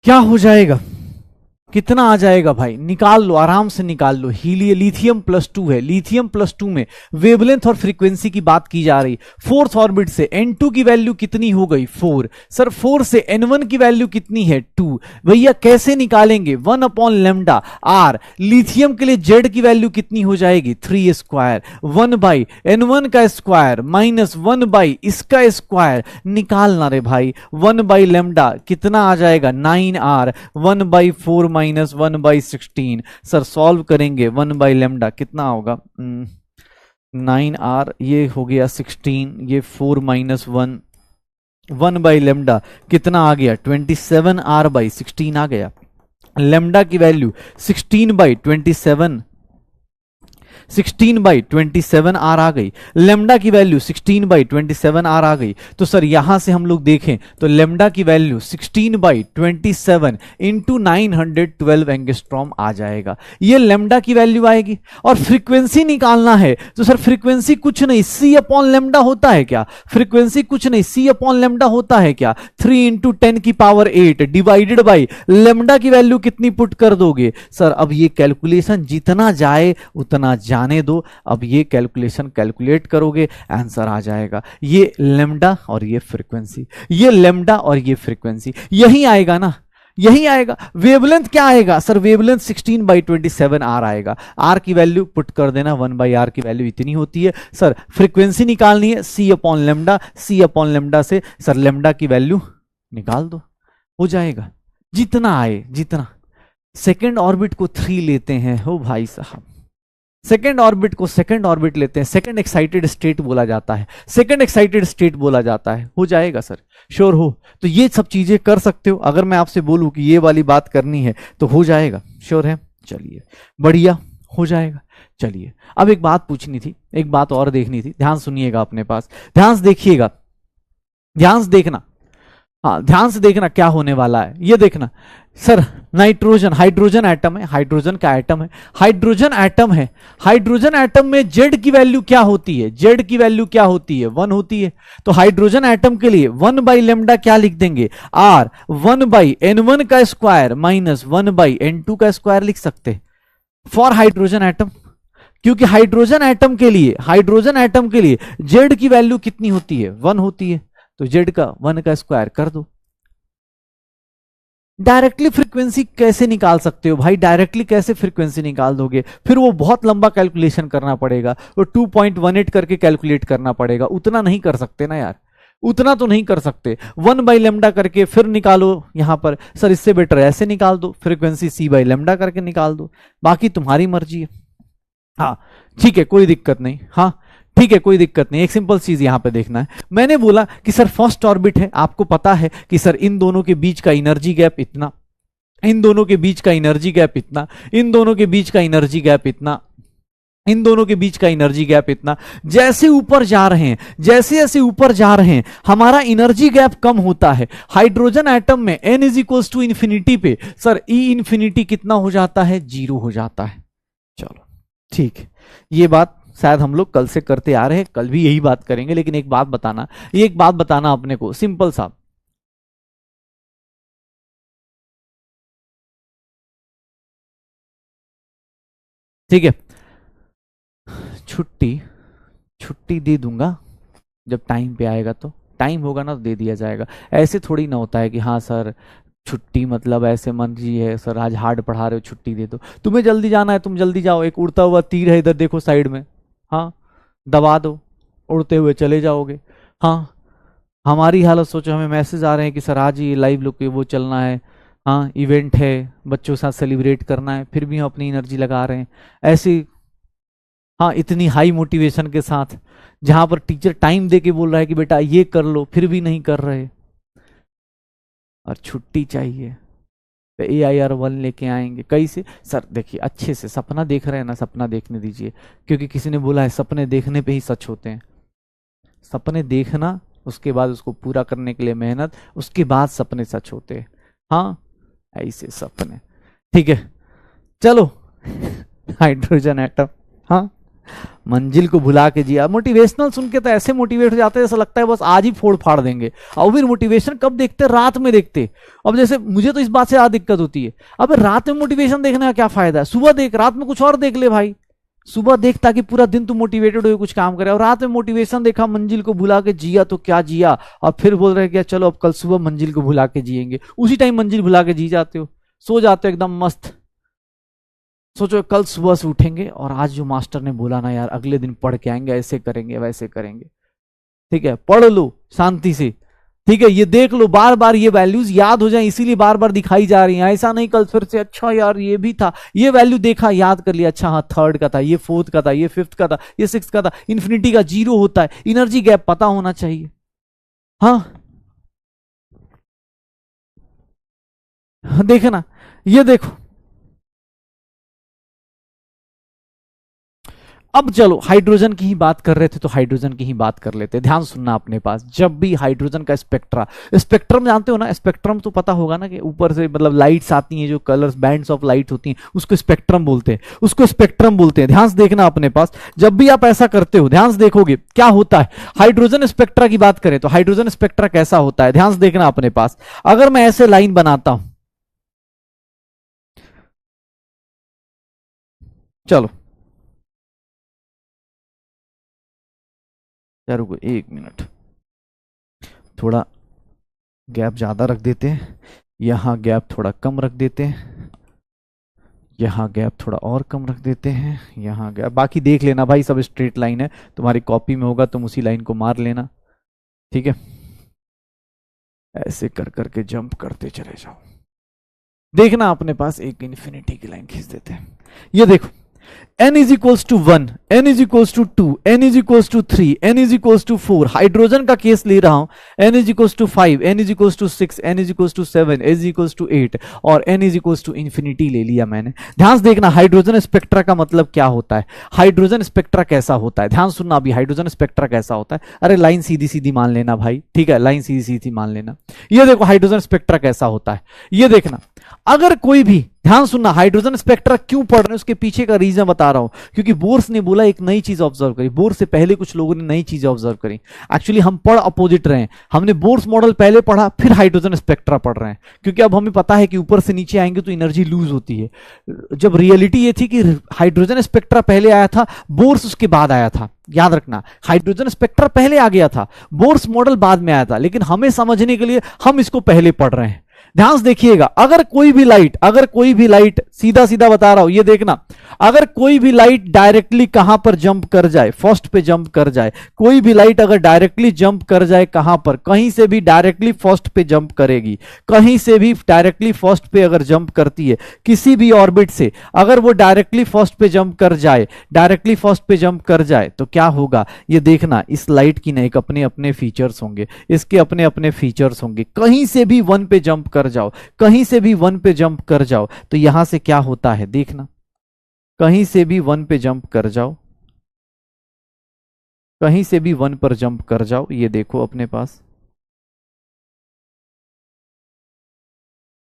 क्या हो जाएगा, कितना आ जाएगा भाई, निकाल लो, आराम से निकाल लो। हीलियम लिथियम +2 है, लिथियम +2 में वेवलेंथ और फ्रीक्वेंसी की बात की जा रही, फोर्थ ऑर्बिट से N2 की वैल्यू कितनी हो गई 4, सर 4 से N1 की वैल्यू कितनी है 2, भैया कैसे निकालेंगे, 1/λ r, लिथियम के लिए Z की वैल्यू कितनी हो जाएगी 3² 1/N1 का स्क्वायर माइनस 1/ इसका स्क्वायर, निकालना रे भाई, 1/λ कितना आ जाएगा 9r, 1/4 माइनस 1/16, सर सॉल्व करेंगे 1/λ कितना होगा 9r, ये हो गया 16, ये 4 माइनस 1, 1/λ कितना आ गया 27r/16 आ गया, लेमडा की वैल्यू 16/27, 16/27 आर आ गई, लेमडा की वैल्यू 16/27 आर आ गई। तो सर यहां से हम लोग देखें तो लेमडा की वैल्यू 16/27 इंटू 912 एंगस्ट्रॉम आ जाएगा, ये लेमडा की वैल्यू आएगी। और फ्रीक्वेंसी निकालना है तो सर फ्रीक्वेंसी कुछ नहीं C/λ होता है क्या, फ्रीक्वेंसी कुछ नहीं C/λ होता है क्या, 3 × 10⁸ डिवाइडेड बाई लेमडा की वैल्यू कितनी पुट कर दोगे। सर अब ये कैलकुलेशन जितना जाए उतना जाने दो, अब ये कैलकुलेशन कैलकुलेट करोगे आंसर आ जाएगा, ये लेमडा और ये फ्रीक्वेंसी, ये लेमडा और ये फ्रीक्वेंसी, यही आएगा ना, यही आएगा। वेवलेंथ क्या आएगा सर, वेवलेंथ 16/27 आर आएगा, आर की वैल्यू पुट कर देना, 1/r की वैल्यू इतनी होती है। सर फ्रीक्वेंसी निकालनी है C/λ, C/λ से सर लेमडा की वैल्यू निकाल दो, हो जाएगा। जितना आए जितना। सेकेंड ऑर्बिट को 3 लेते हैं हो भाई साहब, सेकेंड ऑर्बिट को सेकेंड ऑर्बिट लेते हैं, सेकेंड एक्साइटेड स्टेट बोला जाता है, सेकेंड एक्साइटेड स्टेट बोला जाता है। हो जाएगा सर, श्योर हो? तो ये सब चीजें कर सकते हो। अगर मैं आपसे बोलूं कि ये वाली बात करनी है तो हो जाएगा, श्योर है? चलिए बढ़िया, हो जाएगा। चलिए अब एक बात पूछनी थी, एक बात और देखनी थी, ध्यान सुनिएगा अपने पास, ध्यान से देखिएगा, ध्यान से देखना, हाँ ध्यान से देखना क्या होने वाला है। ये देखना सर, नाइट्रोजन, हाइड्रोजन एटम है, हाइड्रोजन का एटम है, हाइड्रोजन एटम है, हाइड्रोजन एटम में जेड की वैल्यू क्या होती है? जेड की वैल्यू क्या होती है? 1 होती है। तो हाइड्रोजन एटम के लिए 1 बाई लेमडा क्या लिख देंगे? आर 1 बाई n1 का स्क्वायर माइनस 1 बाई n2 का स्क्वायर लिख सकते फॉर हाइड्रोजन एटम। क्योंकि हाइड्रोजन एटम के लिए, हाइड्रोजन एटम के लिए जेड की वैल्यू कितनी होती है? 1 होती है। तो जेड का 1 का स्क्वायर कर दो। डायरेक्टली फ्रीक्वेंसी कैसे निकाल सकते हो भाई? डायरेक्टली कैसे फ्रीक्वेंसी निकाल दोगे? फिर वो बहुत लंबा कैलकुलेशन करना पड़ेगा, वो 2.18 करके कैलकुलेट करना पड़ेगा। उतना नहीं कर सकते ना यार, उतना तो नहीं कर सकते। 1 बाई लेमडा करके फिर निकालो यहां पर। सर इससे बेटर ऐसे निकाल दो, फ्रीक्वेंसी c बाई लेमडा करके निकाल दो। बाकी तुम्हारी मर्जी है। हाँ ठीक है, कोई दिक्कत नहीं। हाँ ठीक है, कोई दिक्कत नहीं। एक सिंपल चीज यहां पे देखना है, मैंने बोला कि सर फर्स्ट ऑर्बिट है, आपको पता है कि सर इन दोनों के बीच का एनर्जी गैप इतना, इन दोनों के बीच का एनर्जी गैप इतना, इन दोनों के बीच का एनर्जी गैप इतना, इन दोनों के बीच का एनर्जी गैप इतना। जैसे ऊपर जा रहे हैं, जैसे जैसे ऊपर जा रहे हैं, हमारा एनर्जी गैप कम होता है। हाइड्रोजन एटम में n is equals to infinity पे सर E इन्फिनिटी कितना हो जाता है? 0 हो जाता है। चलो ठीक है, ये बात शायद हम लोग कल से करते आ रहे हैं, कल भी यही बात करेंगे। लेकिन एक बात बताना, ये एक बात बताना अपने को, सिंपल सा, ठीक है? छुट्टी, छुट्टी दे दूंगा जब टाइम पे आएगा, तो टाइम होगा ना तो दे दिया जाएगा। ऐसे थोड़ी ना होता है कि हाँ सर छुट्टी मतलब ऐसे मर्जी है सर, आज हार्ड पढ़ा रहे हो छुट्टी दे दो, तुम्हें जल्दी जाना है तुम जल्दी जाओ, एक उड़ता हुआ तीर है इधर देखो साइड में, हाँ दबा दो, उड़ते हुए चले जाओगे। हाँ हमारी हालत सोचो, हमें मैसेज आ रहे हैं कि सर आज ये लाइव लोग वो चलना है, हाँ इवेंट है, बच्चों के साथ सेलिब्रेट करना है, फिर भी हम अपनी एनर्जी लगा रहे हैं ऐसे। हाँ इतनी हाई मोटिवेशन के साथ, जहां पर टीचर टाइम दे के बोल रहा है कि बेटा ये कर लो, फिर भी नहीं कर रहे, और छुट्टी चाहिए। तो AIR1 लेके आएंगे कैसे? सर देखिए अच्छे से सपना देख रहे हैं ना, सपना देखने दीजिए, क्योंकि किसी ने बोला है सपने देखने पे ही सच होते हैं। सपने देखना, उसके बाद उसको पूरा करने के लिए मेहनत, उसके बाद सपने सच होते हैं। हाँ ऐसे सपने, ठीक है? चलो हाइड्रोजन एटम, हाँ मंजिल को भुला के जिया। मोटिवेशनल सुन के तो ऐसे मोटिवेट हो जाते हैं, ऐसा लगता है बस आज ही फोड़ फाड़ देंगे। और फिर मोटिवेशन कब देखते? रात में देखते। अब जैसे मुझे तो इस बात से ज्यादा दिक्कत होती है, अब रात में मोटिवेशन देखने का क्या फायदा है? सुबह देख, रात में कुछ और देख ले भाई। सुबह देख ताकि पूरा दिन तू मोटिवेटेड हो कुछ काम करे, और रात में मोटिवेशन देखा, मंजिल को भुला के जिया तो क्या जिया, और फिर बोल रहे कि चलो अब कल सुबह मंजिल को भुला के जिएंगे। उसी टाइम मंजिल भुला के जी जाते हो, सो जाते हो एकदम मस्त। सोचो कल सुबह से उठेंगे और आज जो मास्टर ने बोला ना यार अगले दिन पढ़ के आएंगे, ऐसे करेंगे वैसे करेंगे, ठीक है? पढ़ लो शांति से, ठीक है? ये देख लो, बार बार ये वैल्यूज याद हो जाए, इसीलिए बार बार दिखाई जा रही हैं। ऐसा नहीं कल फिर से अच्छा यार ये भी था, ये वैल्यू देखा याद कर लिया, अच्छा हाँ थर्ड का था, ये फोर्थ का था, ये फिफ्थ का था, ये सिक्स का था। इन्फिनिटी का 0 होता है, एनर्जी गैप पता होना चाहिए। हाँ देखना, ये देखो। अब चलो हाइड्रोजन की ही बात कर रहे थे तो हाइड्रोजन की ही बात कर लेते हैं। ध्यान सुनना अपने पास, जब भी हाइड्रोजन का स्पेक्ट्रा, स्पेक्ट्रम जानते हो ना? स्पेक्ट्रम तो पता होगा ना कि ऊपर से मतलब लाइट्स आती हैं, जो कलर्स बैंड्स ऑफ लाइट होती हैं, उसको स्पेक्ट्रम बोलते हैं, उसको स्पेक्ट्रम बोलते हैं। ध्यान से देखना अपने पास, जब भी आप ऐसा करते हो ध्यान से देखोगे क्या होता है। हाइड्रोजन स्पेक्ट्रा की बात करें तो हाइड्रोजन स्पेक्ट्रा कैसा होता है, ध्यान से देखना अपने पास। अगर मैं ऐसे लाइन बनाता हूं, चलो यार रुको 1 मिनट, थोड़ा गैप ज्यादा रख देते हैं, यहाँ गैप थोड़ा कम रख देते हैं, यहाँ गैप थोड़ा और कम रख देते हैं, यहाँ गैप, बाकी देख लेना भाई, सब स्ट्रेट लाइन है, तुम्हारी कॉपी में होगा तुम उसी लाइन को मार लेना, ठीक है? ऐसे कर करके जंप करते चले जाओ। देखना अपने पास एक इन्फिनिटी की लाइन खींच देते हैं। ये देखो n is equals to 1, n is equals to 2, n is equals to 3, n is equals to 4, hydrogen का केस ले रहा हूं, n is equals to 5, n is equals to 6, n is equals to 7, n is equals to 8 और n is equals to infinity ले लिया मैंने। ध्यान से देखना हाइड्रोजन स्पेक्ट्रा का मतलब क्या होता है, हाइड्रोजन स्पेक्ट्रा कैसा होता है, ध्यान सुनना अभी हाइड्रोजन स्पेक्ट्रा कैसा होता है। अरे लाइन सीधी सीधी मान लेना भाई, ठीक है, लाइन सीधी सीधी मान लेना। ये देखो हाइड्रोजन स्पेक्ट्रा कैसा होता है, ये देखना। अगर कोई भी, ध्यान सुनना, हाइड्रोजन स्पेक्ट्रा क्यों पढ़ रहे हैं उसके पीछे का रीजन बता रहा हूं, क्योंकि बोर्स ने बोला एक नई चीज ऑब्जर्व करी, बोर्स से पहले कुछ लोगों ने नई चीज ऑब्जर्व करी। एक्चुअली हम पढ़ अपोजिट रहे हैं, हमने बोर्स मॉडल पहले पढ़ा फिर हाइड्रोजन स्पेक्ट्रा पढ़ रहे हैं, क्योंकि अब हमें पता है कि ऊपर से नीचे आएंगे तो एनर्जी लूज होती है। जब रियलिटी ये थी कि हाइड्रोजन स्पेक्ट्रा पहले आया था, बोर्स उसके बाद आया था। याद रखना हाइड्रोजन स्पेक्ट्रा पहले आ गया था, बोर्स मॉडल बाद में आया था, लेकिन हमें समझने के लिए हम इसको पहले पढ़ रहे हैं। ध्यान से देखिएगा, अगर कोई भी लाइट सीधा सीधा बता रहा हूं, ये देखना, अगर कोई भी लाइट डायरेक्टली कहां पर जंप कर जाए, फर्स्ट पे जंप कर जाए, कोई भी लाइट अगर डायरेक्टली जंप कर जाए कहां पर, कहीं से भी डायरेक्टली फर्स्ट पे जंप करेगी, कहीं से भी डायरेक्टली फर्स्ट पे अगर जंप करती है किसी भी ऑर्बिट से, अगर वो डायरेक्टली फर्स्ट पे जंप कर जाए, डायरेक्टली फर्स्ट पे जंप कर जाए तो क्या होगा, ये देखना। इस लाइट की ना एक अपने अपने फीचर्स होंगे, इसके अपने अपने फीचर्स होंगे। कहीं से भी वन पे जंप कर जाओ, कहीं से भी वन पे जंप कर जाओ तो यहां से क्या होता है देखना, कहीं से भी वन पे जंप कर जाओ, कहीं से भी वन पर जंप कर जाओ, ये देखो अपने पास,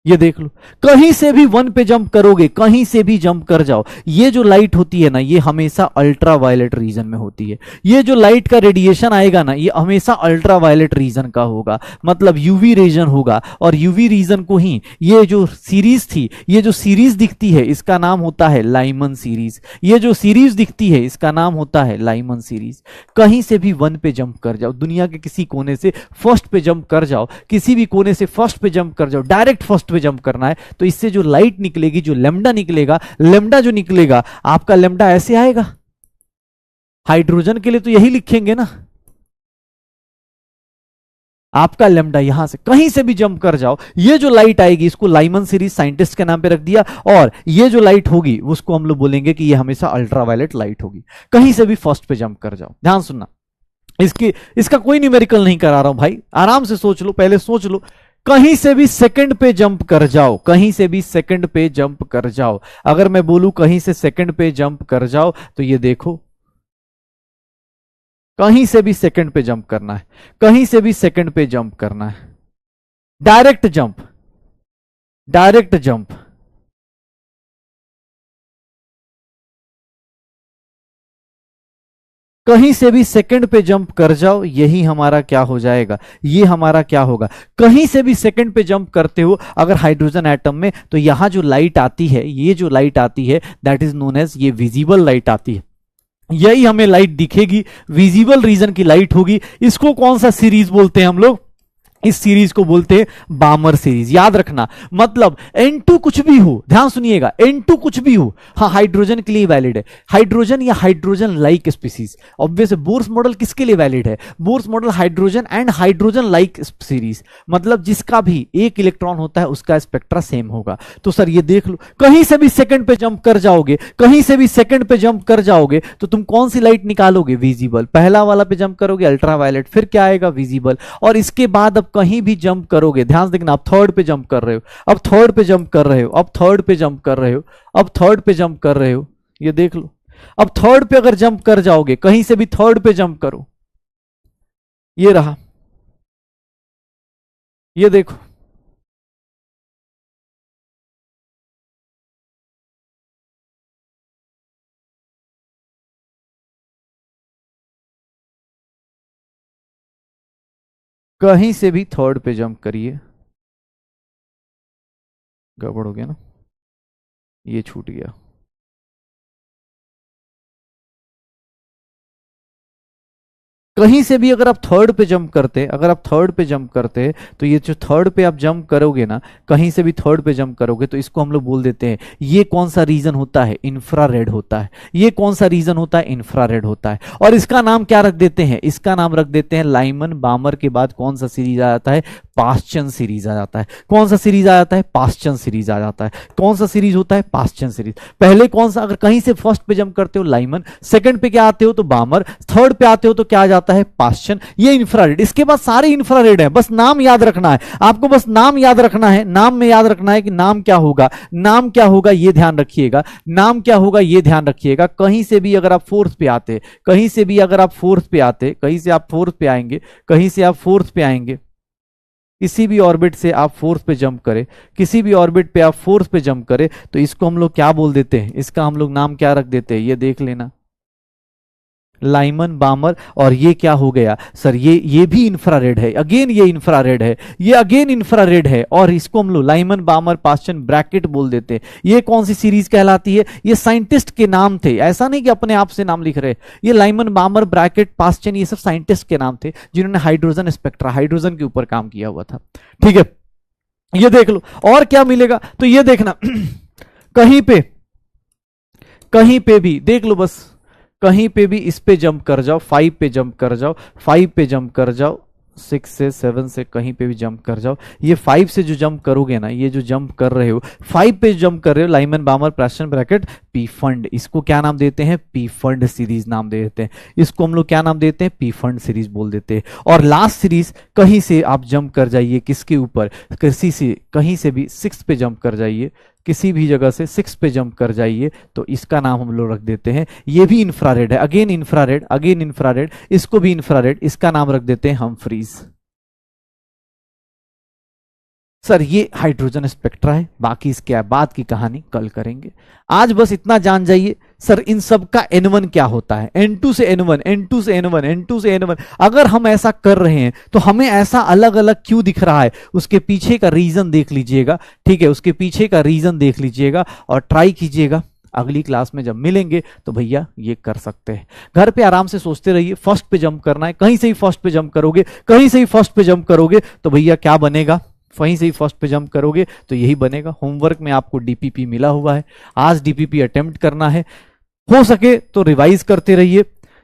ये देख लो, कहीं से भी वन पे जंप करोगे, कहीं से भी जंप कर जाओ, ये जो लाइट होती है ना ये हमेशा अल्ट्रा वायलेट रीजन में होती है। ये जो लाइट का रेडिएशन आएगा ना ये हमेशा अल्ट्रा वायलेट रीजन का होगा, मतलब यूवी रीजन होगा। और यूवी रीजन को ही ये जो सीरीज थी, ये जो सीरीज दिखती है इसका नाम होता है लाइमन सीरीज, ये जो सीरीज दिखती है इसका नाम होता है लाइमन सीरीज। कहीं से भी वन पे जंप कर जाओ, दुनिया के किसी कोने से फर्स्ट पे जंप कर जाओ, किसी भी कोने से फर्स्ट पे जंप कर जाओ, डायरेक्ट फर्स्ट जंप करना है तो इससे जो लाइट निकलेगी, जो लेमडा निकलेगा, लेमडा जो निकलेगा आपका लेमडा ऐसे आएगा। हाइड्रोजन के लिए तो यही लिखेंगे ना, आपका लेमडा यहां से कहीं से भी जंप कर जाओ, ये जो लाइट आएगी इसको लाइमन सीरीज साइंटिस्ट के नाम पे रख दिया, और ये जो लाइट होगी उसको हम लोग बोलेंगे कि ये हमेशा अल्ट्रावायलेट लाइट होगी। कहीं से भी फर्स्ट पे जंप कर जाओ। ध्यान सुनना, इसका कोई न्यूमेरिकल नहीं करा रहा हूं भाई, आराम से सोच लो, पहले सोच लो। कहीं से भी सेकंड पे जंप कर जाओ, कहीं से भी सेकंड पे जंप कर जाओ। अगर मैं बोलूं कहीं से सेकंड पे जंप कर जाओ तो ये देखो, कहीं से भी सेकंड पे जंप करना है, कहीं से भी सेकंड पे जंप करना है, डायरेक्ट जंप, डायरेक्ट जंप। कहीं से भी सेकंड पे जंप कर जाओ, यही हमारा क्या हो जाएगा, ये हमारा क्या होगा। कहीं से भी सेकंड पे जंप करते हो अगर हाइड्रोजन एटम में, तो यहां जो लाइट आती है, ये जो लाइट आती है दैट इज नोन एज, ये विजिबल लाइट आती है, यही हमें लाइट दिखेगी, विजिबल रीजन की लाइट होगी। इसको कौन सा सीरीज बोलते हैं हम लोग, इस सीरीज को बोलते हैं बामर सीरीज। याद रखना, मतलब N2 कुछ भी हो, ध्यान सुनिएगा, N2 कुछ भी हो, हाँ हाइड्रोजन के लिए वैलिड है, हाइड्रोजन या हाइड्रोजन लाइक स्पीसीज। ऑब्वियस है, बोर्स मॉडल किसके लिए वैलिड है, Bohr's model hydrogen and hydrogen like series, मतलब जिसका भी एक इलेक्ट्रॉन होता है उसका स्पेक्ट्रा सेम होगा। तो सर ये देख लो, कहीं से भी सेकंड पे जंप कर जाओगे, कहीं से भी सेकंड पे जंप कर जाओगे तो तुम कौन सी लाइट निकालोगे, विजिबल। पहला वाला पे जंप करोगे अल्ट्रावायलेट, फिर क्या आएगा, विजिबल। और इसके बाद अब कहीं भी जंप करोगे, ध्यान देखना, आप थर्ड पे जंप कर रहे हो, अब थर्ड पे जंप कर रहे हो, अब थर्ड पे जंप कर रहे हो, अब थर्ड पे जंप कर रहे हो, ये देख लो। अब थर्ड पे अगर जंप कर जाओगे, कहीं से भी थर्ड पे जंप करो, ये रहा, ये देखो, कहीं से भी थर्ड पे जंप करिए, गड़बड़ हो गया ना, ये छूट गया। कहीं से भी अगर आप थर्ड पे जंप करते, अगर आप थर्ड पे जंप करते, तो ये जो थर्ड पे आप जंप करोगे ना, कहीं से भी थर्ड पे जंप करोगे, तो इसको हम लोग बोल देते हैं, ये कौन सा रीजन होता है, इंफ्रारेड होता है। ये कौन सा रीजन होता है, इंफ्रारेड होता है। और इसका नाम क्या रख देते हैं, इसका नाम रख देते हैं लाइमन बामर के बाद कौन सा सीरीज आ जाता है, पास्चन सीरीज आ जाता है। कौन सा सीरीज आ जाता है, पास्चन सीरीज आ जाता है। कौन सा सीरीज होता है, पास्चन सीरीज। पहले कौन सा, अगर कहीं से फर्स्ट पे जंप करते हो लाइमन, सेकंड पे क्या आते हो तो बामर, थर्ड पे आते हो तो क्या आ जाता है, पास्चन। ये इंफ्रारेड, इसके बाद सारे इंफ्रारेड है, बस नाम याद रखना है आपको, बस नाम याद रखना है, नाम में याद रखना है कि नाम क्या होगा, नाम क्या होगा ये ध्यान रखिएगा, नाम क्या होगा ये ध्यान रखिएगा। कहीं से भी अगर आप फोर्थ पे आते, कहीं से भी अगर आप फोर्थ पे आते, कहीं से आप फोर्थ पे आएंगे, कहीं से आप फोर्थ पे आएंगे, किसी भी ऑर्बिट से आप फोर्थ पे जंप करें, किसी भी ऑर्बिट पे आप फोर्थ पे जंप करें, तो इसको हम लोग क्या बोल देते हैं, इसका हम लोग नाम क्या रख देते हैं, ये देख लेना, लाइमन बामर। और ये क्या हो गया सर, ये भी इंफ्रारेड है, अगेन ये इंफ्रारेड है, ये अगेन इंफ्रारेड है, और इसको हम लोग लाइमन बामर पास्चन ब्रैकेट बोल देते हैं। ये कौन सी सीरीज कहलाती है, ये साइंटिस्ट के नाम थे, ऐसा नहीं कि अपने आप से नाम लिख रहे। ये लाइमन बामर ब्रैकेट पास्चन ये सब साइंटिस्ट के नाम थे, जिन्होंने हाइड्रोजन स्पेक्ट्रा, हाइड्रोजन के ऊपर काम किया हुआ था। ठीक है, ये देख लो। और क्या मिलेगा, तो ये देखना कहीं पे भी देख लो, बस कहीं पे भी इस पे जंप कर जाओ, 5 पे जंप कर जाओ, 5 पे जंप कर जाओ, 6 से 7 से कहीं पे भी जंप कर जाओ। ये 5 से जो जंप करोगे ना, ये जो जंप कर रहे हो 5 पे जंप कर रहे हो, Lyman बामर Paschen bracket P fund, इसको क्या नाम देते हैं, पी फंड सीरीज नाम दे देते हैं। इसको हम लोग क्या नाम देते हैं, पी फंड सीरीज बोल देते हैं। और लास्ट सीरीज, कहीं से आप जंप कर जाइए, किसके ऊपर, किसी से, कहीं से भी 6 पे जंप कर जाइए, किसी भी जगह से 6 पे जंप कर जाइए, तो इसका नाम हम लोग रख देते हैं, ये भी इंफ्रारेड है, अगेन इंफ्रारेड, अगेन इंफ्रारेड, इसको भी इंफ्रारेड, इसका नाम रख देते हैं हमफ्रीज। सर ये हाइड्रोजन स्पेक्ट्रा है, बाकी इसके बाद की कहानी कल करेंगे। आज बस इतना जान जाइए सर इन सब का N1 क्या होता है, N2 से N1, N2 से N1, N2 से N1। अगर हम ऐसा कर रहे हैं तो हमें ऐसा अलग अलग क्यों दिख रहा है, उसके पीछे का रीजन देख लीजिएगा। ठीक है, उसके पीछे का रीजन देख लीजिएगा और ट्राई कीजिएगा, अगली क्लास में जब मिलेंगे तो भैया ये कर सकते हैं। घर पे आराम से सोचते रहिए, फर्स्ट पे जंप करना है, कहीं से ही फर्स्ट पे जंप करोगे, कहीं से ही फर्स्ट पे जंप करोगे तो भैया क्या बनेगा, वहीं से ही फर्स्ट पे जंप करोगे तो यही बनेगा। होमवर्क में आपको डीपीपी मिला हुआ है, आज डीपीपी अटेम्प्ट करना है, हो सके तो रिवाइज करते रहिए।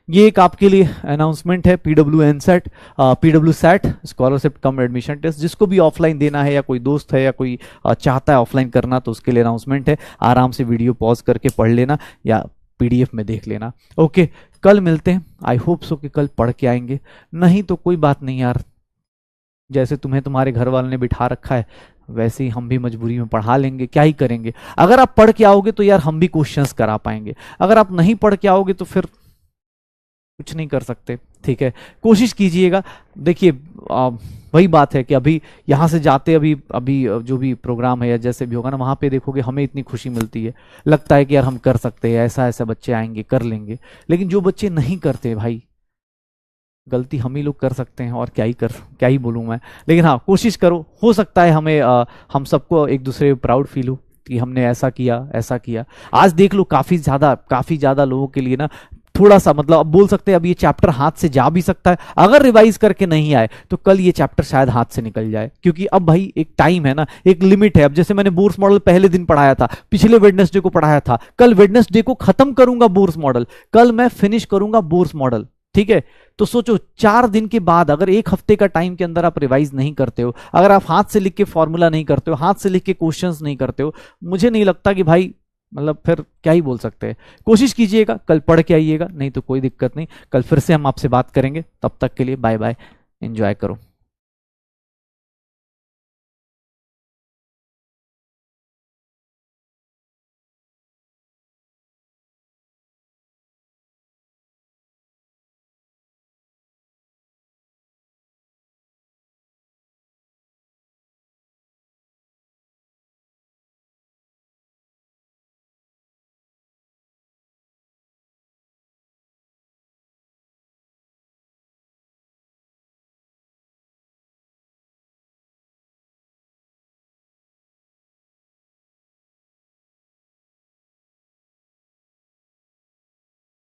ये एक आपके लिए अनाउंसमेंट है, पीडब्ल्यू सैट स्कॉलरशिप कम एडमिशन टेस्ट, जिसको भी ऑफलाइन देना है या कोई दोस्त है या कोई चाहता है ऑफलाइन करना, तो उसके लिए अनाउंसमेंट है। आराम से वीडियो पॉज करके पढ़ लेना या पीडीएफ में देख लेना। ओके, कल मिलते हैं, आई होप सो कि कल पढ़ के आएंगे, नहीं तो कोई बात नहीं यार, जैसे तुम्हें तुम्हारे घर वालों ने बिठा रखा है वैसे ही हम भी मजबूरी में पढ़ा लेंगे, क्या ही करेंगे। अगर आप पढ़ के आओगे तो यार हम भी क्वेश्चंस करा पाएंगे, अगर आप नहीं पढ़ के आओगे तो फिर कुछ नहीं कर सकते। ठीक है, कोशिश कीजिएगा। देखिए वही बात है कि अभी यहाँ से जाते अभी जो भी प्रोग्राम है या जैसे भी होगा ना, वहाँ पे देखोगे हमें इतनी खुशी मिलती है, लगता है कि यार हम कर सकते हैं, ऐसा ऐसा बच्चे आएंगे कर लेंगे। लेकिन जो बच्चे नहीं करते भाई, गलती हम ही लोग कर सकते हैं, और क्या ही बोलूँ मैं। लेकिन हाँ, कोशिश करो, हो सकता है हमें हम सबको एक दूसरे प्राउड फील हो कि हमने ऐसा किया। आज देख लो काफ़ी ज़्यादा लोगों के लिए ना थोड़ा सा, मतलब अब बोल सकते हैं अब ये चैप्टर हाथ से जा भी सकता है, अगर रिवाइज करके नहीं आए तो कल ये चैप्टर शायद हाथ से निकल जाए, क्योंकि अब भाई एक टाइम है ना, एक लिमिट है। अब जैसे मैंने बोर्स मॉडल पहले दिन पढ़ाया था, पिछले वेडनेसडे को पढ़ाया था, कल वेडनेसडे को खत्म करूंगा बोर्स मॉडल, कल मैं फिनिश करूंगा बोर्स मॉडल। ठीक है, तो सोचो 4 दिन के बाद, अगर एक हफ्ते का टाइम के अंदर आप रिवाइज नहीं करते हो, अगर आप हाथ से लिख के फॉर्मूला नहीं करते हो, हाथ से लिख के क्वेश्चंस नहीं करते हो, मुझे नहीं लगता कि भाई मतलब फिर क्या ही बोल सकते हैं। कोशिश कीजिएगा, कल पढ़ के आइएगा, नहीं तो कोई दिक्कत नहीं, कल फिर से हम आपसे बात करेंगे। तब तक के लिए बाय बाय, एंजॉय करो।